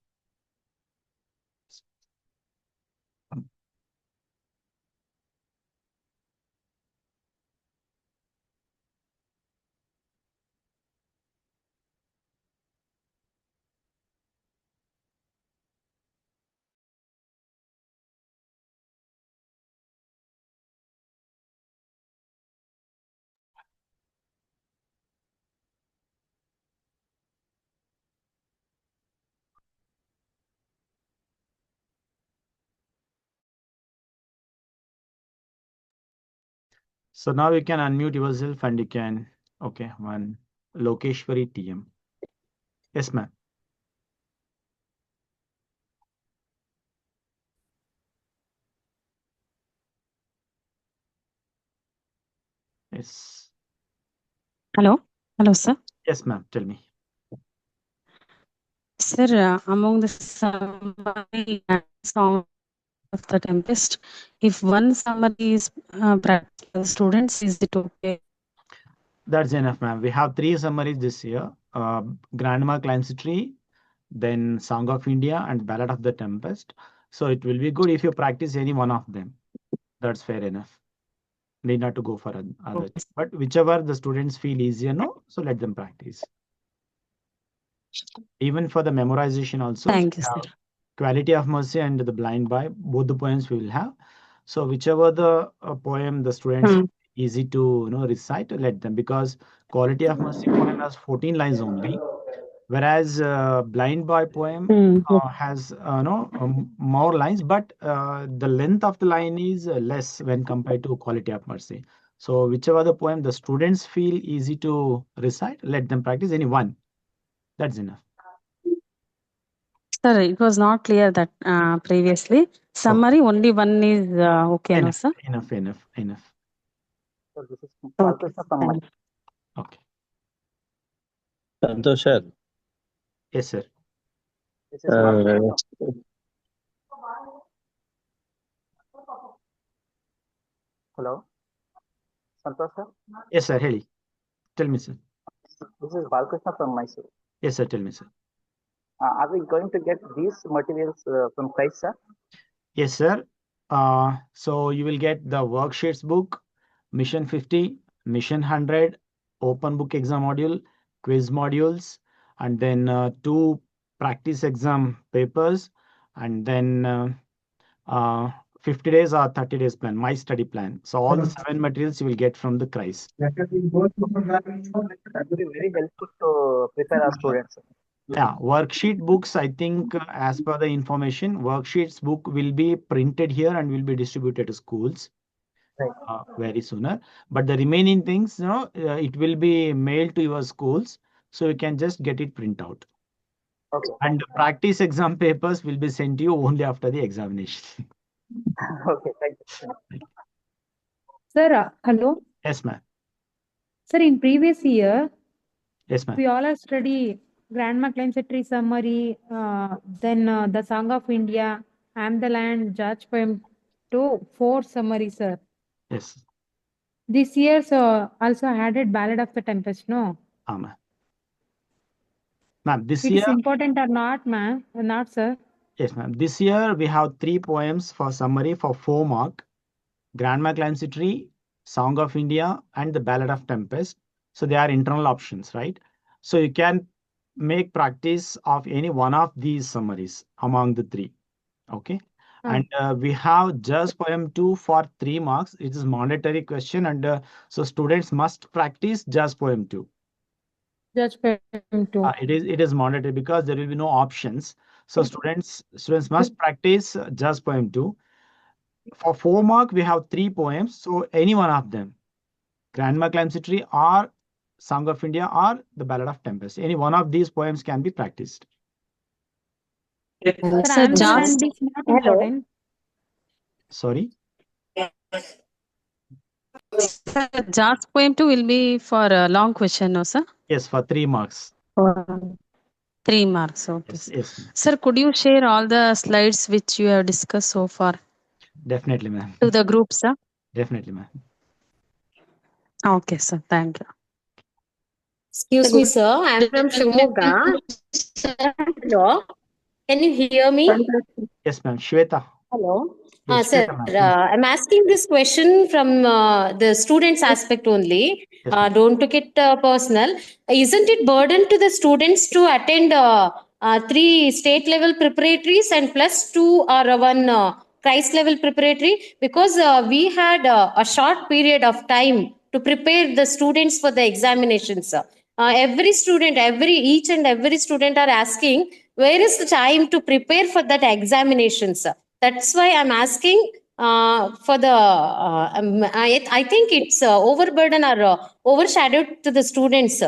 So now you can unmute yourself and you can, okay, one Lokeshwari TM. Yes, ma'am. Yes. Hello. Hello, sir. Yes, ma'am. Tell me. Sir, among the summary and song of the Tempest, if one summary is practiced by the students, is it okay? That's enough, ma'am. We have 3 summaries this year. Grandma Climbs a Tree, then Song of India and Ballad of the Tempest. So it will be good if you practice any one of them. That's fair enough. Need not to go for other. Okay. But whichever the students feel easier, no, so let them practice. Even for the memorization also, Thank you, sir. Quality of Mercy and The Blind Boy, both the poems we will have. So whichever the poem the students easy to recite, let them, because Quality of Mercy poem has 14 lines only, whereas Blind Boy poem has more lines, but the length of the line is less when compared to Quality of Mercy. So whichever the poem the students feel easy to recite, let them practice any one. That's enough. Sir, it was not clear that previously. Summary, only one is okay, no, Enough, sir? enough. So this is Okay. Balkrishna from Thank you. Okay. Santosh sir. Yes, sir. This is Balkrishna. Hello, Santosh sir. Yes, sir. Heli. Tell me, sir. This is Balkrishna from Mysore. Yes, sir. Tell me, sir. Are we going to get these materials from KREIS, sir? Yes, sir. So you will get the worksheets book, Mission 50, Mission 100, open book exam module, quiz modules, and then 2 practice exam papers, and then 50 days or 30 days plan, my study plan. So all the 7 materials you will get from the KREIS. That will be very helpful to prepare our students. Yeah, worksheet books, I think, as per the information, worksheets book will be printed here and will be distributed to schools Right. very sooner. But the remaining things, it will be mailed to your schools, so you can just get it print out. Okay. And practice exam papers will be sent to you only after the examination. Okay. Thank you. Sir, hello. Yes, ma'am. Sir, in previous year, Yes, ma'am. we all have studied Grandma Claim Secretary Summary, then the Song of India, Am the Land, Judge Poem 2, 4 summary, sir. Yes. This year, also added Ballad of the Tempest, no? Ma'am. Ma'am, this It year. is important or not, ma'am? Not, sir. Yes, ma'am. This year we have 3 poems for summary for 4 mark. Grandma Climbs a Tree, Song of India, and the Ballad of Tempest. So they are internal options, right? So you can make practice of any one of these summaries among the 3. Okay. And we have just poem 2 for 3 marks. It is mandatory question, and so students must practice just poem 2. Judge Poem 2. It is mandatory because there will be no options. So students must practice just poem 2. For 4 mark, we have 3 poems. So any one of them, Grandma Climbs a Tree or Song of India or the Ballad of Tempest. Any one of these poems can be practiced. Sir, Am the Land is not important. Sorry? Sir, Judge Poem 2 will be for a long question, no, sir? Yes, for 3 marks. 3 marks, okay. Yes, yes. Sir, could you share all the slides which you have discussed so far Definitely, ma'am. to the group, sir? Definitely, ma'am. Okay, sir. Thank you. Excuse me, sir. I'm from Shimoga. Hello. Can you hear me? Yes, ma'am. Shweta. Hello. Yes, Sir, Shweta, ma'am. I'm asking this question from the students' aspect only. Yes, ma'am. Don't take it personal. Isn't it burden to the students to attend 3 state level preparatories and plus 2 or 1 KREIS level preparatory? Because we had a short period of time to prepare the students for the examinations. Every student, each and every student are asking, where is the time to prepare for that examinations? That's why I'm asking for the, I think it's overburden or overshadowed to the students.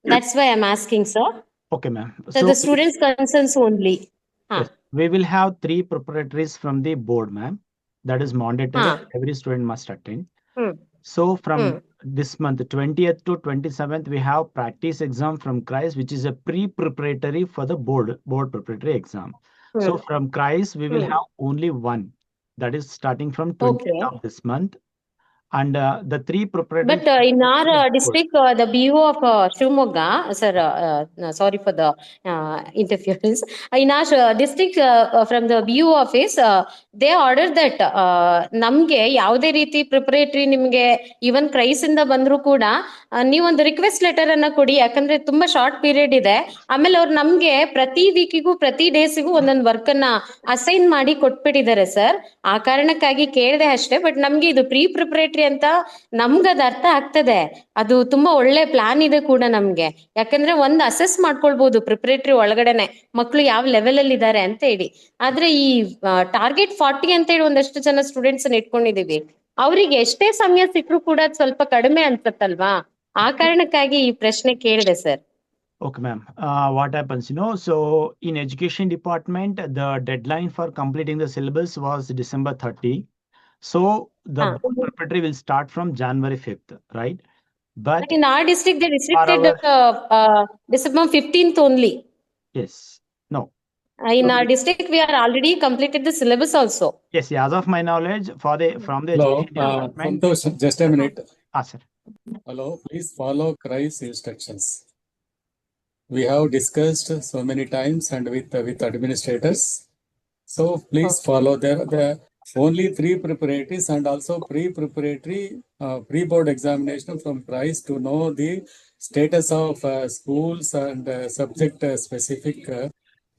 That's why I'm asking, sir. Okay, ma'am. So the students' concerns only. Yes, we will have 3 preparatories from the board, ma'am. That is mandatory. Every student must attend. So from this month, 20th to 27th, we have practice exam from KREIS, which is a pre-preparatory for the board preparatory exam. So from KREIS, we will have only 1. That is starting from 20th of this month. And the 3 preparatory. But in our district, the BO of Shimoga, sir, sorry for the interference. In our district, from the BO office, they ordered that ನಮ್ಗೆ ಯಾವುದೇ ರೀತಿ preparatory ನಿಮ್ಗೆ even ಕ್ರೈಸ್ ಇಂದ ಬಂದ್ರು ಕೂಡ ನೀವೊಂದು request letter ಅನ್ನ ಕೊಡಿ, ಯಾಕಂದ್ರೆ ತುಂಬಾ ಶಾರ್ಟ್ ಪೀರಿಯಡ್ ಇದೆ. ಆಮೇಲೆ ಅವ್ರು ನಮ್ಗೆ ಪ್ರತಿ ವೀಕಿಗೂ ಪ್ರತಿ ಡೇಸಿಗೂ ಒಂದೊಂದು ವರ್ಕ್ ಅನ್ನ ಅಸೈನ್ ಮಾಡಿ ಕೊಟ್ಬಿಟ್ಟಿದ್ದಾರೆ ಸರ್. ಆ ಕಾರಣಕ್ಕಾಗಿ ಕೇಳಿದೆ ಅಷ್ಟೇ. ಬಟ್ ನಮ್ಗೆ ಇದು ಪ್ರೀ ಪ್ರಿಪರೇಟರಿ ಅಂತ ನಮ್ಗದು ಅರ್ಥ ಆಗ್ತದೆ. ಅದು ತುಂಬಾ ಒಳ್ಳೆ ಪ್ಲಾನ್ ಇದೆ ಕೂಡ ನಮ್ಗೆ. ಯಾಕಂದ್ರೆ ಒಂದು ಅಸೆಸ್ ಮಾಡ್ಕೊಳ್ಬಹುದು ಪ್ರಿಪರೇಟರಿ ಒಳಗಡೆನೆ ಮಕ್ಕಳು ಯಾವ ಲೆವೆಲ್ ಅಲ್ಲಿ ಇದ್ದಾರೆ ಅಂತ ಹೇಳಿ. ಆದ್ರೆ ಈ ಟಾರ್ಗೆಟ್ 40 ಅಂತ ಹೇಳಿ ಒಂದಷ್ಟು ಜನ ಸ್ಟೂಡೆಂಟ್ಸ್ ಇಟ್ಕೊಂಡಿದೀವಿ. ಅವರಿಗೆ ಎಷ್ಟೇ ಸಮಯ ಸಿಕ್ಕರೂ ಕೂಡ ಸ್ವಲ್ಪ ಕಡಿಮೆ ಅನ್ಸತ್ತಲ್ವಾ? ಆ ಕಾರಣಕ್ಕಾಗಿ ಈ ಪ್ರಶ್ನೆ ಕೇಳಿದೆ sir. Okay, ma'am. What happens, so in education department, the deadline for completing the syllabus was December 30. So the board preparatory will start from January 5th, right? But in our district, they restricted December 15th only. Yes. No. In our district, we are already completed the syllabus also. Yes, as of my knowledge, from the Hello, education department. Santosh, just a minute. Sir. Hello, please follow KREIS instructions. We have discussed so many times and with administrators. So please follow Only 3 preparatories and also pre-preparatory, pre-board examination from KREIS to know the status of schools and subject specific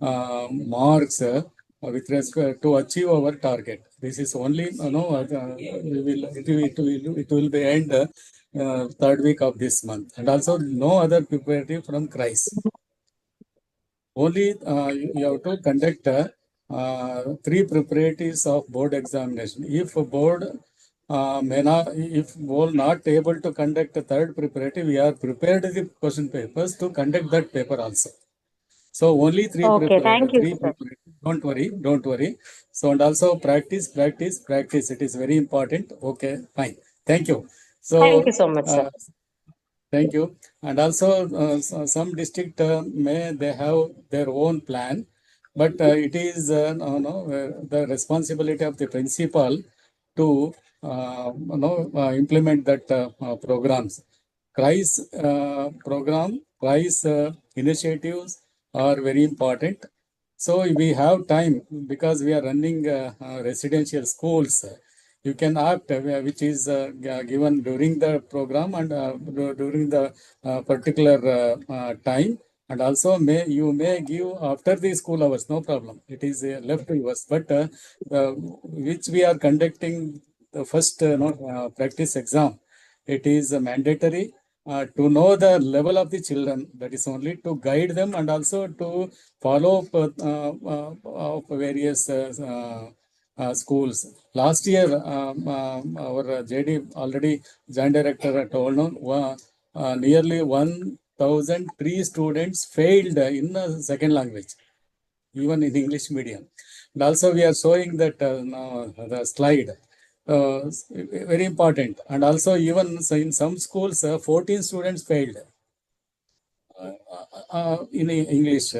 marks with respect to achieve our target. This is only, it will be end third week of this month, and also no other preparatory from KREIS. Only you have to conduct 3 preparatories of board examination. If board if board not able to conduct a third preparatory, we are prepared the question papers to conduct that paper also. So only 3 Okay, thank you, sir. preparatory. Don't worry. So and also practice. It is very important. Okay, fine. Thank you. So Thank you so much, sir. thank you. And also, some district they have their own plan, but it is the responsibility of the principal to implement that programs. KREIS program, KREIS initiatives are very important. So we have time because we are running residential schools. You can opt which is given during the program and during the particular time, and also you may give after the school hours, no problem. It is left to yours. But which we are conducting the first practice exam, it is mandatory to know the level of the children. That is only to guide them and also to follow up various schools. Last year, our JD already Joint Director told nearly 1,003 students failed in the second language, even in English medium. And also we are showing that the slide. Very important. And also even in some schools, 14 students failed in English.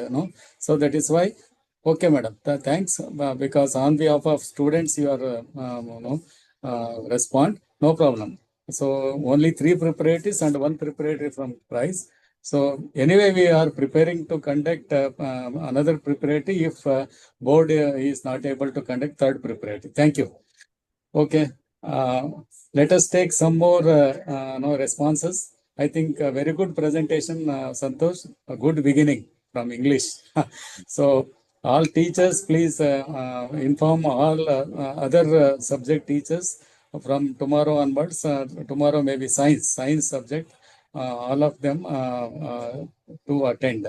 So that is why. Okay, madam. Thanks. Because on behalf of students, you are respond. No problem. So only 3 preparatories and 1 preparatory from KREIS. So anyway, we are preparing to conduct another preparatory if board is not able to conduct third preparatory. Thank you. Okay. Let us take some more responses. I think a very good presentation, Santosh. A good beginning from English. So all teachers, please inform all other subject teachers from tomorrow onwards. Tomorrow may be science subject. All of them to attend.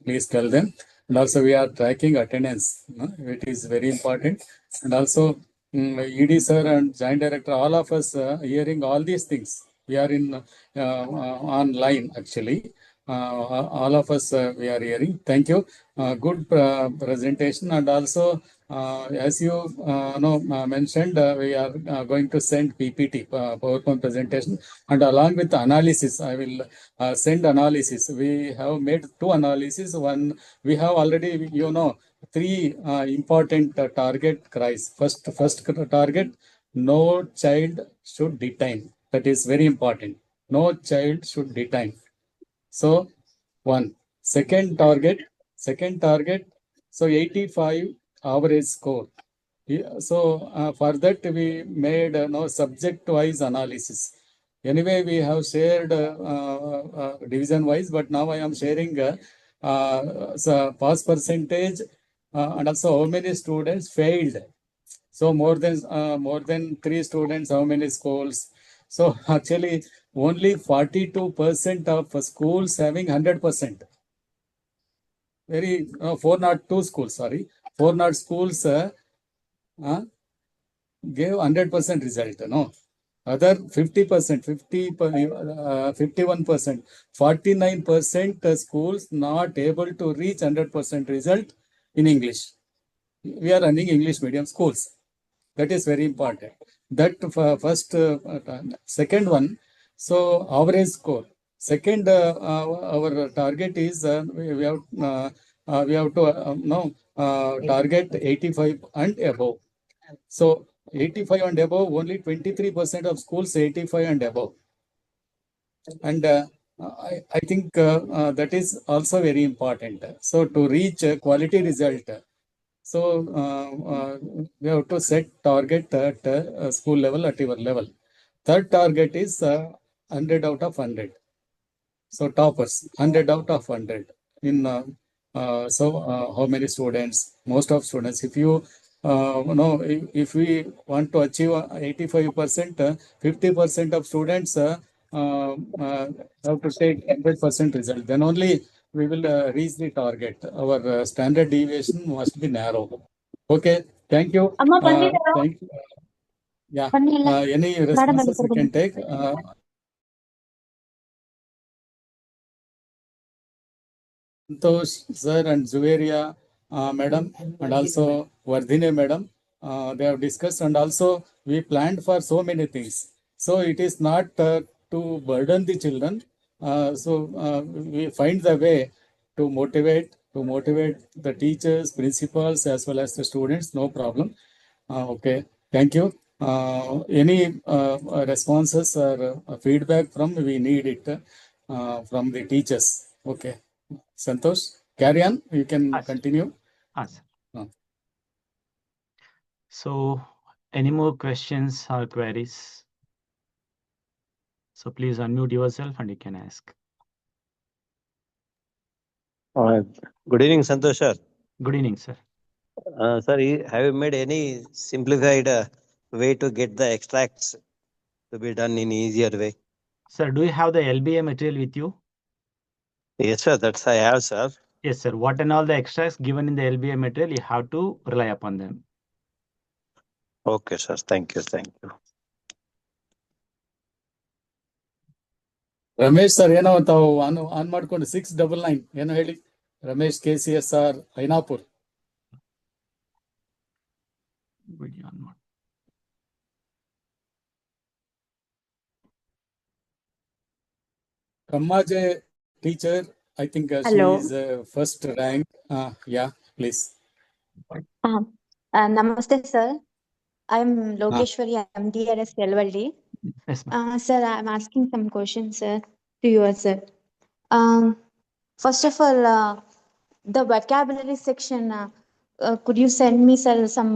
Please tell them. And also we are tracking attendance. It is very important. And also ED sir and Joint Director, all of us hearing all these things. We are in online actually. All of us we are hearing. Thank you. Good presentation, and also as you mentioned, we are going to send PPT, PowerPoint presentation, and along with analysis, I will send analysis. We have made 2 analysis. One we have already, 3 important target KREIS. First target: no child should detain. That is very important. No child should detain. So 1. Second target. So 85 average score. So for that we made subject-wise analysis. Anyway, we have shared division-wise, but now I am sharing so pass percentage and also how many students failed. So more than 3 students, how many schools? So actually only 42% of schools having 100%. Very 402 schools, sorry. 402 schools gave 100% result. No, other 50%, 51%, 49% schools not able to reach 100% result in English. We are running English medium schools. That is very important. That first, second one. So average score. Second, our target is we have to target 85 and above. So 85 and above, only 23% of schools 85 and above. And I think that is also very important. So to reach a quality result, So we have to set target at school level, at your level. Third target is 100 out of 100. So toppers, 100 out of 100. In how many students? Most of students. If you if we want to achieve 85%, 50% of students have to take 100% result. Then only we will reach the target. Our standard deviation must be narrow. Okay. Thank you. Thank you. Yeah. Any responses we can take? Santosh sir and Zuveria madam, and also Vardhine madam, they have discussed, and also we planned for so many things. So it is not to burden the children. We find the way to motivate the teachers, principals, as well as the students. No problem. Okay. Thank you. Any responses or feedback from, we need it from the teachers. Okay. Santosh, carry on. You can continue. Yes. So, any more questions or queries? So please unmute yourself and you can ask. Good evening, Santosh sir. Good evening, sir. Sir, have you made any simplified way to get the extracts to be done in easier way? Sir, do you have the LBA material with you? Yes, sir. That's I have, sir. Yes, sir. What and all the extracts given in the LBA material, you have to rely upon them. Okay, sir. Thank you. Thank you. Ramesh sir ಏನೋ ತಾವು on ಮಾಡ್ಕೊಂಡು 699 ಏನೋ ಹೇಳಿ. Ramesh KCSR Ainapur. Kammaje teacher, I think she is first rank. Yeah, please. Namaste, sir. I'm Lokeshwari, MDRS LLD. Yes, sir, I'm asking some questions, sir, to you, sir. First of all, the vocabulary section, could you send me, sir, some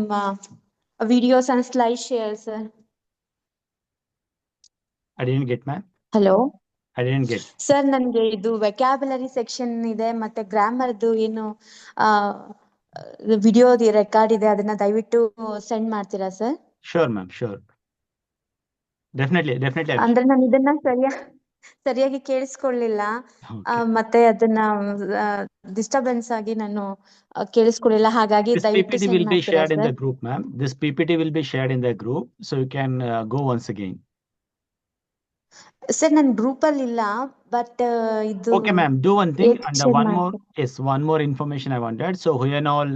videos and slide share, sir? I didn't get, ma'am. Hello? I didn't get. Sir, ನನಗೆ ಇದು vocabulary section ಇದೆ ಮತ್ತೆ ಗ್ರಾಮರ್ದು ಏನು video record ಇದೆ ಅದನ್ನ ದಯವಿಟ್ಟು send ಮಾಡ್ತೀರಾ sir? Sure, ma'am. Sure. Definitely. ಅಂದ್ರೆ ನಾನು ಇದನ್ನ ಸರಿಯಾಗಿ ಕೇಳಿಸ್ಕೊಳ್ಳಿಲ್ಲ, ಮತ್ತೆ ಅದನ್ನ ಡಿಸ್ಟರ್ಬೆನ್ಸ್ ಆಗಿ ನಾನು ಕೇಳಿಸ್ಕೊಳ್ಳಿಲ್ಲ, ಹಾಗಾಗಿ ದಯವಿಟ್ಟು PPT ಸೆಂಡ್ will be ಮಾಡ್ತೀರಾ shared in the sir? group, ma'am. This PPT will be shared in the group, so you can go once again. Sir ನಾನು ಗ್ರೂಪ್ ಅಲ್ಲಿ ಇಲ್ಲ, ಬಟ್ ಇದು Okay, ma'am. Do one thing, and one more information I wanted. So who and all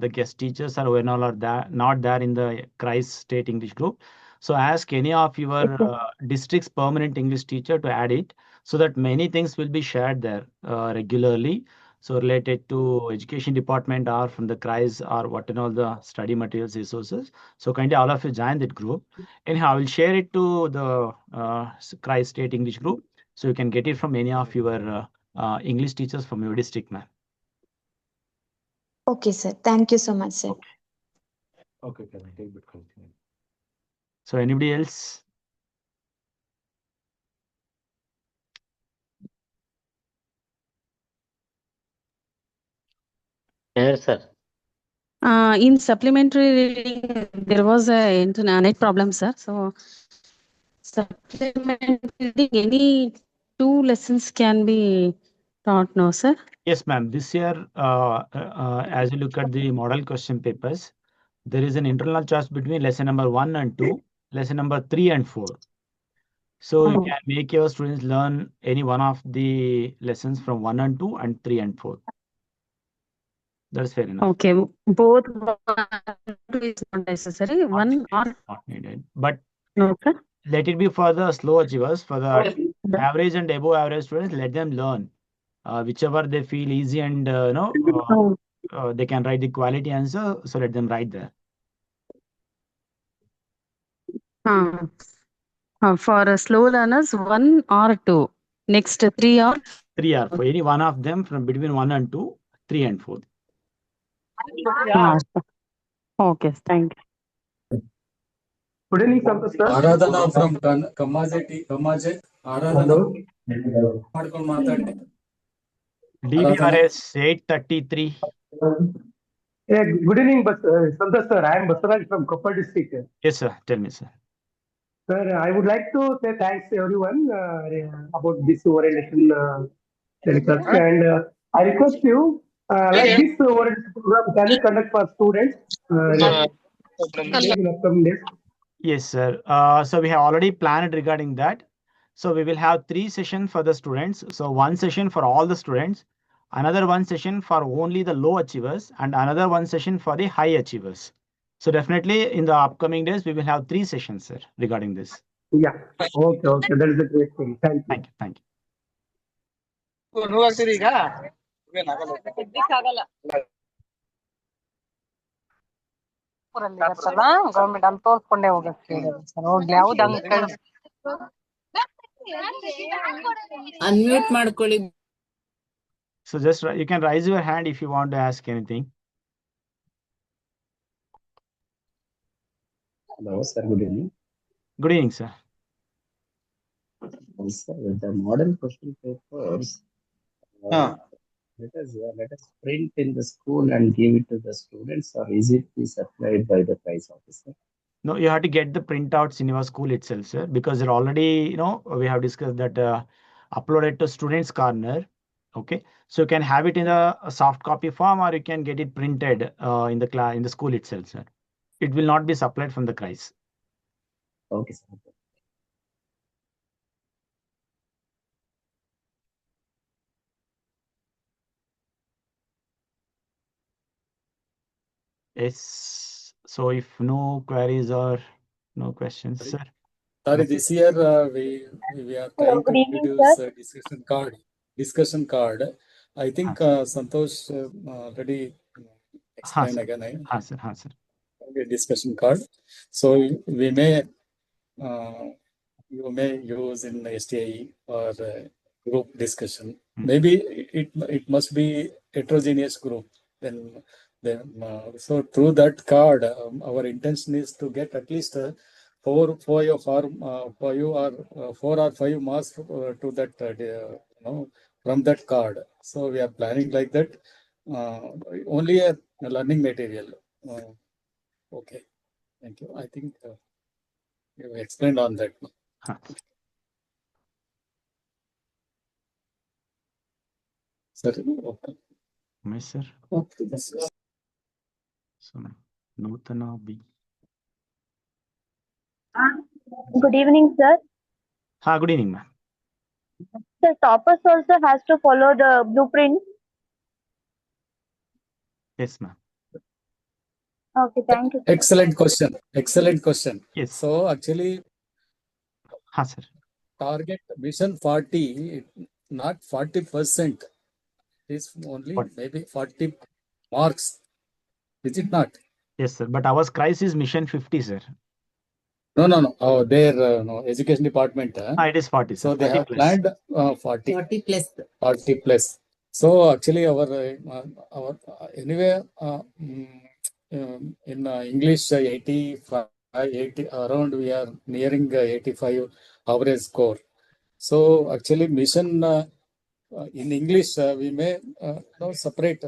the guest teachers or who and all are not there in the KREIS State English group. So ask any of your district's permanent English teacher to add it, so that many things will be shared there regularly. So related to education department or from the KREIS or what and all the study materials resources. So kindly all of you join that group. Anyhow, I will share it to the KREIS State English group. So you can get it from any of your English teachers from your district, ma'am. Okay, sir. Thank you so much, sir. Okay, can I take it? So anybody else? Yes, sir. In supplementary reading, there was a internet problem, sir. So supplementary reading, any 2 lessons can be taught, no, sir? Yes, ma'am. This year, as you look at the model question papers, there is an internal choice between lesson number 1 and 2, lesson number 3 and 4. So you can make your students learn any one of the lessons from 1 and 2 and 3 and 4. That's fair enough. Okay, both 1 and 2 is not necessary. One or not needed, but okay. Let it be for the slow achievers. For the average and above average students, let them learn whichever they feel easy and they can write the quality answer. So let them write there. For slow learners, 1 or 2. Next 3 or 4. Any one of them from between 1 and 2, 3 and 4. Okay, thank you. Good evening, sir. Aradhana from Kammaje Aradhana ಮಾಡ್ಕೊಂಡು ಮಾತಾಡಿ. DBRS 833. Yeah, good evening, Santosh sir. I am Basaraj from Koppal district. Yes, sir. Tell me, sir. Sir, I would like to say thanks to everyone about this orientation telecast. And I request you, like this orientation program, can you conduct for students in upcoming days? Yes, sir. So we have already planned regarding that. So we will have 3 sessions for the students. So 1 session for all the students, another 1 session for only the low achievers, and another 1 session for the high achievers. So definitely in the upcoming days, we will have 3 sessions, sir, regarding this. Yeah. Okay. That is a great thing. Thank you. Thank you. Government ಅಲ್ಲಿ ತೋರ್ಸ್ಕೊಂಡೇ ಹೋಗಕ್ಕೆ sir ಹೋಗ್ಲಿ ಯಾವ್ದು unmute ಮಾಡ್ಕೊಳ್ಳಿ. So just you can raise your hand if you want to ask anything. Hello, sir. Good evening. Good evening, sir. Sir, the model question papers. Let us print in the school and give it to the students, or is it be supplied by the KREIS officer? No, you have to get the printouts in your school itself, sir, because they're already, we have discussed that uploaded to students corner. Okay, so you can have it in a soft copy form, or you can get it printed in the class in the school itself, sir. It will not be supplied from the KREIS. Okay, sir. Yes. So if no queries or no questions, sir. Sorry, this year we are trying to introduce a discussion card. I think Santosh already explained again. Sir. Discussion card. So we may you may use in STI or group discussion. Maybe it must be heterogeneous group. Then so through that card, our intention is to get at least 4 or 5 marks to that from that card. So we are planning like that. Only a learning material. Okay, thank you. I think you explained on that. Sir, okay. Yes, sir. Okay. So, Nutana B. Good evening, sir. Good evening, ma'am. The toppers also has to follow the blueprint. Yes, ma'am. Okay, thank you. Excellent question. Yes. So actually, sir. Target mission 40, not 40%. Is only maybe 40 marks. Is it not? Yes, sir. But our KREIS is mission 50, sir. No. Oh, their education department. It is 40. So Sir. they 40 have plus. planned 40. 40 plus. So actually, our anyway in English 85, 80 around we are nearing 85 average score. So actually, mission. In English, we may separate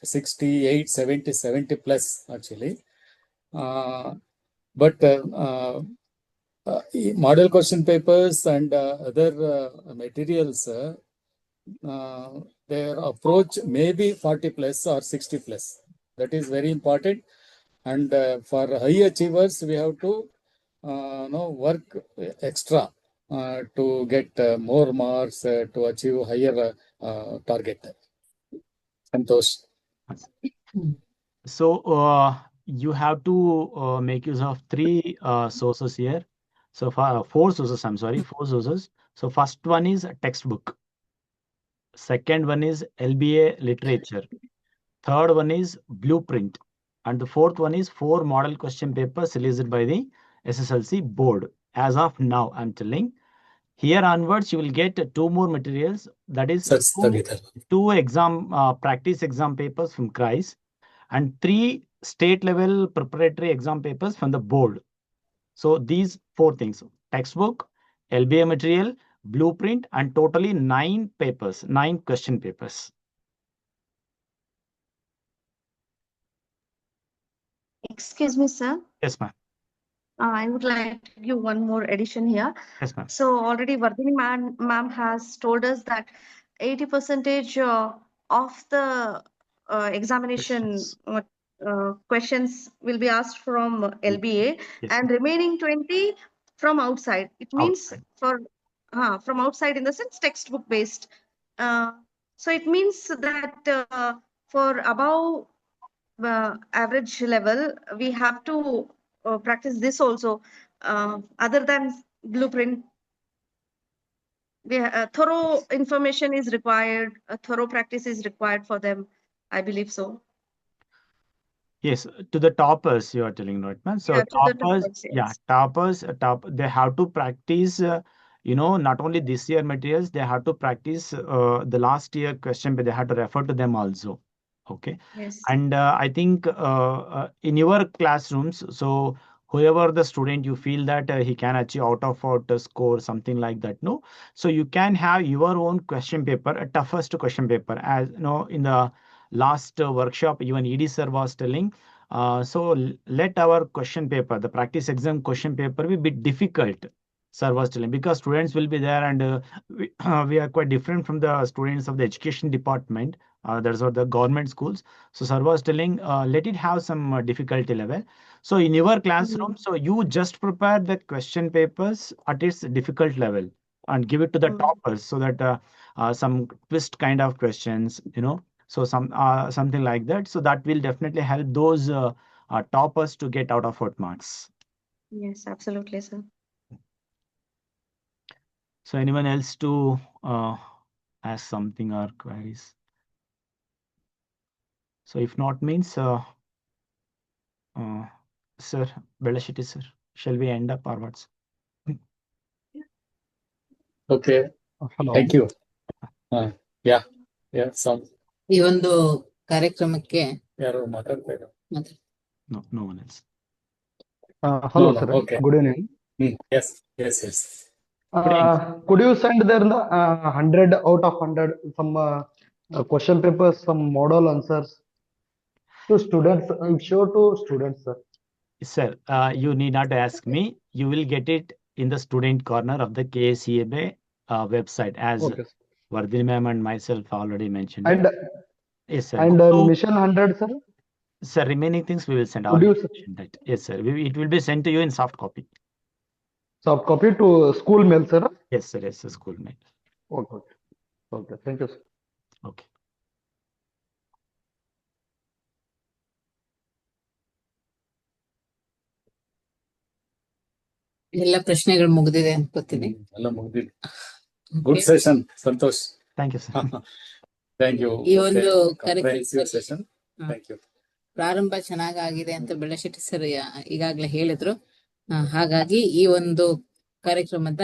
68, 70 plus actually. But model question papers and other materials, their approach may be 40 plus or 60 plus. That is very important. And for high achievers, we have to work extra. To get more marks to achieve higher target. Santosh. So you have to make use of 3 sources here. So 4 sources, I'm sorry, 4 sources. So first one is a textbook. Second one is LBA literature. Third one is blueprint. And the fourth one is 4 model question papers released by the SSLC board. As of now, I'm telling. Here onwards, you will get 2 more materials. That is Sir, two exam practice exam papers from KREIS and 3 state level preparatory exam papers from the board. So these 4 things: textbook, LBA material, blueprint, and totally 9 papers, 9 question papers. Excuse me, sir. Yes, ma'am. I would like to give one more addition here. Yes, ma'am. So already Vardhini ma'am has told us that 80% of the examination questions will be asked from LBA, Yes, and remaining 20 from outside. It means from outside in the sense textbook based. So it means that for above average level, we have to practice this also. Other than blueprint, thorough information is required, a thorough practice is required for them. I believe so. Yes, to the toppers you are telling, right, man? So Yeah, to the toppers, toppers, yeah, yes. toppers, they have to practice, not only this year materials, they have to practice the last year question, but they have to refer to them also. Okay. Yes. And I think in your classrooms, so whoever the student you feel that he can achieve out of score, something like that, no? So you can have your own question paper, a toughest question paper, as in the last workshop, even ED sir was telling. So let our question paper, the practice exam question paper, be a bit difficult, sir was telling, because students will be there, and we are quite different from the students of the education department. That's what the government schools. So sir was telling, let it have some difficulty level. So in your classroom, so you just prepare the question papers at its difficult level and give it to the toppers, so that some twist kind of questions, so something like that. So that will definitely help those toppers to get out of 4 marks. Yes, absolutely, sir. So anyone else to ask something or queries? So if not, means, sir, Belashiti sir, shall we end up or what's? Okay. Hello. Thank you. Yeah. Some ಈ ಒಂದು ಕಾರ್ಯಕ್ರಮಕ್ಕೆ ಯಾರು ಮಾತಾಡ್ತಾ ಇದ್ದಾರೆ? No one else. Hello, No, sir. okay. Good evening. Yes. Could you send there the 100 out of 100 some question papers, some model answers to students? I'm sure to students, sir. Sir, you need not ask me. You will get it in the student corner of the KCAB website, as Okay, sir. Vardhini ma'am and myself already mentioned. And yes, sir. And mission 100, sir. Sir, remaining things we will send out. Yes, sir. It will be sent to you in soft copy. Soft copy to school mail, sir. Yes, sir. Yes, sir. School mail. Okay. Thank you, sir. Okay. ಎಲ್ಲ ಪ್ರಶ್ನೆಗಳು ಮುಗಿದಿದೆ ಅನ್ಕೋತೀನಿ. ಎಲ್ಲ ಮುಗಿದಿದೆ. Good session, Santosh. Thank you sir. Thank you. ಈ ಒಂದು session. Thank you. ಪ್ರಾರಂಭ ಚೆನ್ನಾಗಿದೆ ಅಂತ ಬೆಳಶೆಟ್ಟಿ ಸರ್ ಈಗಾಗಲೇ ಹೇಳಿದ್ರು. ಹಾಗಾಗಿ ಈ ಒಂದು ಕಾರ್ಯಕ್ರಮದ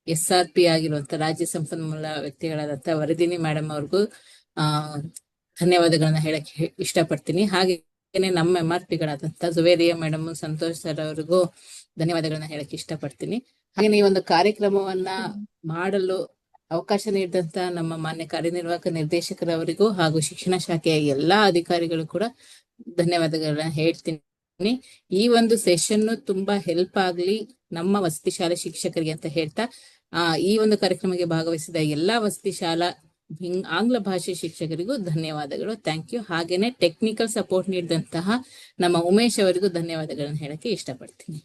SRP ಆಗಿರುವಂತ ರಾಜ್ಯ ಸಂಪನ್ಮೂಲ ವ್ಯಕ್ತಿಗಳಾದಂತ ವರದಿನಿ ಮೇಡಮ್ ಅವ್ರಿಗೂ ಧನ್ಯವಾದಗಳನ್ನ ಹೇಳಕ್ಕೆ ಇಷ್ಟಪಡ್ತೀನಿ. ಹಾಗೇನೆ ನಮ್ಮ MRPಗಳಾದಂತ ಜುವೇರಿಯಾ ಮೇಡಮ್, ಸಂತೋಷ್ ಸರ್ ಅವ್ರಿಗೂ ಧನ್ಯವಾದಗಳನ್ನ ಹೇಳಕ್ಕೆ ಇಷ್ಟಪಡ್ತೀನಿ. ಹಾಗೆ ಈ ಒಂದು ಕಾರ್ಯಕ್ರಮವನ್ನ ಮಾಡಲು ಅವಕಾಶ ನೀಡಿದಂತ ನಮ್ಮ ಮಾನ್ಯ ಕಾರ್ಯನಿರ್ವಾಹಕ ನಿರ್ದೇಶಕರವರಿಗೂ ಹಾಗೂ ಶಿಕ್ಷಣ ಶಾಖೆಯ ಎಲ್ಲಾ ಅಧಿಕಾರಿಗಳು ಕೂಡ ಧನ್ಯವಾದಗಳನ್ನ ಹೇಳ್ತೀನಿ. ಈ ಒಂದು ಸೆಷನ್ ತುಂಬಾ ಹೆಲ್ಪ್ ಆಗ್ಲಿ ನಮ್ಮ ವಸತಿ ಶಾಲೆ ಶಿಕ್ಷಕರಿಗೆ ಅಂತ ಹೇಳ್ತಾ, ಈ ಒಂದು ಕಾರ್ಯಕ್ರಮಕ್ಕೆ ಭಾಗವಹಿಸಿದ ಎಲ್ಲಾ ವಸತಿ ಶಾಲಾ ಆಂಗ್ಲ ಭಾಷೆ ಶಿಕ್ಷಕರಿಗೂ ಧನ್ಯವಾದಗಳು. Thank you. ಹಾಗೇನೆ ಟೆಕ್ನಿಕಲ್ ಸಪೋರ್ಟ್ ನೀಡಿದಂತಹ ನಮ್ಮ ಉಮೇಶ್ ಅವರಿಗೂ ಧನ್ಯವಾದಗಳನ್ನ ಹೇಳಕ್ಕೆ ಇಷ್ಟಪಡ್ತೀನಿ.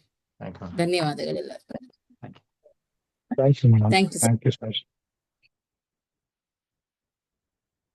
ಧನ್ಯವಾದಗಳೆಲ್ಲ. Thank you, madam. Thank you, sir. Thank you, sir.